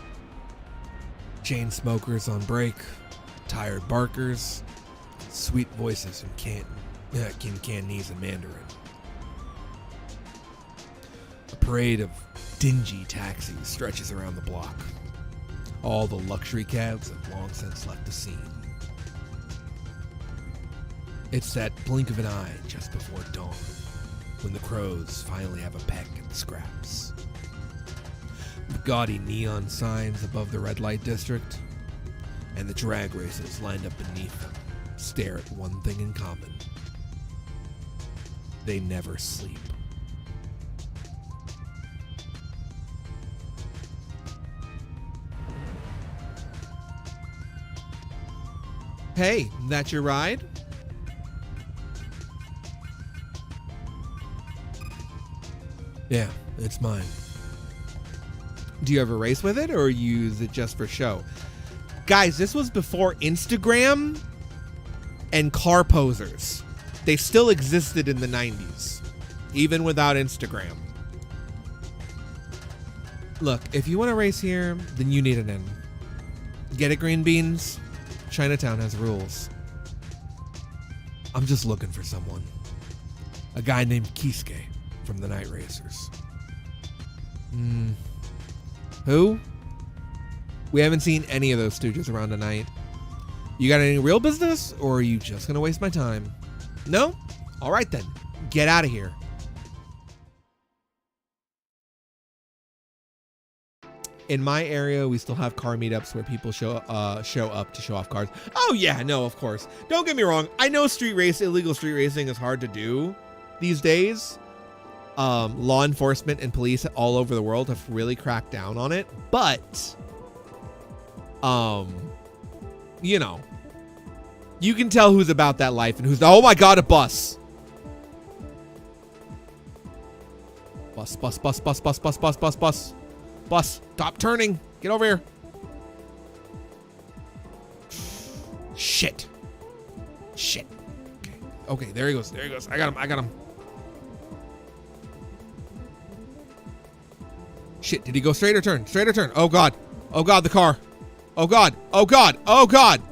Chain smokers on break, tired barkers, sweet voices in Cantonese and Mandarin. A parade of dingy taxis stretches around the block. All the luxury cabs have long since left the scene. It's that blink of an eye just before dawn. when the crows finally have a peck at the scraps. The gaudy neon signs above the red light district and the drag racers lined up beneath them stare at one thing in common. They never sleep. Hey, that your ride? Yeah, it's mine. Do you ever race with it or use it just for show? Guys, this was before Instagram and car posers. They still existed in the 90s, even without Instagram. Look, if you want to race here, then you need an in. Get it, green beans? Chinatown has rules. I'm just looking for someone. A guy named Kisuke from the Night Racers. Who? We haven't seen any of those stooges around tonight. You got any real business, or are you just gonna waste my time? No? All right then. Get out of here. In my area, we still have car meetups where people show up to show off cars. Oh yeah, no, of course. Don't get me wrong. I know illegal street racing is hard to do these days. Law enforcement and police all over the world have really cracked down on it, but you know, you can tell who's about that life and who's not. Oh my god, a bus. Bus, stop turning. Get over here. Shit. Okay, there he goes. I got him. Shit, did he go straight or turn? Oh god, the car. Oh god,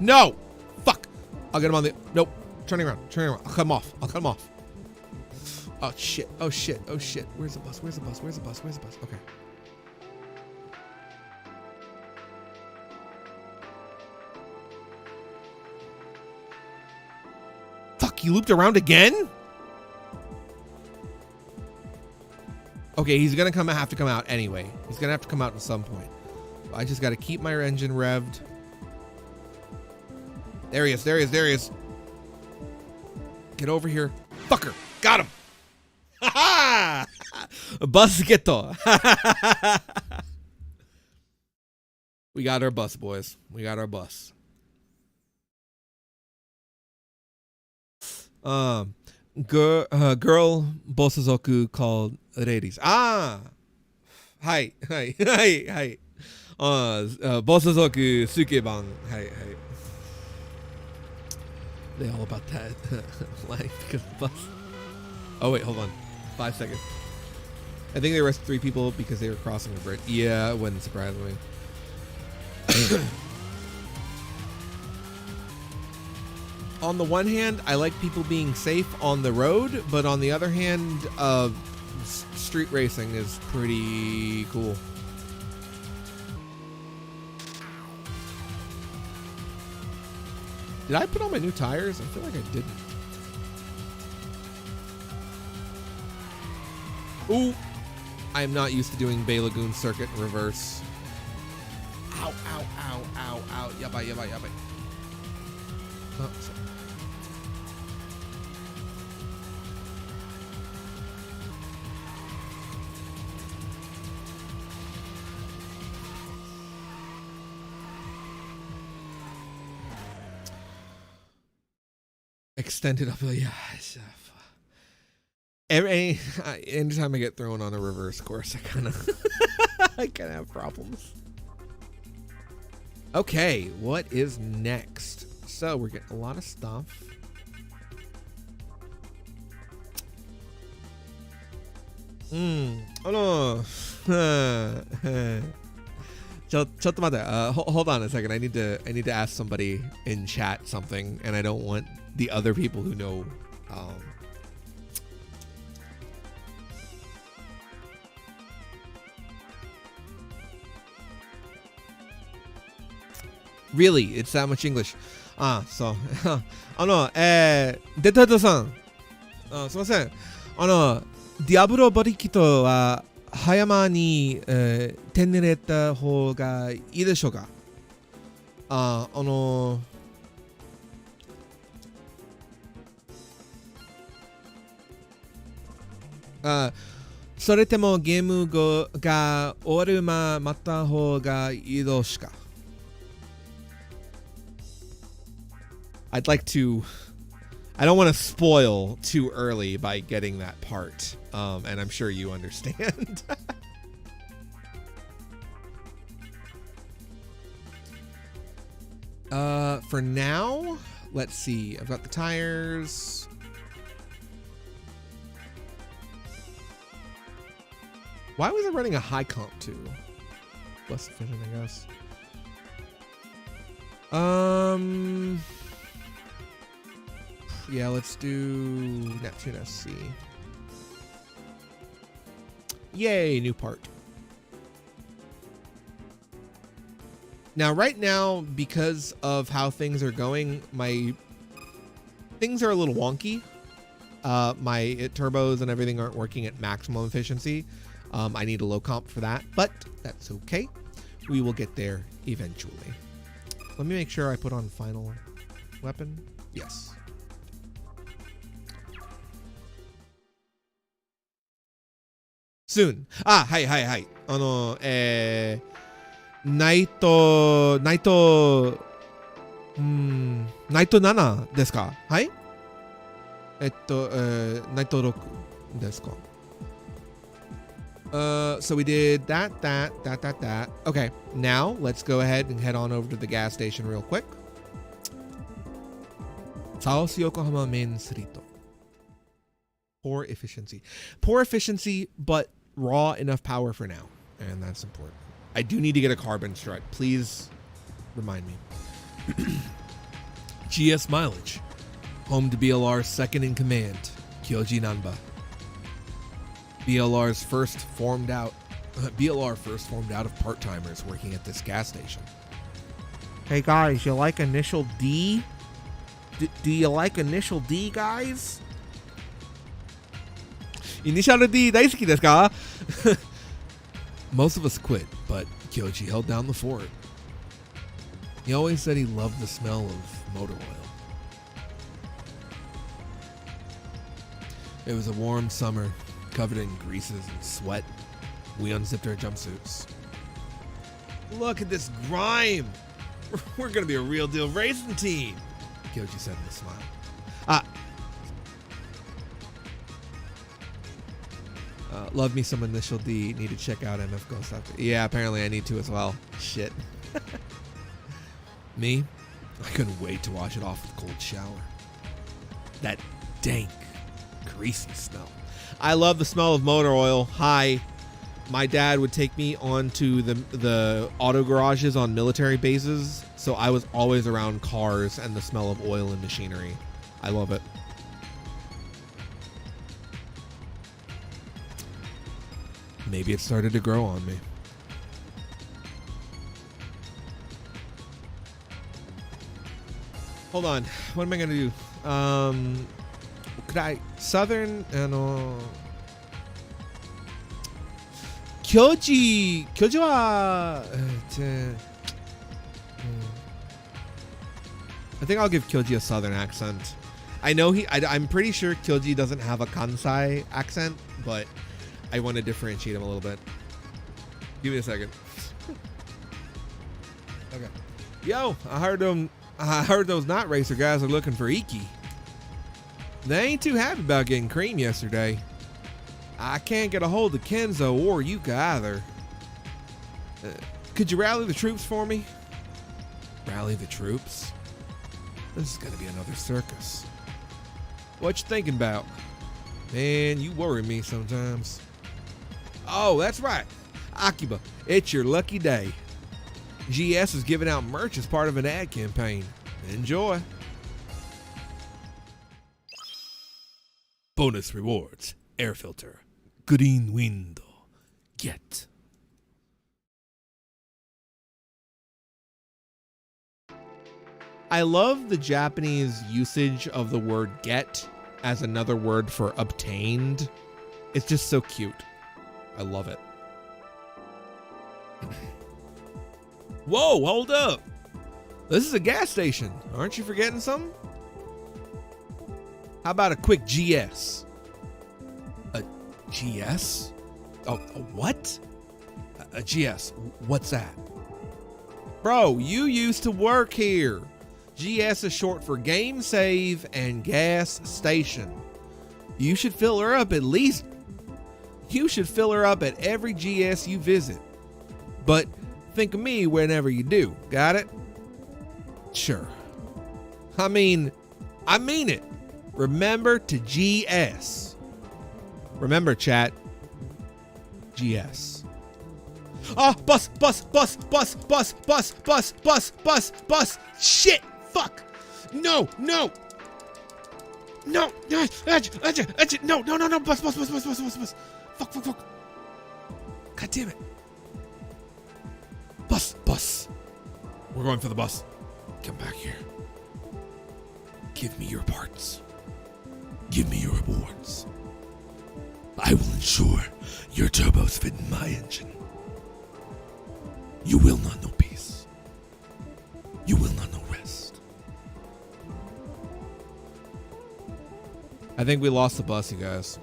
no. Fuck. I'll get him on the, nope. Turning around. I'll cut him off. Oh shit. Where's the bus? Okay. Fuck, he looped around again? Okay, he's gonna have to come out anyway. He's gonna have to come out at some point. I just gotta keep my engine revved. There he is. Get over here. Fucker. Got him. Ha ha! Bus geto. We got our bus, boys. Girl Bosozoku called ladies. Hi. Bosozoku sukeban. Hi. They all about that life because the bus. Oh wait, hold on. 5 seconds. I think they arrested 3 people because they were crossing a bridge. Yeah, it wouldn't surprise me. On the one hand, I like people being safe on the road, but on the other hand, street racing is pretty cool. Did I put on my new tires? I feel like I didn't. Ooh. I am not used to doing Bay Lagoon circuit in reverse. Ow. Yabai. Oh, sorry. Extended up, yeah. Anytime I get thrown on a reverse course, I kind of have problems. Okay, what is next? So we're getting a lot of stuff. Oh no. Hold on a second. I need to ask somebody in chat something, and I don't want the other people who know. Really, it's that much English. So, デタートさん、すいません。ディアブロボリキとは早めに、手に入れた方がいいでしょうか。それともゲームが終わるま待った方がいいでしょうか。I'd like to. I don't want to spoil too early by getting that part, and I'm sure you understand. For now, let's see. I've got the tires. Why was it running a high comp too? Less efficient, I guess. Yeah, let's do Neptune SC. Yay, new part. Now, right now, because of how things are going, my things are a little wonky. My turbos and everything aren't working at maximum efficiency. I need a low comp for that, but that's okay. We will get there eventually. Let me make sure I put on final weapon. Yes. Soon. はい。ナイト7ですか？はい？ナイト6ですか？So we did that. Okay, now let's go ahead and head on over to the gas station real quick. South Yokohama Main Street. Poor efficiency, but raw enough power for now, and that's important. I do need to get a carbon strut. Please remind me. GS mileage. Home to BLR's second in command, Kyoji Nanba. BLR first formed out of part-timers working at this gas station. Hey guys, you like Initial D? Do you like Initial D, guys? Initial D 大好きですか? Most of us quit, but Kyoji held down the fort. He always said he loved the smell of motor oil. It was a warm summer, covered in greases and sweat. We unzipped our jumpsuits. Look at this grime! We're gonna be a real deal racing team, Kyoji said with a smile. Love me some Initial D. Need to check out MF Ghost after. Yeah, apparently I need to as well. Shit. Me? I couldn't wait to wash it off with a cold shower. That dank, greasy smell. I love the smell of motor oil. Hi. My dad would take me onto the auto garages on military bases, so I was always around cars and the smell of oil and machinery. I love it. Maybe it started to grow on me. Hold on. What am I going to do? Could I... Southern... Kyoji wa... I think I'll give Kyoji a southern accent. I know I'm pretty sure Kyoji doesn't have a Kansai accent, but I want to differentiate him a little bit. Give me a second. Okay. Yo, I heard those night racer guys are looking for Iki. They ain't too happy about getting cream yesterday. I can't get a hold of Kenzo or Yuka either. Could you rally the troops for me? Rally the troops? This is gonna be another circus. What you thinking about? Man, you worry me sometimes. Oh, that's right. Akiba, it's your lucky day. GS is giving out merch as part of an ad campaign. Enjoy. Bonus rewards. Air filter. Green window. Get. I love the Japanese usage of the word get as another word for obtained. It's just so cute. I love it. Whoa, hold up. This is a gas station. Aren't you forgetting something? How about a quick GS? A GS? Oh, a what? A GS. What's that? Bro, you used to work here. GS is short for Game Save and Gas Station. You should fill her up at least. You should fill her up at every GS you visit. But think of me whenever you do. Got it? Sure. I mean it. Remember to GS. Remember, chat. GS. Ah, bus. Shit. Fuck. No. No. No. Bus. Fuck. God damn it. Bus. We're going for the bus. Come back here. Give me your parts. Give me your rewards. I will ensure your turbos fit in my engine. You will not know peace. You will not know rest. I think we lost the bus, you guys.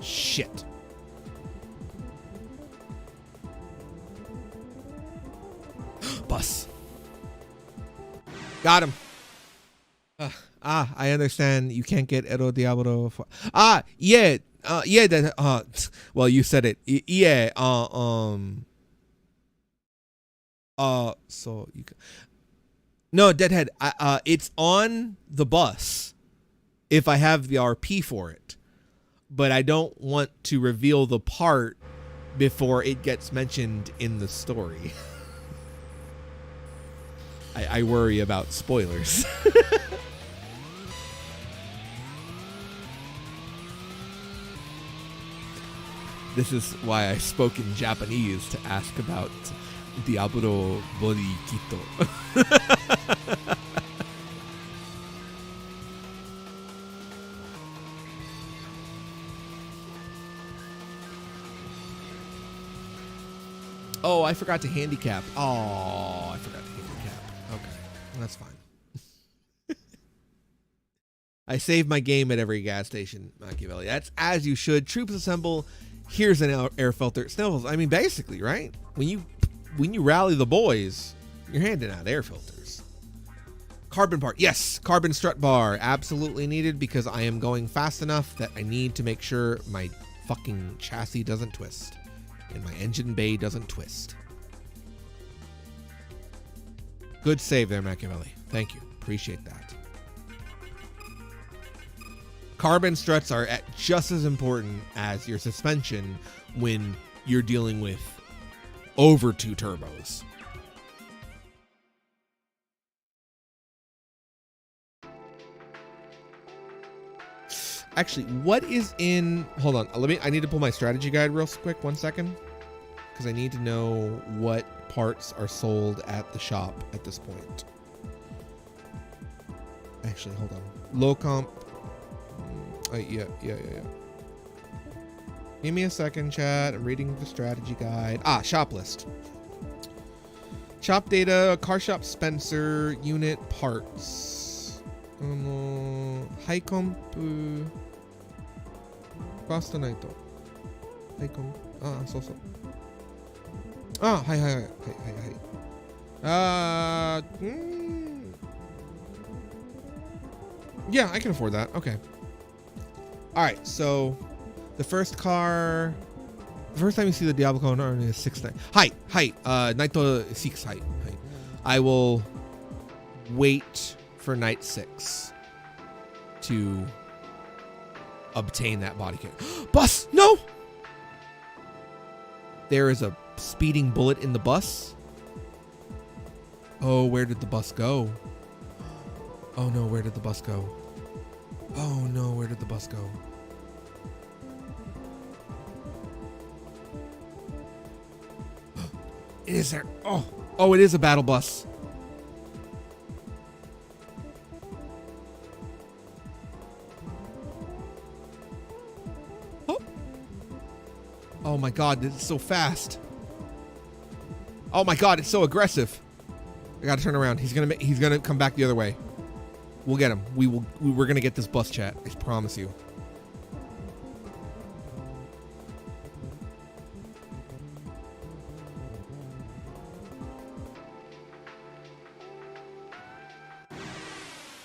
Shit. Bus. Got him. I understand you can't get Ero Diablo. Yeah. Well, you said it. Yeah. So you can... No, Deadhead. It's on the bus if I have the RP for it, but I don't want to reveal the part before it gets mentioned in the story. I worry about spoilers. This is why I spoke in Japanese to ask about Diablo Body Kito. Oh, I forgot to handicap. Oh, I forgot to handicap. Okay, that's fine. I save my game at every gas station, Machiavelli. That's as you should. Troops assemble. Here's an air filter. Snowballs. I mean, basically, right? When you rally the boys, you're handing out air filters. Carbon part. Yes, carbon strut bar. Absolutely needed because I am going fast enough that I need to make sure my fucking chassis doesn't twist and my engine bay doesn't twist. Good save there, Machiavelli. Thank you. Appreciate that. Carbon struts are just as important as your suspension when you're dealing with over 2 turbos. Actually, what is in... Hold on. I need to pull my strategy guide real quick. 1 second. Because I need to know what parts are sold at the shop at this point. Actually, hold on. Low comp. Yeah. Give me a second, chat. I'm reading the strategy guide. Shop list. Shop data, car shop Spencer, unit parts. High comp. Cost night. High comp. So. Hi. Yeah, I can afford that. Okay. Alright, so the first car. The first time you see the Diablo cone is 6 night. Height. Night 6 height. I will wait for night 6 to obtain that body kit. Bus! No! There is a speeding bullet in the bus. Oh, where did the bus go? Oh no, where did the bus go? Oh no, where did the bus go? It is there. Oh, it is a battle bus. Oh my god, this is so fast. Oh my god, it's so aggressive. I gotta turn around. He's gonna come back the other way. We'll get him. We're gonna get this bus chat. I promise you.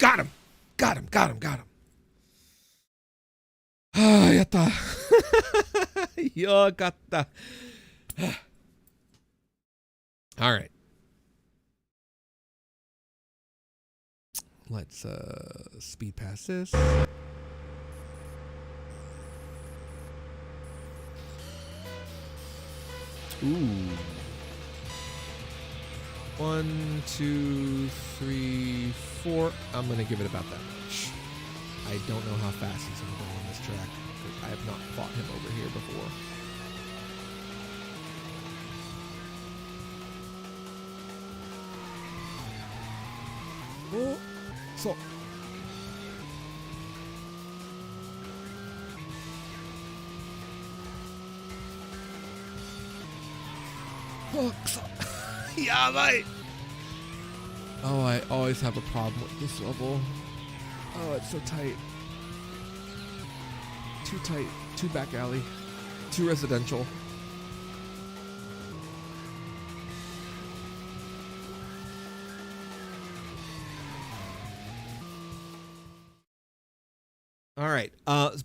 Got him. Got him. Got him. Got him. Ah, yatta. Yokatta. All right. Let's speed past this. Ooh. 1, 2, 3, 4. I'm gonna give it about that much. I don't know how fast he's gonna go on this track because I have not fought him over here before. Oh, so. Oh, so. Yabai. Oh, I always have a problem with this level. Oh, it's so tight. Too tight. Too back alley. Too residential. All right.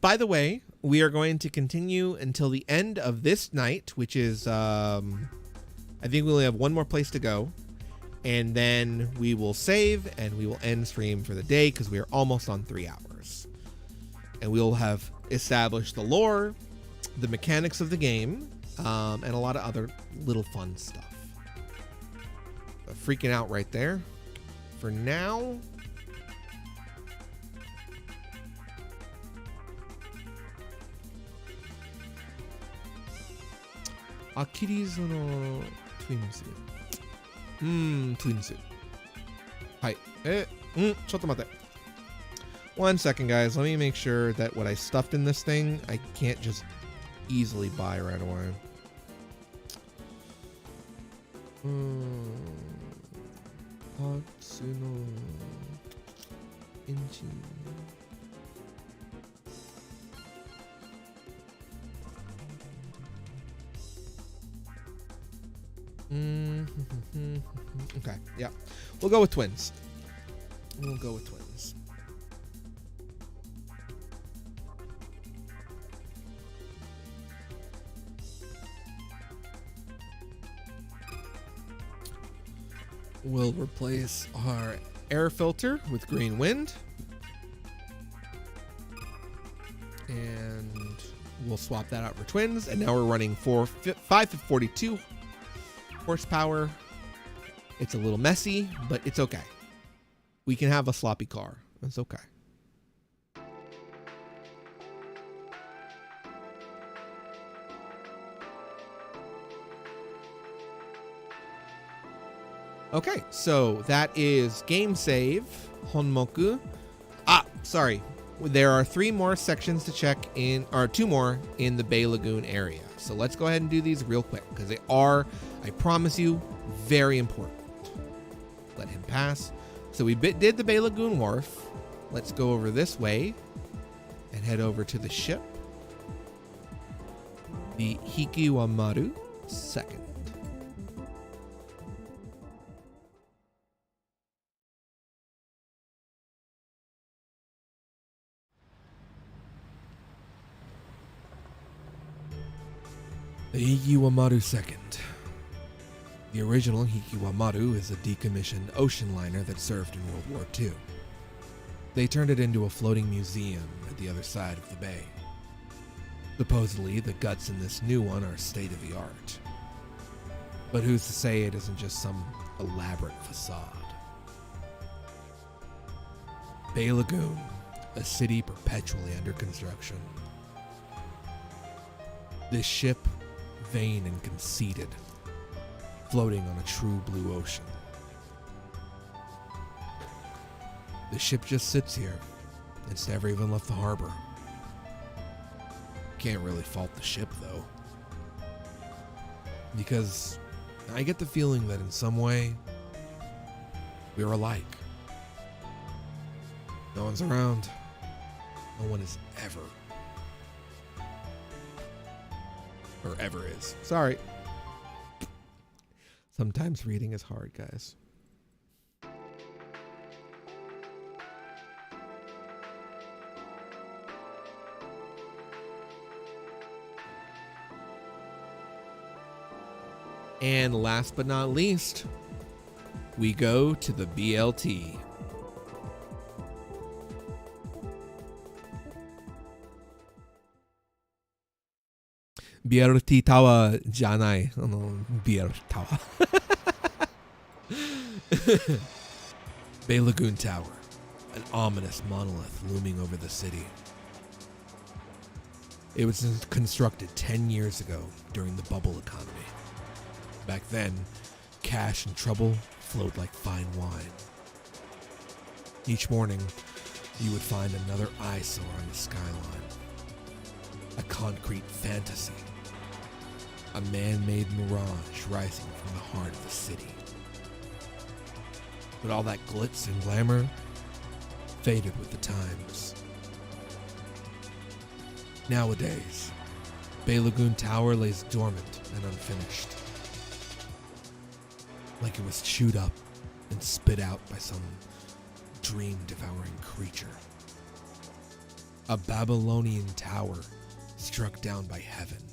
By the way, we are going to continue until the end of this night, which is, I think we only have one more place to go. And then we will save and we will end stream for the day because we are almost on 3 hours. And we'll have established the lore, the mechanics of the game, and a lot of other little fun stuff. Freaking out right there. For now... Achilles no twins. Twins. Hi. ちょっと待って. 1 second, guys. Let me make sure that what I stuffed in this thing, I can't just easily buy right away. Parts no engine. Okay, yeah. We'll go with twins. We'll go with twins. We'll replace our air filter with green wind. And we'll swap that out for twins. And now we're running 542 horsepower. It's a little messy, but it's okay. We can have a sloppy car. It's okay. Okay, so that is game save, Honmoku. Sorry. There are 3 more sections to check in, or 2 more in the Bay Lagoon area. So let's go ahead and do these real quick because they are, I promise you, very important. Let him pass. So we did the Bay Lagoon Wharf. Let's go over this way and head over to the ship. The Hikiwamaru II. The Hikiwamaru II. The original Hikiwamaru is a decommissioned ocean liner that served in World War II. They turned it into a floating museum at the other side of the bay. Supposedly, the guts in this new one are state-of-the-art. But who's to say it isn't just some elaborate facade? Bay Lagoon, a city perpetually under construction. This ship, vain and conceited, floating on a true blue ocean. The ship just sits here. It's never even left the harbor. Can't really fault the ship, though. because I get the feeling that in some way we're alike. No one's around. No one is ever. Or ever is. Sorry. Sometimes reading is hard, guys. And last but not least, we go to the BLT. BLT tawa janai. BLT tawa. Bay Lagoon Tower, an ominous monolith looming over the city. It was constructed 10 years ago during the bubble economy. Back then, cash and trouble flowed like fine wine. Each morning, you would find another eyesore on the skyline. A concrete fantasy. A man-made mirage rising from the heart of the city. But all that glitz and glamour faded with the times. Nowadays, Bay Lagoon Tower lays dormant and unfinished. Like it was chewed up and spit out by some dream-devouring creature. A Babylonian tower struck down by heaven,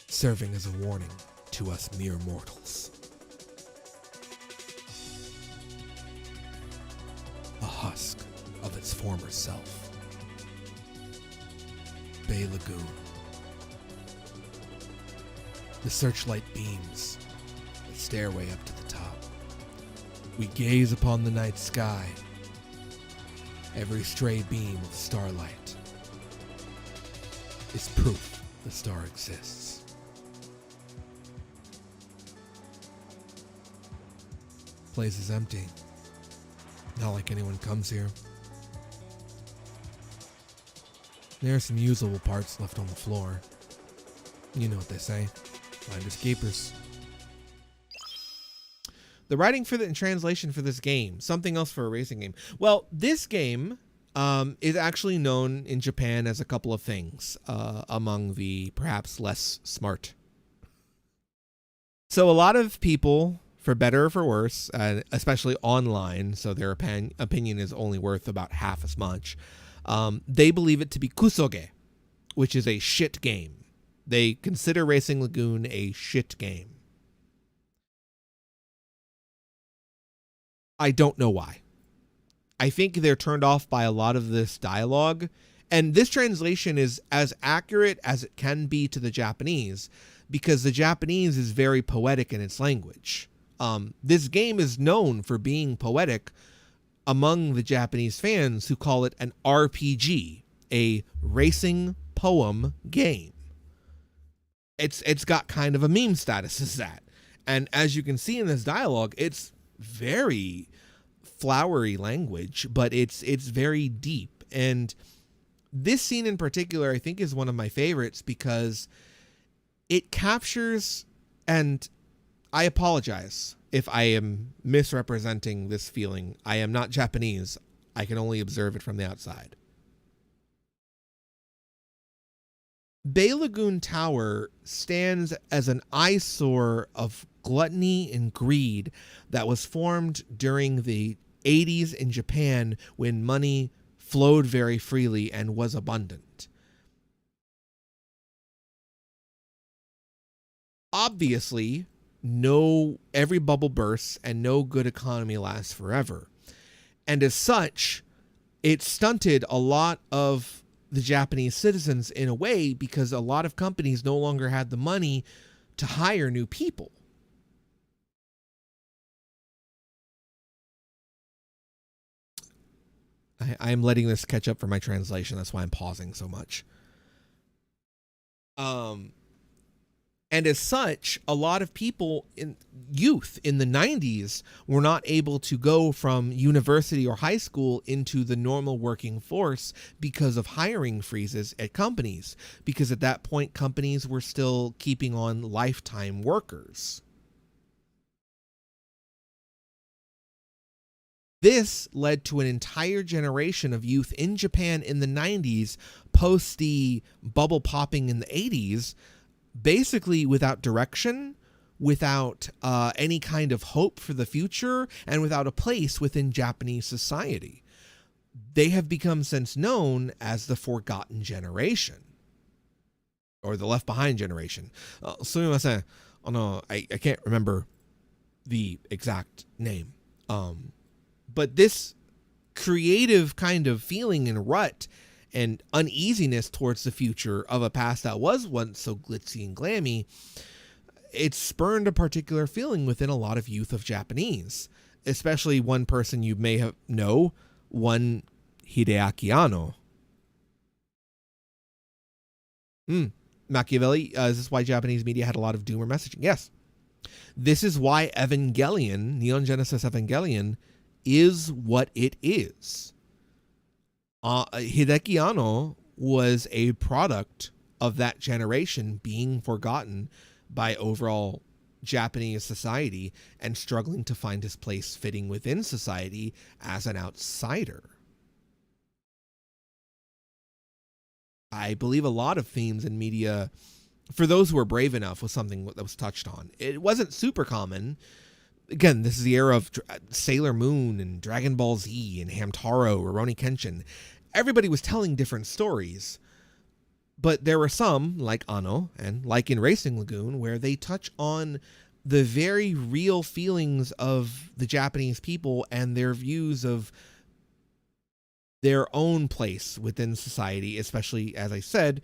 serving as a warning to us mere mortals. A husk of its former self. Bay Lagoon. The searchlight beams, the stairway up to the top. We gaze upon the night sky, every stray beam of starlight is proof the star exists. Place is empty. Not like anyone comes here. There are some usable parts left on the floor. You know what they say. Finders keepers. The writing for and translation for this game. Something else for a racing game. Well, this game is actually known in Japan as a couple of things among the perhaps less smart. So a lot of people, for better or for worse, especially online, so their opinion is only worth about half as much, they believe it to be kusoge, which is a shit game. They consider Racing Lagoon a shit game. I don't know why. I think they're turned off by a lot of this dialogue, and this translation is as accurate as it can be to the Japanese, because the Japanese is very poetic in its language. This game is known for being poetic among the Japanese fans who call it an RPG, a racing poem game. It's got kind of a meme status as that. And as you can see in this dialogue, it's very flowery language, but it's very deep. And this scene in particular, I think, is one of my favorites because it captures, and I apologize if I am misrepresenting this feeling. I am not Japanese. I can only observe it from the outside. Bay Lagoon Tower stands as an eyesore of gluttony and greed that was formed during the 80s in Japan when money flowed very freely and was abundant. Obviously, every bubble bursts and no good economy lasts forever. And as such, it stunted a lot of the Japanese citizens in a way because a lot of companies no longer had the money to hire new people. I'm letting this catch up for my translation. That's why I'm pausing so much. And as such, a lot of youth in the 90s were not able to go from university or high school into the normal working force because of hiring freezes at companies. Because at that point, companies were still keeping on lifetime workers. This led to an entire generation of youth in Japan in the 90s, post the bubble popping in the 80s, basically without direction, without any kind of hope for the future, and without a place within Japanese society. They have become since known as the forgotten generation, or the left behind generation. Sumimasen, I can't remember the exact name. But this creative kind of feeling and rut and uneasiness towards the future of a past that was once so glitzy and glammy, it spurned a particular feeling within a lot of youth of Japanese, especially one person you may know, one Hideaki Anno. Machiavelli, is this why Japanese media had a lot of doomer messaging? Yes. This is why Evangelion, Neon Genesis Evangelion, is what it is. Hideki Anno was a product of that generation being forgotten by overall Japanese society and struggling to find his place fitting within society as an outsider. I believe a lot of themes in media, for those who were brave enough, was something that was touched on. It wasn't super common. Again, this is the era of Sailor Moon and Dragon Ball Z and Hamtaro, Rurouni Kenshin. Everybody was telling different stories, but there were some, like Anno, and like in Racing Lagoon, where they touch on the very real feelings of the Japanese people and their views of their own place within society, especially, as I said,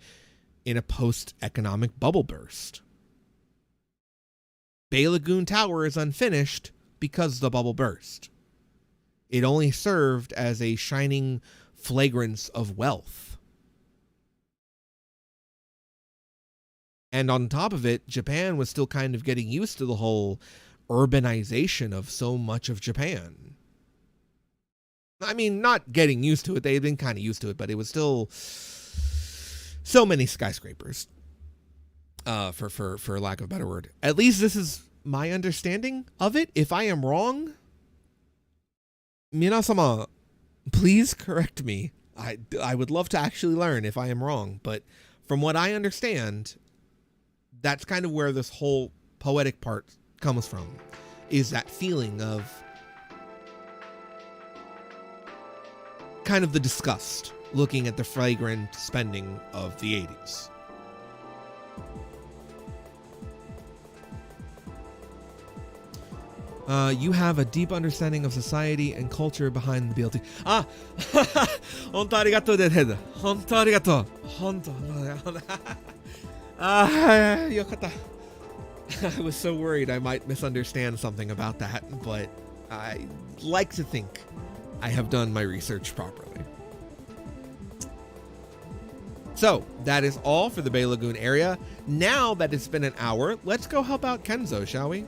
in a post-economic bubble burst. Bay Lagoon Tower is unfinished because the bubble burst. It only served as a shining flagrance of wealth. And on top of it, Japan was still kind of getting used to the whole urbanization of so much of Japan. I mean, not getting used to it. They had been kind of used to it, but it was still so many skyscrapers. For lack of a better word. At least this is my understanding of it. If I am wrong, Minasama, please correct me. I would love to actually learn if I am wrong, but from what I understand, that's kind of where this whole poetic part comes from, is that feeling of kind of the disgust looking at the flagrant spending of the 80s. You have a deep understanding of society and culture behind the BLT. 本当ありがとうでヘッド。本当ありがとう。本当。よかった。I was so worried I might misunderstand something about that, but I like to think I have done my research properly. So, that is all for the Bay Lagoon area. Now that it's been an hour, let's go help out Kenzo, shall we?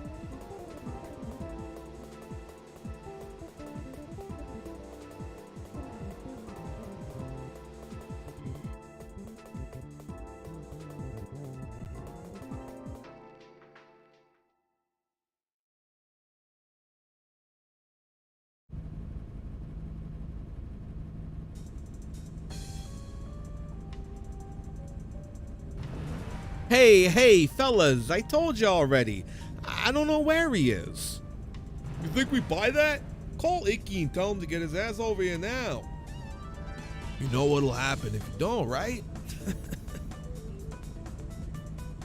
Hey, fellas, I told you already. I don't know where he is. You think we buy that? Call Icky and tell him to get his ass over here now. You know what'll happen if you don't, right?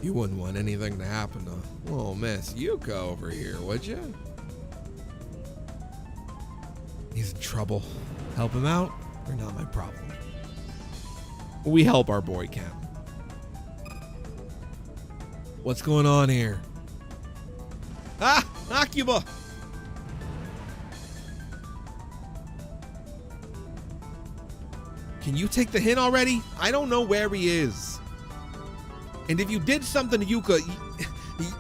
You wouldn't want anything to happen to little Miss Yuka over here, would you? He's in trouble. Help him out, or not my problem. We help our boy Cam. What's going on here? Ah! Akiba! Can you take the hint already? I don't know where he is. And if you did something to Yuka,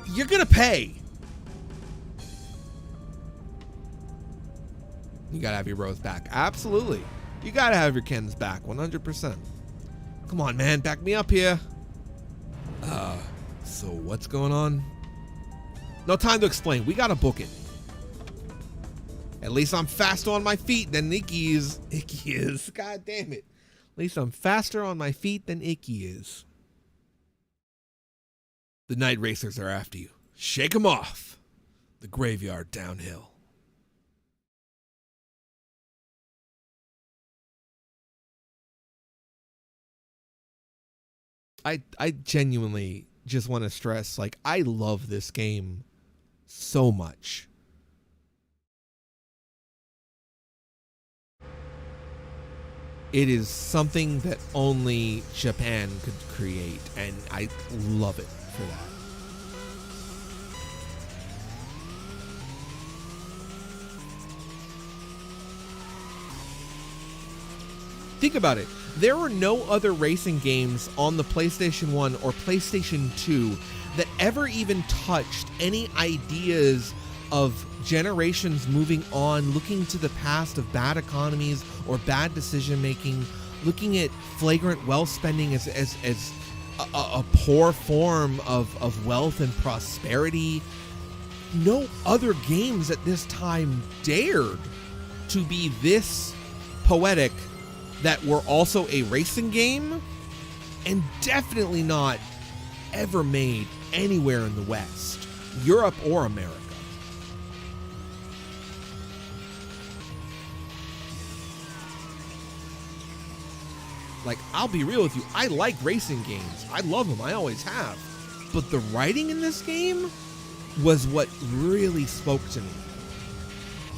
You're gonna pay. You gotta have your Rose back. Absolutely. You gotta have your Kens back, 100%. Come on, man, back me up here. So what's going on? No time to explain. We gotta book it. At least I'm faster on my feet than Icky is. Icky is. God damn it. At least I'm faster on my feet than Icky is. The night racers are after you. Shake 'em off. The graveyard downhill. I genuinely just want to stress, like, I love this game so much. It is something that only Japan could create, and I love it for that. Think about it. There were no other racing games on the PlayStation 1 or PlayStation 2 that ever even touched any ideas of generations moving on, looking to the past of bad economies or bad decision making, looking at flagrant wealth spending as a poor form of wealth and prosperity. No other games at this time dared to be this poetic that were also a racing game, and definitely not ever made anywhere in the West, Europe or America. Like, I'll be real with you, I like racing games. I love them, I always have. But the writing in this game was what really spoke to me.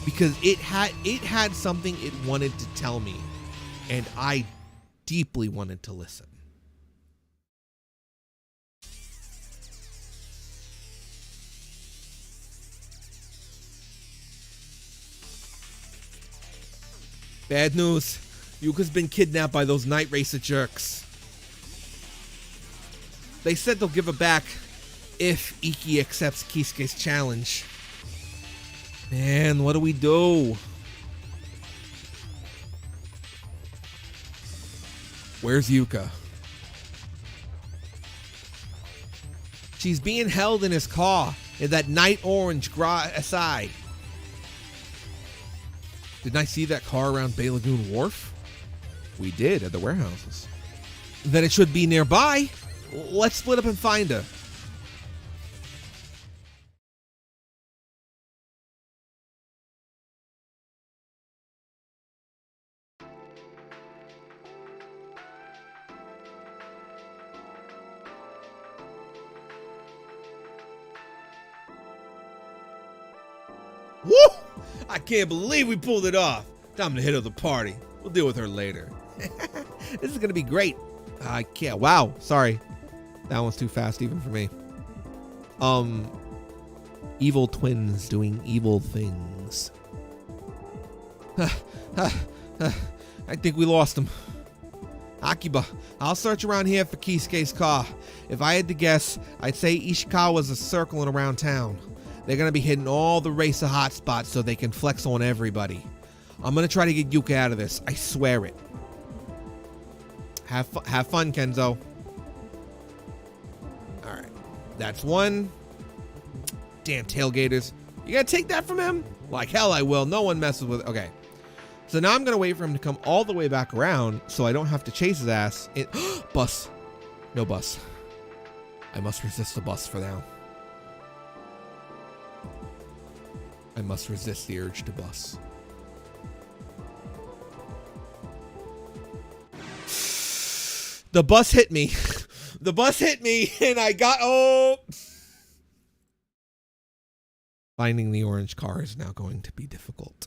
Because it had something it wanted to tell me, and I deeply wanted to listen. Bad news. Yuka's been kidnapped by those night racer jerks. They said they'll give her back if Iki accepts Kisuke's challenge. Man, what do we do? Where's Yuka? She's being held in his car in that night orange SI. Didn't I see that car around Bay Lagoon Wharf? We did, at the warehouses. Then it should be nearby. Let's split up and find her. Woo! I can't believe we pulled it off. Time to hit up the party. We'll deal with her later. This is gonna be great. I can't. Wow. Sorry. That one's too fast even for me. Evil twins doing evil things. I think we lost him. Akiba, I'll search around here for Kisuke's car. If I had to guess, I'd say Ishikawa's are circling around town. They're gonna be hitting all the racer hotspots so they can flex on everybody. I'm gonna try to get Yuka out of this. I swear it. Have fun, Kenzo. Alright. That's one. Damn tailgaters. You gonna take that from him? Like hell I will. No one messes with it. Okay. So now I'm gonna wait for him to come all the way back around so I don't have to chase his ass. Bus. No bus. I must resist the bus for now. I must resist the urge to bus. The bus hit me. The bus hit me and I got... Oh! Finding the orange car is now going to be difficult.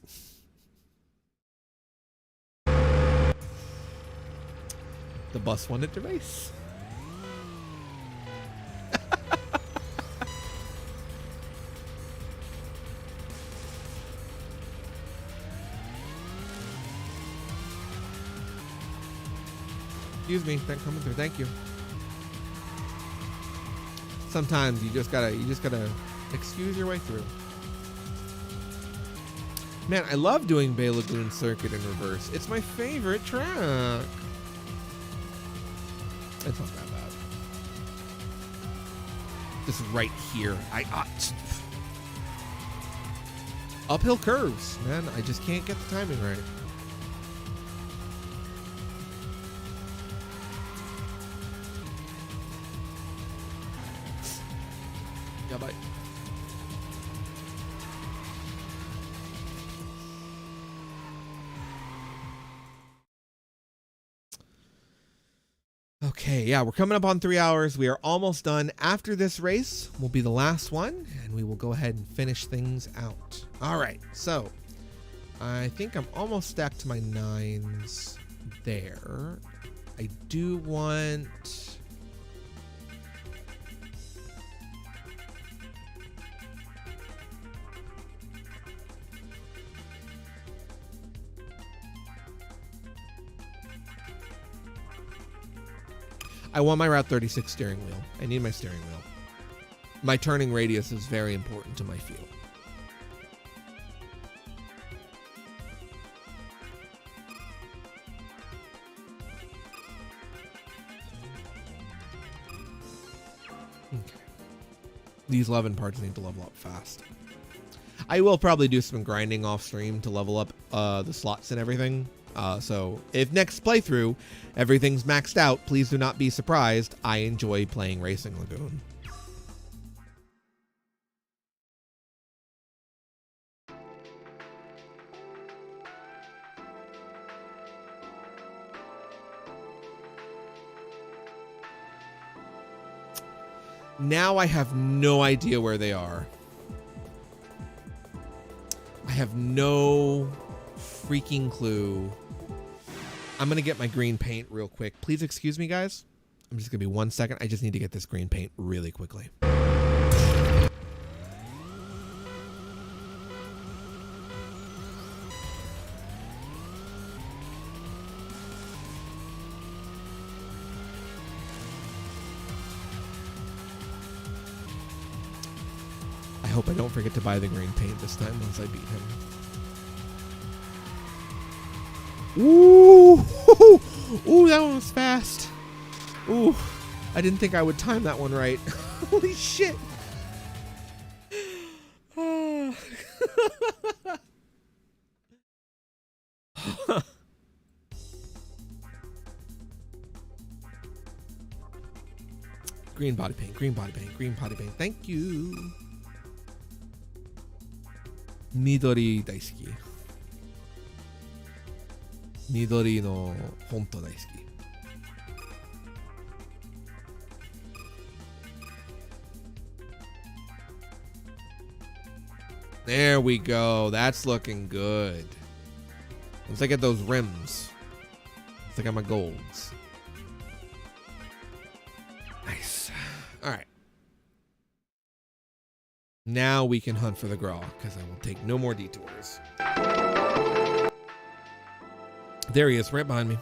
The bus wanted to race. Excuse me, thanks for coming through. Thank you. Sometimes you just gotta excuse your way through. Man, I love doing Bay Lagoon Circuit in reverse. It's my favorite track. It's not that bad. This is right here. Uphill curves, man. I just can't get the timing right. Yeah, bye. Okay, yeah, we're coming up on 3 hours. We are almost done. After this race will be the last one, and we will go ahead and finish things out. All right, so I think I'm almost stacked to my 9s there. I do want... I want my Route 36 steering wheel. I need my steering wheel. My turning radius is very important to my field. Okay. These 11 parts need to level up fast. I will probably do some grinding off stream to level up the slots and everything. So if next playthrough everything's maxed out, please do not be surprised. I enjoy playing Racing Lagoon. Now I have no idea where they are. I have no freaking clue. I'm gonna get my green paint real quick. Please excuse me, guys. I'm just gonna be 1 second. I just need to get this green paint really quickly. I hope I don't forget to buy the green paint this time once I beat him. Ooh, ooh, that one was fast. Ooh, I didn't think I would time that one right. Holy shit. Green body paint, green body paint, green body paint. Thank you. Midori 大好き。緑の本当大好き。There we go. That's looking good. Once I get those rims, once I got my golds. Nice. All right. Now we can hunt for the Graw, because I will take no more detours. There he is, right behind me.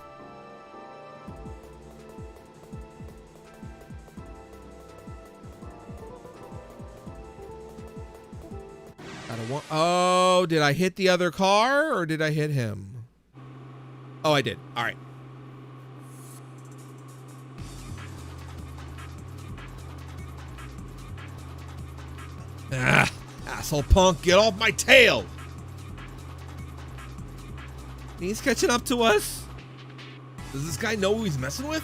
I don't want... Oh, did I hit the other car or did I hit him? Oh, I did. All right. Ah, asshole punk, get off my tail! He's catching up to us. Does this guy know who he's messing with?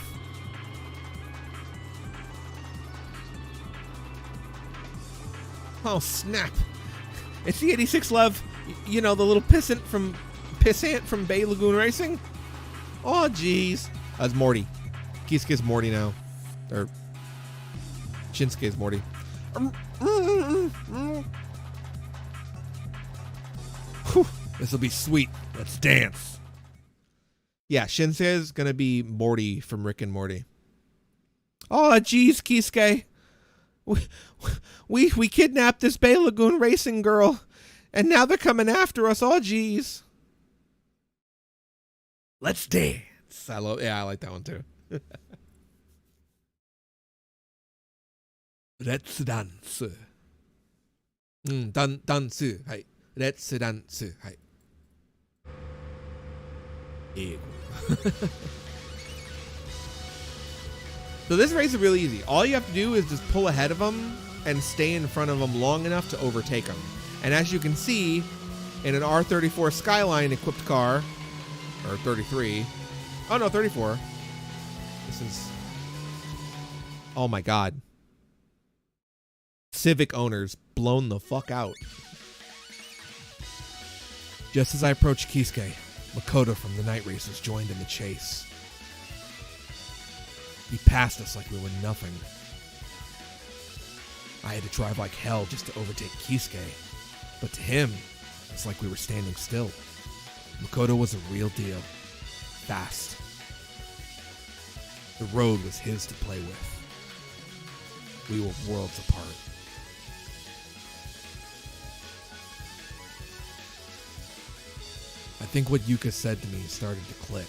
Oh, snap. It's the 86 Lev. You know, the little pissant from Bay Lagoon Racing. Oh, jeez. That's Morty. Kisuke's Morty now. Or Shinsuke's Morty. This will be sweet. Let's dance. Yeah, Shinsuke is gonna be Morty from Rick and Morty. Oh, jeez, Kisuke. We kidnapped this Bay Lagoon Racing girl, and now they're coming after us. Oh, jeez. Let's dance. I like that one too. Let's dance. ダンス。はい。Let's dance. はい。英語。So this race is really easy. All you have to do is just pull ahead of them and stay in front of them long enough to overtake them. And as you can see, in an R34 Skyline equipped car, or 33, oh no, 34. This is, oh my God. Civic owners blown the fuck out. Just as I approached Kisuke, Makoto from the night races joined in the chase. He passed us like we were nothing. I had to drive like hell just to overtake Kisuke, but to him, it's like we were standing still. Makoto was a real deal. Fast. The road was his to play with. We were worlds apart. I think what Yuka said to me started to click.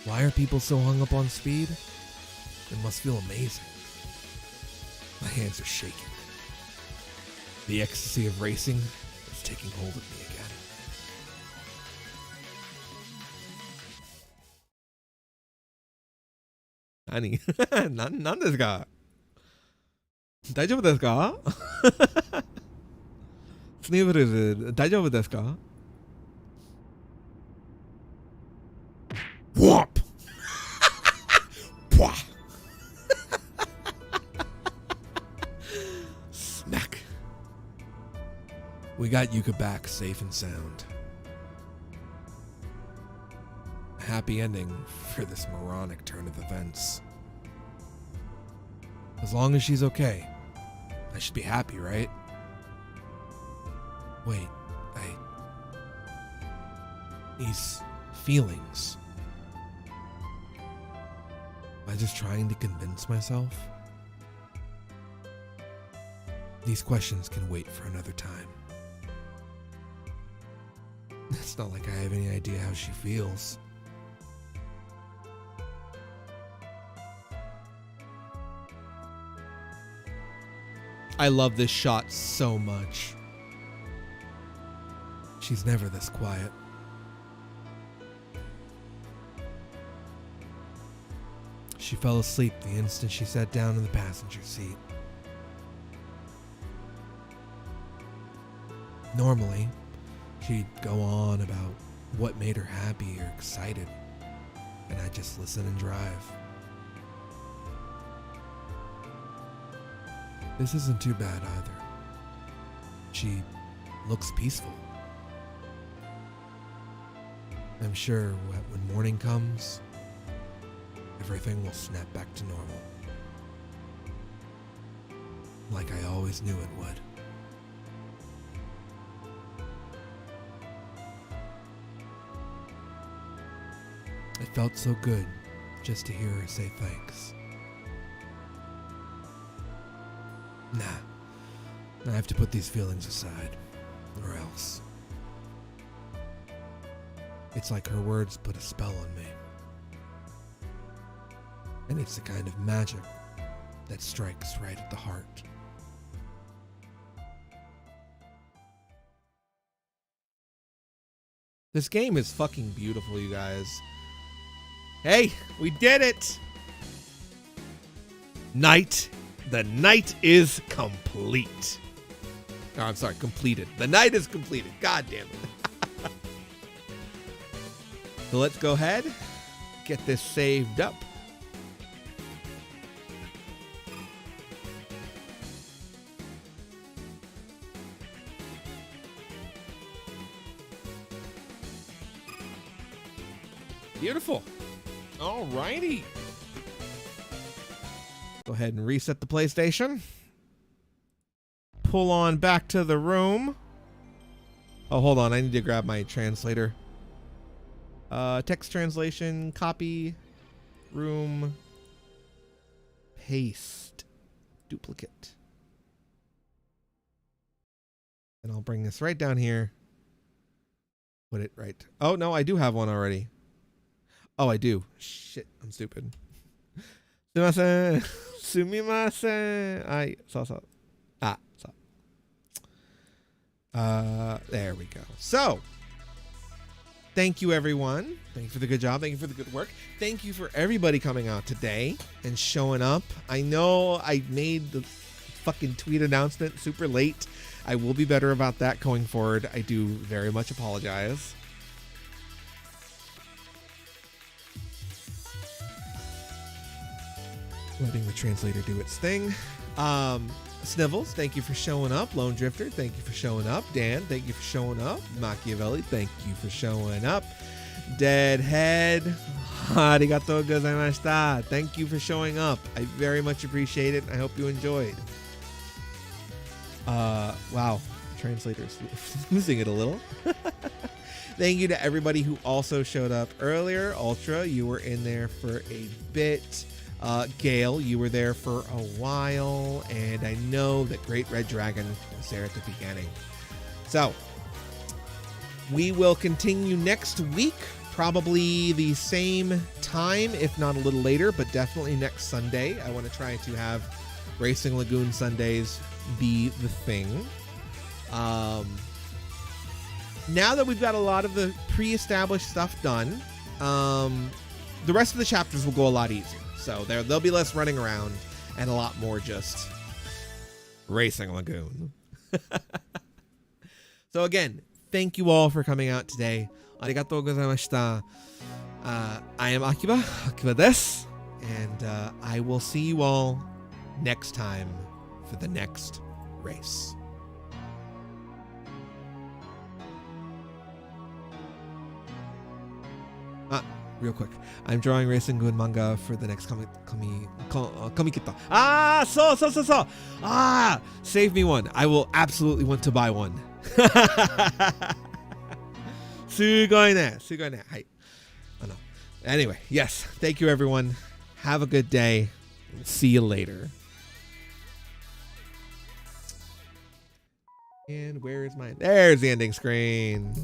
Why are people so hung up on speed? It must feel amazing. My hands are shaking. The ecstasy of racing is taking hold of me again. 何ですか大丈夫ですかスニーブルズ大丈夫ですか Whop! Pwah! Smack. We got Yuka back safe and sound. A happy ending for this moronic turn of events. As long as she's okay, I should be happy, right? Wait, these feelings. Am I just trying to convince myself? These questions can wait for another time. It's not like I have any idea how she feels. I love this shot so much. She's never this quiet. She fell asleep the instant she sat down in the passenger seat. Normally, she'd go on about what made her happy or excited, and I'd just listen and drive. This isn't too bad either. She looks peaceful. I'm sure when morning comes, everything will snap back to normal. Like I always knew it would. It felt so good just to hear her say thanks. Nah, I have to put these feelings aside, or else. It's like her words put a spell on me. And it's the kind of magic that strikes right at the heart. This game is fucking beautiful, you guys. Hey, we did it! The night is complete. Oh, I'm sorry, completed. The night is completed. God damn it. So let's go ahead, get this saved up. Beautiful. Alrighty. Go ahead and reset the PlayStation. Pull on back to the room. Oh, hold on. I need to grab my translator. Text translation, copy, room, paste, duplicate. And I'll bring this right down here. Put it right. Oh, no, I do have one already. Oh, I do. Shit, I'm stupid. すいません。Sumimasen. There we go. So, thank you, everyone. Thank you for the good job. Thank you for the good work. Thank you for everybody coming out today and showing up. I know I made the fucking tweet announcement super late. I will be better about that going forward. I do very much apologize. Letting the translator do its thing. Snivels, thank you for showing up. Lone Drifter, thank you for showing up. Dan, thank you for showing up. Machiavelli, thank you for showing up. Deadhead, arigatou gozaimashita. Thank you for showing up. I very much appreciate it. I hope you enjoyed. Wow, translator's losing it a little. Thank you to everybody who also showed up earlier. Ultra, you were in there for a bit. Gail, you were there for a while, and I know that Great Red Dragon was there at the beginning. So, we will continue next week, probably the same time, if not a little later, but definitely next Sunday. I want to try to have Racing Lagoon Sundays be the thing. Now that we've got a lot of the pre-established stuff done, the rest of the chapters will go a lot easier. So there'll be less running around and a lot more just Racing Lagoon. So again, thank you all for coming out today. Arigatou gozaimashita. I am Akiba desu, and I will see you all next time for the next race. Real quick, I'm drawing Racing Lagoon manga for the next Kamikita. So. Save me one. I will absolutely want to buy one. Sugoi ne. Hai. Anyway, yes. Thank you, everyone. Have a good day. See you later. And where is mine? There's the ending screen.